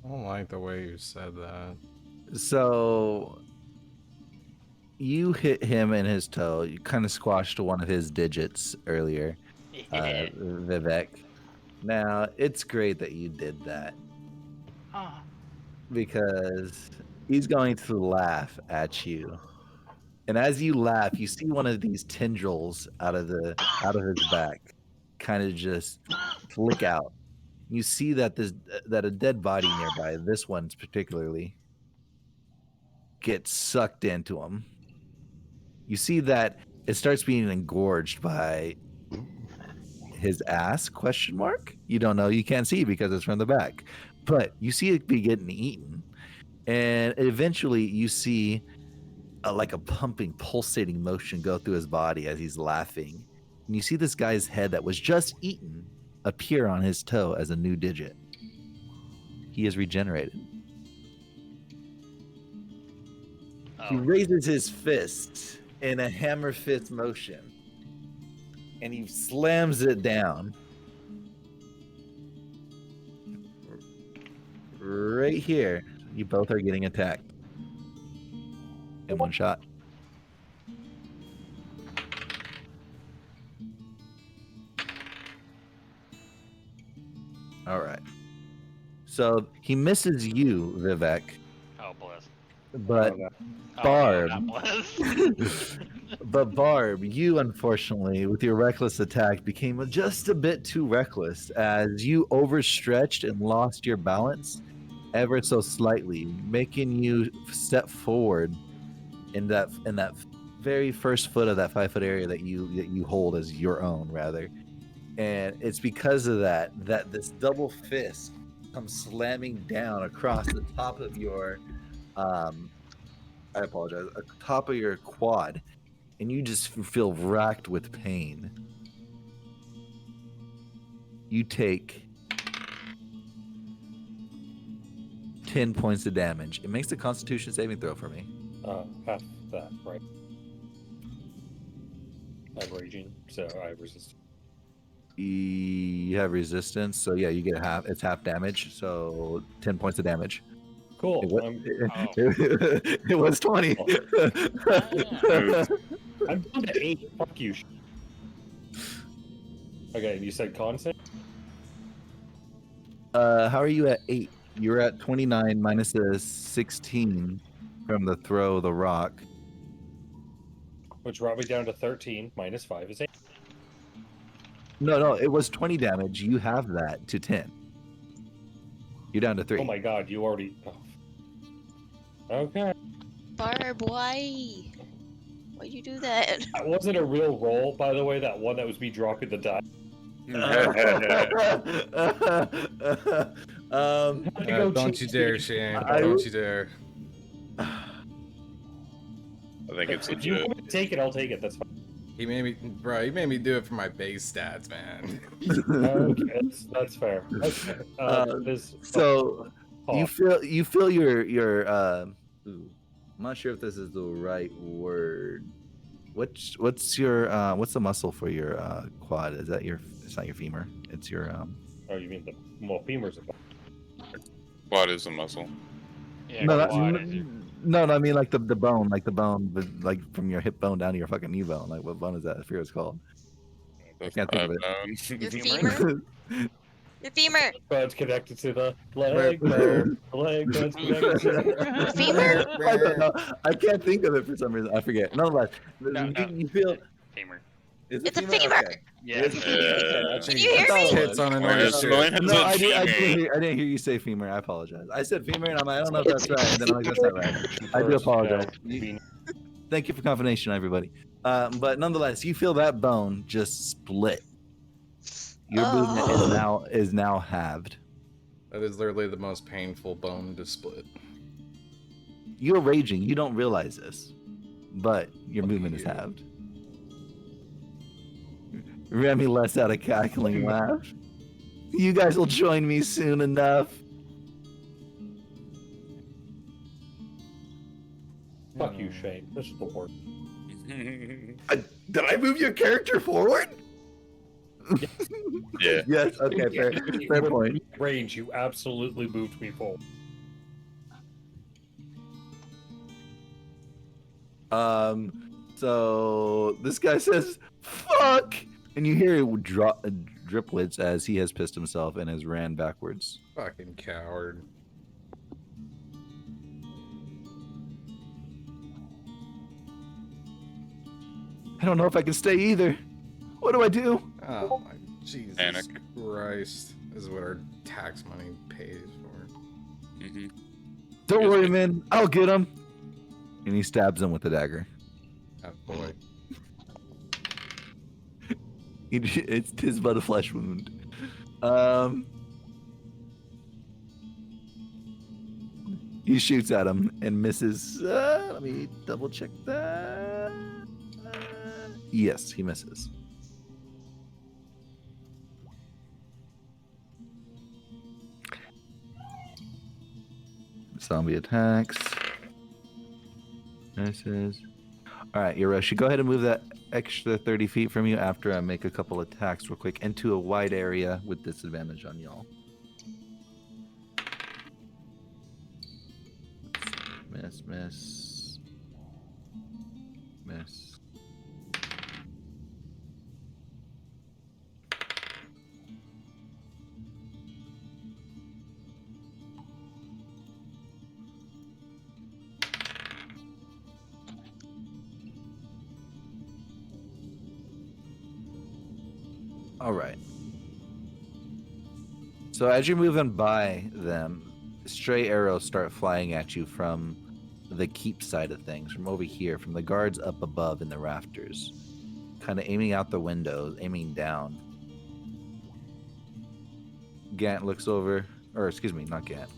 S6: I don't like the way you said that.
S2: So you hit him in his toe. You kind of squashed one of his digits earlier, Vivek. Now, it's great that you did that. Because he's going to laugh at you. And as you laugh, you see one of these tendrils out of his back kind of just flick out. You see that a dead body nearby, this one's particularly, gets sucked into him. You see that it starts being engorged by his ass, question mark? You don't know, you can't see because it's from the back. But you see it be getting eaten. And eventually you see like a pumping, pulsating motion go through his body as he's laughing. And you see this guy's head that was just eaten appear on his toe as a new digit. He is regenerated. He raises his fist in a hammer fist motion. And he slams it down. Right here. You both are getting attacked. In one shot. All right. So he misses you, Vivek.
S11: Oh, bless.
S2: But Barb, but Barb, you unfortunately, with your reckless attack, became just a bit too reckless as you overstretched and lost your balance ever so slightly, making you step forward in that very first foot of that 5 foot area that you hold as your own, rather. And it's because of that this double fist comes slamming down across the top of your I apologize, top of your quad, and you just feel racked with pain. You take 10 points of damage. It makes a Constitution saving throw for me.
S1: Half that, right? I'm raging, so I have resistance.
S2: You have resistance, so yeah, you get half. It's half damage, so 10 points of damage.
S1: Cool.
S2: It was 20.
S1: I'm down to 8. Fuck you. Okay, and you said con save?
S2: How are you at 8? You're at 29 minus the 16 from the throw of the rock.
S1: Which brought me down to 13. Minus 5 is 8.
S2: No, it was 20 damage. You have that to 10. You're down to 3.
S1: Oh my god, you already... Oh. Okay.
S3: Barb, why? Why'd you do that?
S1: That wasn't a real roll, by the way, that one that was me dropping the die.
S6: Don't you dare, Shane. Don't you dare.
S8: I think it's
S1: If you
S8: legit.
S1: want me to take it, I'll take it. That's fine.
S6: He made me do it for my base stats, man.
S1: Okay, that's fair. That's fair.
S2: So you feel your I'm not sure if this is the right word. What's your what's the muscle for your quad? Is that it's not your femur. It's your
S1: Oh, you mean femur's a
S8: Quad is a muscle.
S11: Yeah,
S2: no, I mean like the bone, but like from your hip bone down to your fucking knee bone. Like what bone is that? I forget what it's called. I can't think of it.
S3: Your femur? Your femur!
S1: Bone's connected to the leg bone. The leg bone's connected to the
S3: femur?
S2: I don't know. I can't think of it for some reason. I forget. Nonetheless, you feel
S11: femur.
S3: It's a femur!
S2: Okay.
S11: Yeah.
S3: Can you hear me?
S6: Hits on another shit.
S2: No, I didn't hear you say femur. I apologize. I said femur, and I don't know if that's right. And then I'm like, that's not right. I do apologize. Thank you for confirmation, everybody. But nonetheless, you feel that bone just split. Your movement is now halved.
S6: That is literally the most painful bone to split.
S2: You're raging. You don't realize this, but your movement is halved. Remy lets out a cackling laugh. You guys will join me soon enough.
S1: Fuck you, Shane. This is the word.
S2: Did I move your character forward?
S8: Yeah.
S2: Yes. Okay. Fair point.
S1: Range, you absolutely moved me forward.
S2: So this guy says, "Fuck," and you hear driplets as he has pissed himself and has ran backwards.
S6: Fucking coward.
S2: I don't know if I can stay either. What do I do?
S6: Oh my Jesus
S8: Panic.
S6: Christ. This is what our tax money pays for.
S8: Mm-hmm.
S2: Don't worry, man. I'll get him. And he stabs him with a dagger.
S6: Oh boy.
S2: It's his but a flesh wound. He shoots at him and misses. Let me double check that. Yes, he misses. Zombie attacks. Misses. All right, Yoshi, go ahead and move that extra 30 feet from you after I make a couple attacks real quick into a wide area with disadvantage on y'all. Miss, miss, miss. All right. So as you're moving by them, stray arrows start flying at you from the keep side of things, from over here, from the guards up above in the rafters, kind of aiming out the windows, aiming down. Gant looks over, or excuse me, not Gant.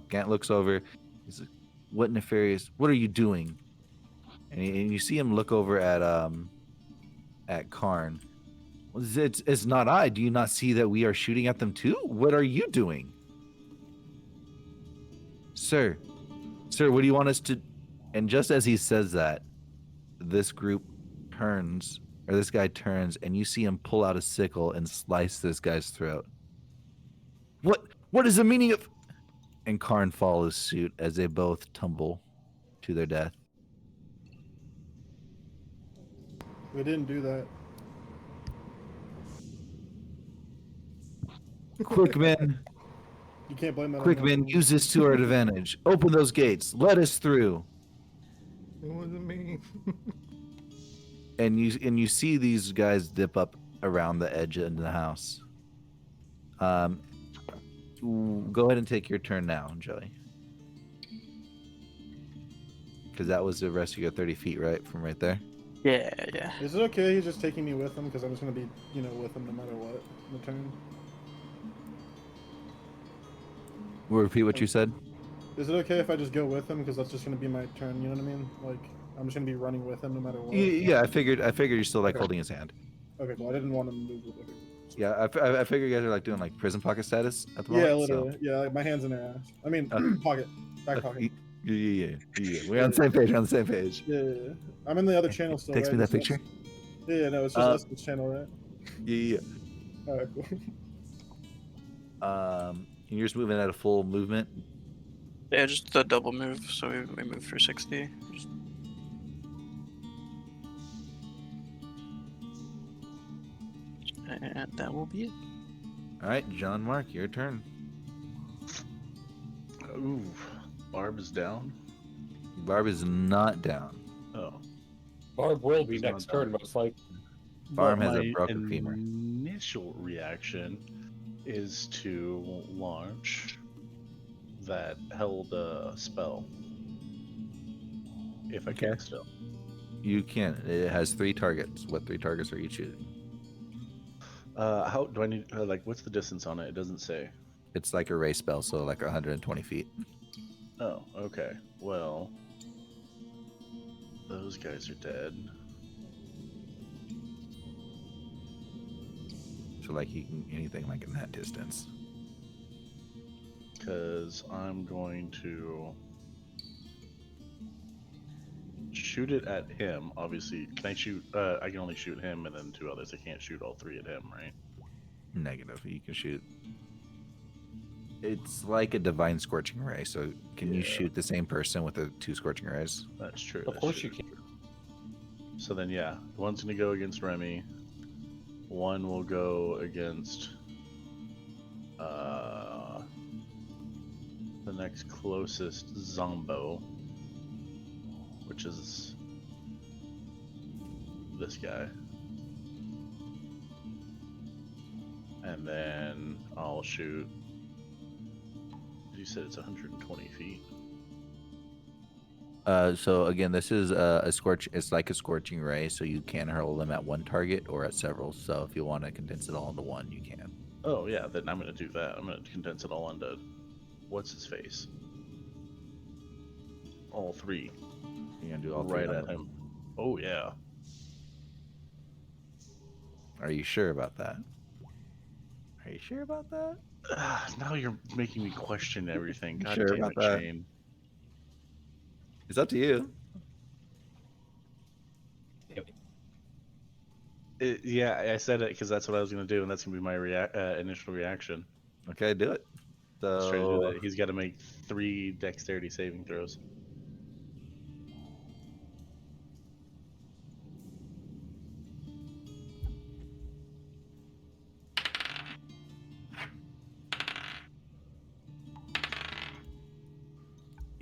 S2: Gant looks over. He's like, "What nefarious? What are you doing?" And you see him look over at Karn. It's not I. Do you not see that we are shooting at them too? What are you doing? Sir, what do you want us to... And just as he says that, this guy turns, and you see him pull out a sickle and slice this guy's throat. What is the meaning of... And Karn follows suit as they both tumble to their death.
S5: We didn't do that.
S2: Quick, men.
S5: You can't blame that.
S2: Quick, men, use this to our advantage. Open those gates. Let us through.
S6: It wasn't me.
S2: And you see these guys dip up around the edge of the house. Go ahead and take your turn now, Joey. Because that was the rest of your 30 feet, right? From right there?
S9: Yeah.
S5: Is it okay he's just taking me with him? Because I'm just going to be, with him no matter what in the turn.
S2: We'll repeat what you said.
S5: Is it okay if I just go with him? Because that's just going to be my turn, you know what I mean? Like, I'm just going to be running with him no matter what.
S2: Yeah, I figured you're still like holding his hand.
S5: Okay, cool. I didn't want him to move with it.
S2: Yeah, I figured you guys are like doing like prison pocket status at the moment.
S5: Yeah, literally. So. Yeah, like my hand's in their ass. I mean, pocket. Back pocket.
S2: Yeah. We're on the same page.
S5: Yeah. I'm in the other channel still.
S2: Text
S5: right?
S2: me that picture.
S5: Yeah, no, it's just us this channel, right?
S2: Yeah.
S5: Alright, cool.
S2: You're just moving at a full movement.
S9: Yeah, just the double move. So we move through 60. And that will be it.
S2: All right, John Mark, your turn.
S10: Ooh, Barb is down.
S2: Barb is not down.
S10: Oh.
S1: Barb will be next turn, most likely.
S2: Barb has a broken femur.
S10: Initial reaction is to launch that held spell. If I can still.
S2: You can. It has 3 targets. What 3 targets are you shooting?
S10: How do I need? What's the distance on it? It doesn't say.
S2: It's like a ray spell, so like 120 feet.
S10: Oh, okay. Well, those guys are dead.
S2: So like you can anything like in that distance.
S10: Because I'm going to shoot it at him. Obviously, can I shoot? I can only shoot him and then 2 others. I can't shoot all 3 at him, right?
S2: Negative. You can shoot. It's like a divine scorching ray. So can you shoot the same person with the 2 scorching rays?
S10: That's true.
S1: Of course you can.
S10: So then, yeah, one's gonna go against Remy. One will go against the next closest Zombo, which is this guy. And then I'll shoot. You said it's 120 feet.
S2: So again, this is a scorch. It's like a scorching ray, so you can hurl them at one target or at several. So if you want to condense it all into one, you can.
S10: Oh yeah, then I'm gonna do that. I'm gonna condense it all into what's his face. All three.
S2: You're gonna do all three
S10: right at him. Oh yeah.
S2: Are you sure about that? Are you sure about that?
S10: Now you're making me question everything. God
S2: Sure
S10: damn
S2: about
S10: it,
S2: that?
S10: Shane.
S2: It's up to you.
S10: Yeah, I said it because that's what I was gonna do, and that's gonna be my initial reaction.
S2: Okay, do it.
S10: Let's try to do
S2: So
S10: that. He's got to make 3 dexterity saving throws.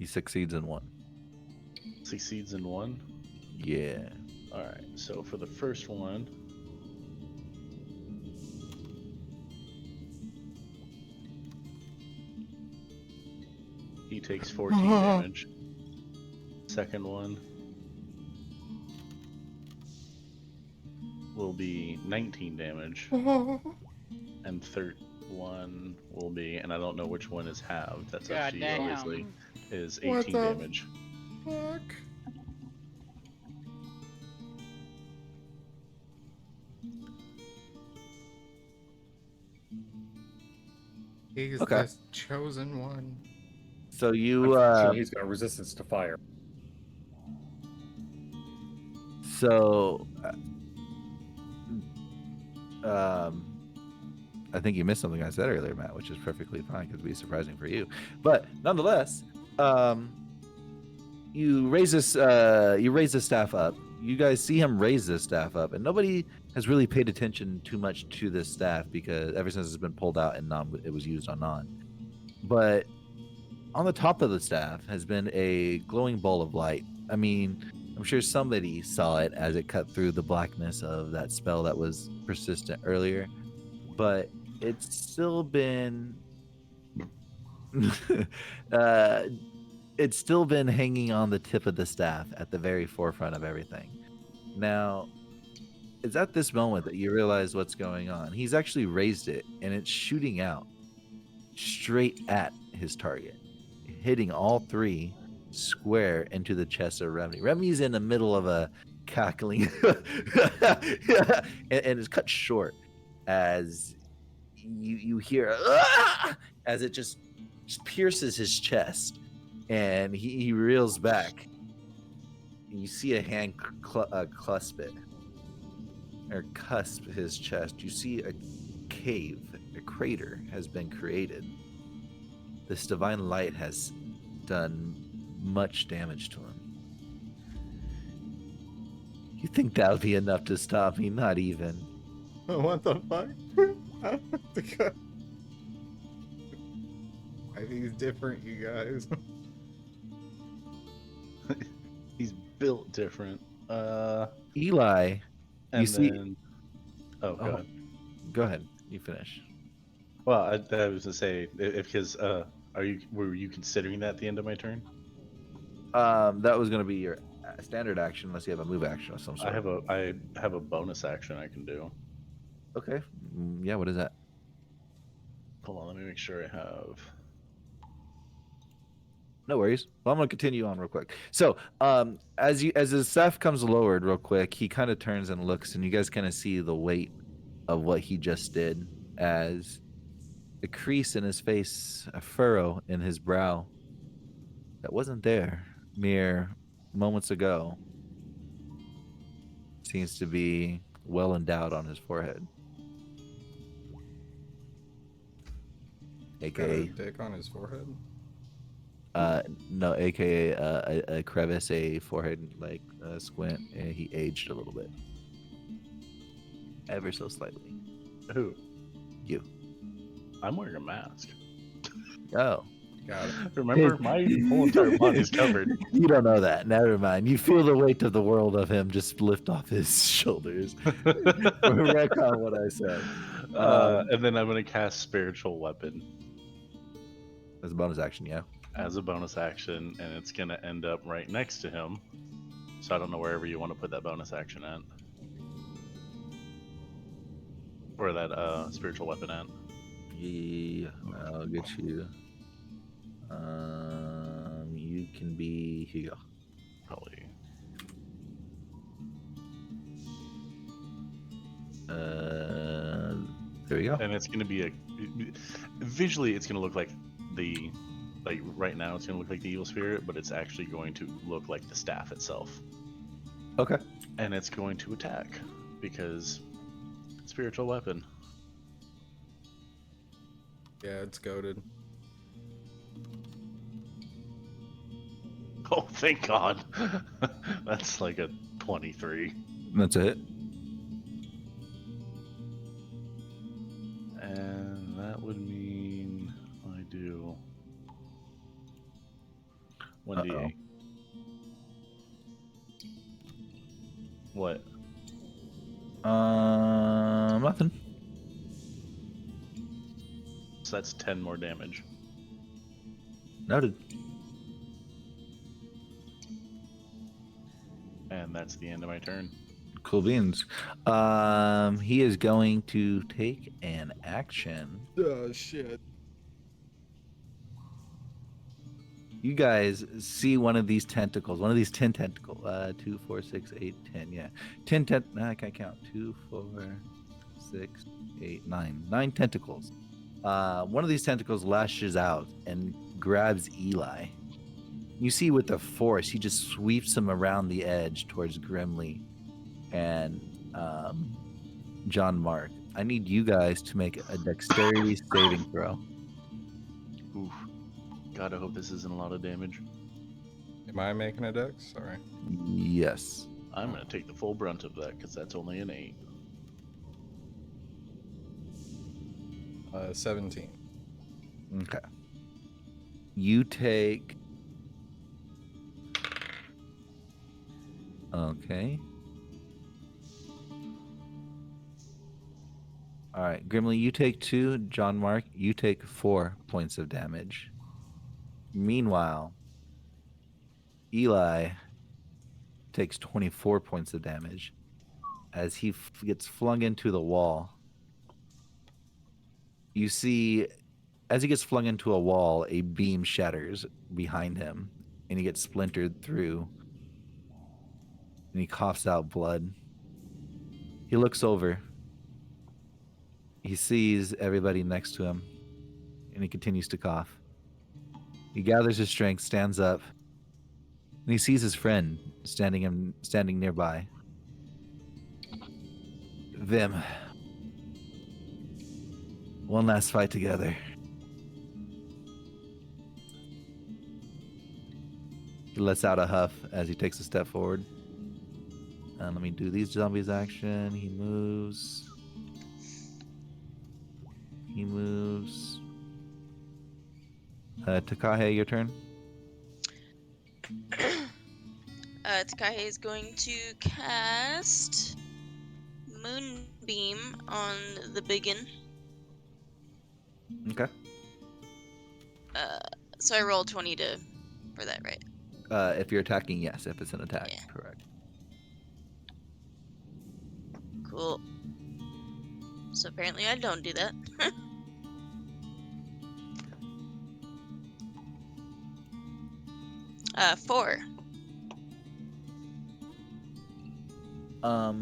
S2: he succeeds in one.
S10: Succeeds in 1.
S2: Yeah.
S10: All right. So for the first one, he takes 14 damage. Second one will be 19 damage. And third one will be, and I don't know which one is halved. That's up to you, obviously. Is 18 damage.
S6: Fuck. He's the chosen one.
S2: So you
S1: he's got resistance to fire.
S2: So I think you missed something I said earlier, Matt, which is perfectly fine because it'd be surprising for you. But nonetheless, you raise this staff up. You guys see him raise this staff up, and nobody has really paid attention too much to this staff because ever since it's been pulled out and it was used on Non. But on the top of the staff has been a glowing ball of light. I mean, I'm sure somebody saw it as it cut through the blackness of that spell that was persistent earlier, but it's still been it's still been hanging on the tip of the staff at the very forefront of everything. Now, it's at this moment that you realize what's going on. He's actually raised it, and it's shooting out straight at his target, hitting all 3 square into the chest of Remy. Remy's in the middle of a cackling and it's cut short as you hear as it just pierces his chest, and he reels back. You see a hand cusp his chest. You see a cave, a crater has been created. This divine light has done much damage to him. You think that would be enough to stop me? Not even.
S6: What the fuck? I think he's different, you guys.
S10: He's built different.
S2: Eli, you see.
S10: Oh, go ahead.
S2: Go ahead. You finish.
S10: Well, I was gonna say, because were you considering that at the end of my turn?
S2: That was gonna be your standard action, unless you have a move action of some sort.
S10: I have a bonus action I can do.
S2: Okay. Yeah. What is that?
S10: Hold on, let me make sure I have.
S2: No worries. Well, I'm gonna continue on real quick. So, as his staff comes lowered real quick, he kind of turns and looks, and you guys kind of see the weight of what he just did, as a crease in his face, a furrow in his brow that wasn't there mere moments ago seems to be well endowed on his forehead. AKA
S6: dick on his forehead.
S2: No, AKA a crevice, a forehead like a squint, and he aged a little bit, ever so slightly.
S10: Who?
S2: You.
S10: I'm wearing a mask.
S2: Oh,
S6: Got it.
S10: Remember, my whole entire body's covered.
S2: You don't know that. Never mind. You feel the weight of the world of him just lift off his shoulders. Retcon what I said.
S10: And then I'm going to cast Spiritual Weapon.
S2: As a bonus action, yeah.
S10: As a bonus action, and it's going to end up right next to him. So I don't know wherever you want to put that bonus action at. Or that Spiritual Weapon at.
S2: Yeah, I'll get you. You can be here.
S10: Probably.
S2: There we go.
S10: And it's going to be a. Visually, it's going to look like the. Like right now, it's going to look like the evil spirit, but it's actually going to look like the staff itself.
S2: Okay.
S10: And it's going to attack because spiritual weapon.
S6: Yeah, it's goated.
S10: Oh, thank God. That's like a 23.
S2: That's a hit.
S10: And that would mean I do 1d8. What?
S2: Nothing.
S10: So that's 10 more damage.
S2: Noted.
S10: And that's the end of my turn.
S2: Cool beans. He is going to take an action.
S6: Oh, shit.
S2: You guys see one of these tentacles, one of these 10 tentacles. 2, 4, 6, 8, 10. Yeah. 10 I can't count. 2, 4, 6, 8, 9. 9 tentacles. One of these tentacles lashes out and grabs Eli. You see with the force, he just sweeps him around the edge towards Grimly and John Mark. I need you guys to make a dexterity saving throw.
S10: Oof. God, I hope this isn't a lot of damage.
S6: Am I making a dex? Sorry.
S2: Yes.
S10: I'm going to take the full brunt of that because that's only an 8.
S6: 17.
S2: Okay. You take... Okay. All right, Grimly, you take 2. John Mark, you take 4 points of damage. Meanwhile, Eli takes 24 points of damage as he gets flung into the wall. You see, as he gets flung into a wall, a beam shatters behind him, and he gets splintered through, and he coughs out blood. He looks over. He sees everybody next to him, and he continues to cough. He gathers his strength, stands up, and he sees his friend standing nearby. Vim. One last fight together. He lets out a huff as he takes a step forward. And let me do these zombies action. He moves. He moves. Takahe, your turn.
S3: Takahe is going to cast Moonbeam on the biggin.
S2: Okay.
S3: So I roll 20 for that, right?
S2: If you're attacking, yes. If it's an attack,
S3: Yeah.
S2: correct.
S3: Cool. So apparently I don't do that. 4.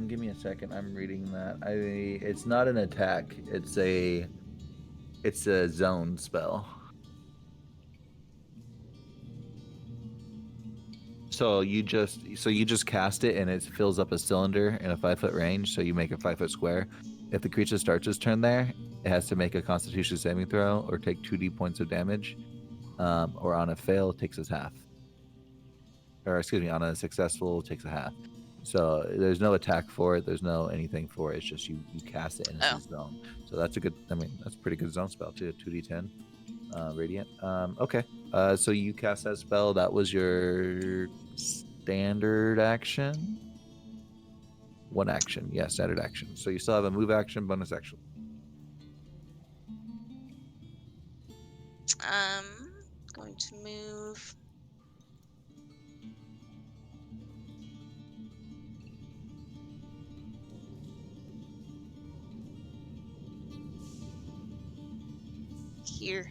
S2: Give me a second. I'm reading that. It's not an attack. It's a zone spell. So you just cast it and it fills up a cylinder in a 5-foot range. So you make a 5-foot square. If the creature starts its turn there, it has to make a Constitution saving throw or take 2d points of damage. Or on a fail, it takes its half. Or excuse me, on a successful, it takes a half. So there's no attack for it. There's no anything for it. It's just you cast it in its zone. So that's a pretty good zone spell too. 2d10. Radiant. Okay. So you cast that spell. That was your standard action. One action. Yeah, standard action. So you still have a move action, bonus action.
S3: Going to move. Here.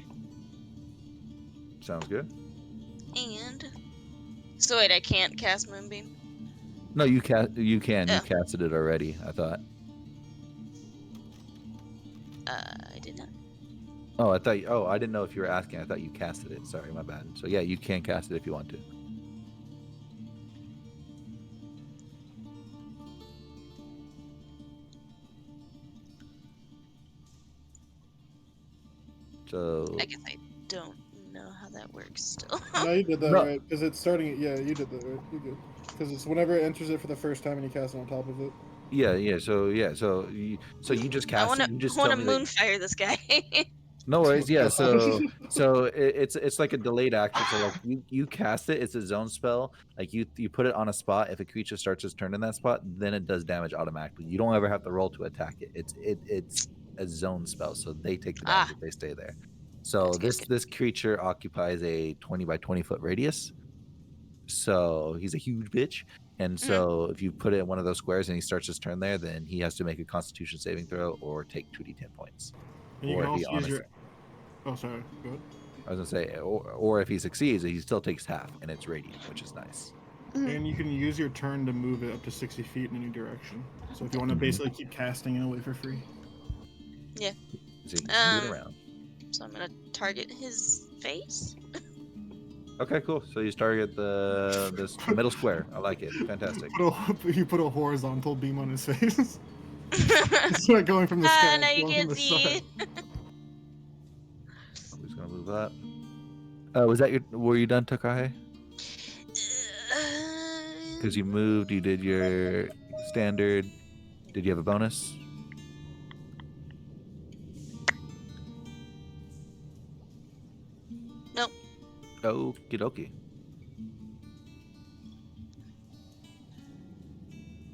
S2: Sounds good.
S3: And so wait, I can't cast Moonbeam.
S2: No, you can. You
S3: Oh.
S2: casted it already. I thought.
S3: I did not.
S2: Oh, I thought. Oh, I didn't know if you were asking. I thought you casted it. Sorry, my bad. So yeah, you can cast it if you want to. So.
S3: I guess I don't know how that works still.
S16: No, you did that
S2: No.
S16: right because it's starting. Yeah, you did that right. You're good. Because it's whenever it enters it for the first time and you cast it on top of it.
S2: Yeah. So you just
S3: I
S2: cast
S3: want
S2: it.
S3: to.
S2: You just
S3: I want
S2: tell
S3: to
S2: me that.
S3: moonfire this guy.
S2: No worries. Yeah.
S16: God.
S2: So it's like a delayed action. So like you cast it. It's a zone spell. Like you put it on a spot. If a creature starts its turn in that spot, then it does damage automatically. You don't ever have to roll to attack it. It's a zone spell, so they take the damage if they stay there. So this creature occupies a 20 by 20 foot radius. So he's a huge bitch. And so if you put it in one of those squares and he starts his turn there, then he has to make a Constitution saving throw or take 2d10 points.
S16: And you
S2: Or
S16: can
S2: if he
S16: also use
S2: honestly,
S16: your. Oh, sorry. Go ahead.
S2: I was gonna say, or if he succeeds, he still takes half, and it's radiant, which is nice.
S16: And you can use your turn to move it up to 60 feet in any direction. So if you want to basically keep casting it away for free.
S3: Yeah.
S2: So you can move it around.
S3: So I'm gonna target his face.
S2: Okay, cool. So you target this middle square. I like it. Fantastic.
S16: You put a horizontal beam on his face. It's not going from the sky.
S3: Now
S16: it's
S3: you
S16: going
S3: can't
S16: from the
S3: see.
S16: side.
S2: I'm just gonna move that. Was that your? Were you done, Takahe? Because you moved. You did your standard. Did you have a bonus?
S3: Nope.
S2: Okie dokie.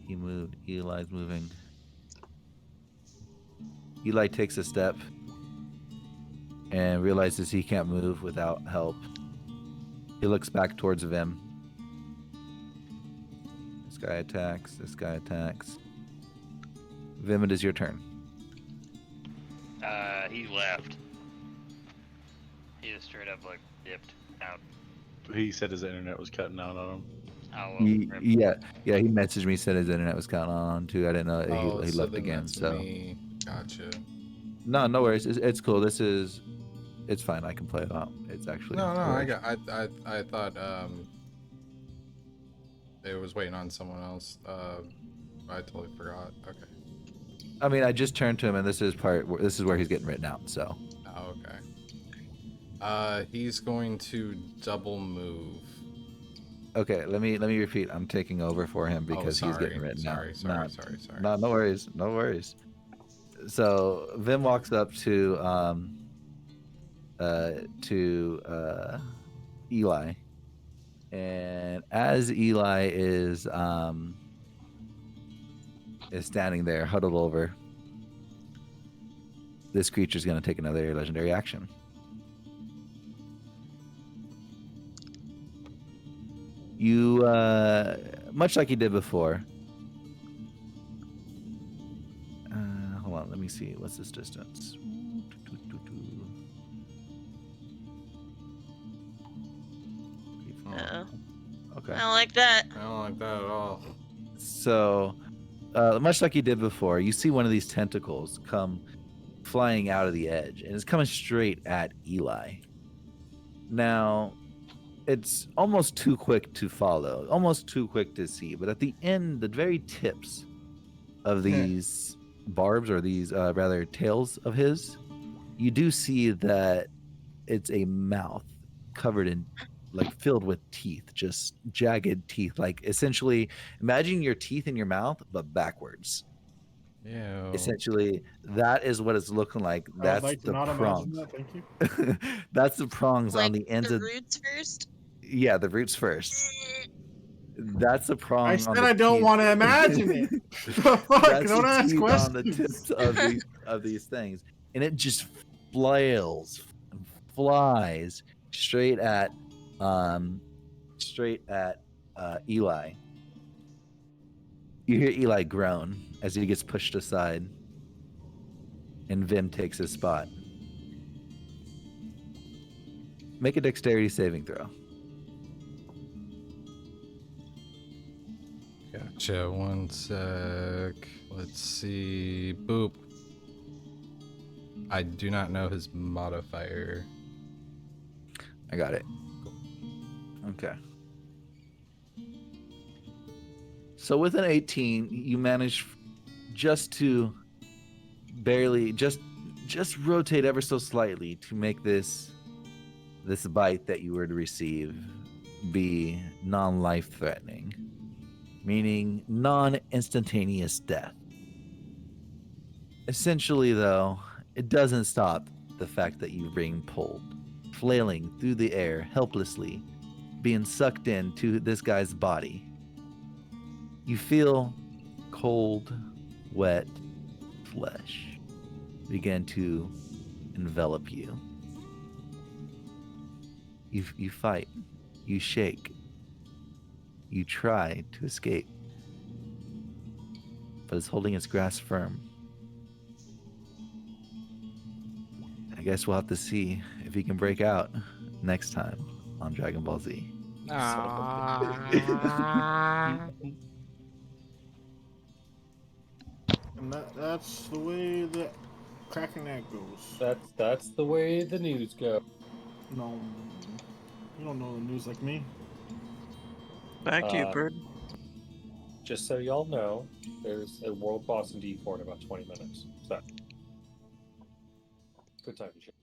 S2: He moved. Eli's moving. Eli takes a step and realizes he can't move without help. He looks back towards Vim. This guy attacks. This guy attacks. Vim, it is your turn.
S11: He left. He just straight up like dipped out.
S10: He said his internet was cutting out on him.
S11: Oh well.
S2: Yeah. He messaged me, said his internet was cutting on too. I didn't know he
S6: so
S2: left
S6: then
S2: again.
S6: that's
S2: So
S6: me. Gotcha.
S2: no worries. It's cool. It's fine. I can play it out. It's actually
S6: No,
S2: cool.
S6: I thought it was waiting on someone else. I totally forgot. Okay.
S2: I mean, I just turned to him, and this is where he's getting written out. So.
S6: Oh, okay. He's going to double move.
S2: Okay, let me repeat. I'm taking over for him because he's getting written out.
S6: Sorry.
S2: No worries. So Vim walks up to Eli, and as Eli is standing there huddled over, this creature's going to take another legendary action. You, much like you did before. Hold on, let me see. What's this distance? Okay.
S3: I don't like that.
S6: I don't like that at all.
S2: So, much like you did before, you see one of these tentacles come flying out of the edge, and it's coming straight at Eli. Now, it's almost too quick to follow, almost too quick to see, but at the end, the very tips of these barbs, or these rather tails of his, you do see that it's a mouth covered in, like, filled with teeth, just jagged teeth. Like, essentially, imagine your teeth in your mouth, but backwards.
S6: Ew.
S2: Essentially, that is what it's looking like.
S16: I would
S2: That's
S16: like to
S2: the
S16: not imagine
S2: prongs.
S16: that. Thank you.
S2: That's the prongs on
S3: Like
S2: the ends
S3: the
S2: of.
S3: roots first.
S2: Yeah, the roots first. That's the prong
S16: I
S2: on
S16: said
S2: the
S16: I don't
S2: teeth.
S16: want to imagine it. Fuck,
S2: That's
S16: don't
S2: the
S16: ask
S2: teeth on the
S16: questions.
S2: tips of these things, and it just flails and flies straight at Eli. You hear Eli groan as he gets pushed aside, and Vim takes his spot. Make a dexterity saving throw.
S6: Gotcha. One sec. Let's see. Boop. I do not know his modifier.
S2: I got it. Okay. So with an 18, you manage just to barely just rotate ever so slightly to make this bite that you were to receive be non-life threatening, meaning non-instantaneous death. Essentially, though, it doesn't stop the fact that you're being pulled, flailing through the air helplessly, being sucked into this guy's body. You feel cold, wet flesh begin to envelop you. You fight, you shake, you try to escape, but it's holding its grasp firm. I guess we'll have to see if he can break out next time on Dragon Ball Z.
S16: And that's the way that cracking egg goes.
S1: That's the way the news goes.
S16: No, you don't know the news like me.
S9: Back to you, Bird.
S1: Just so y'all know, there's a world boss in D4 in about 20 minutes. So, good time to share.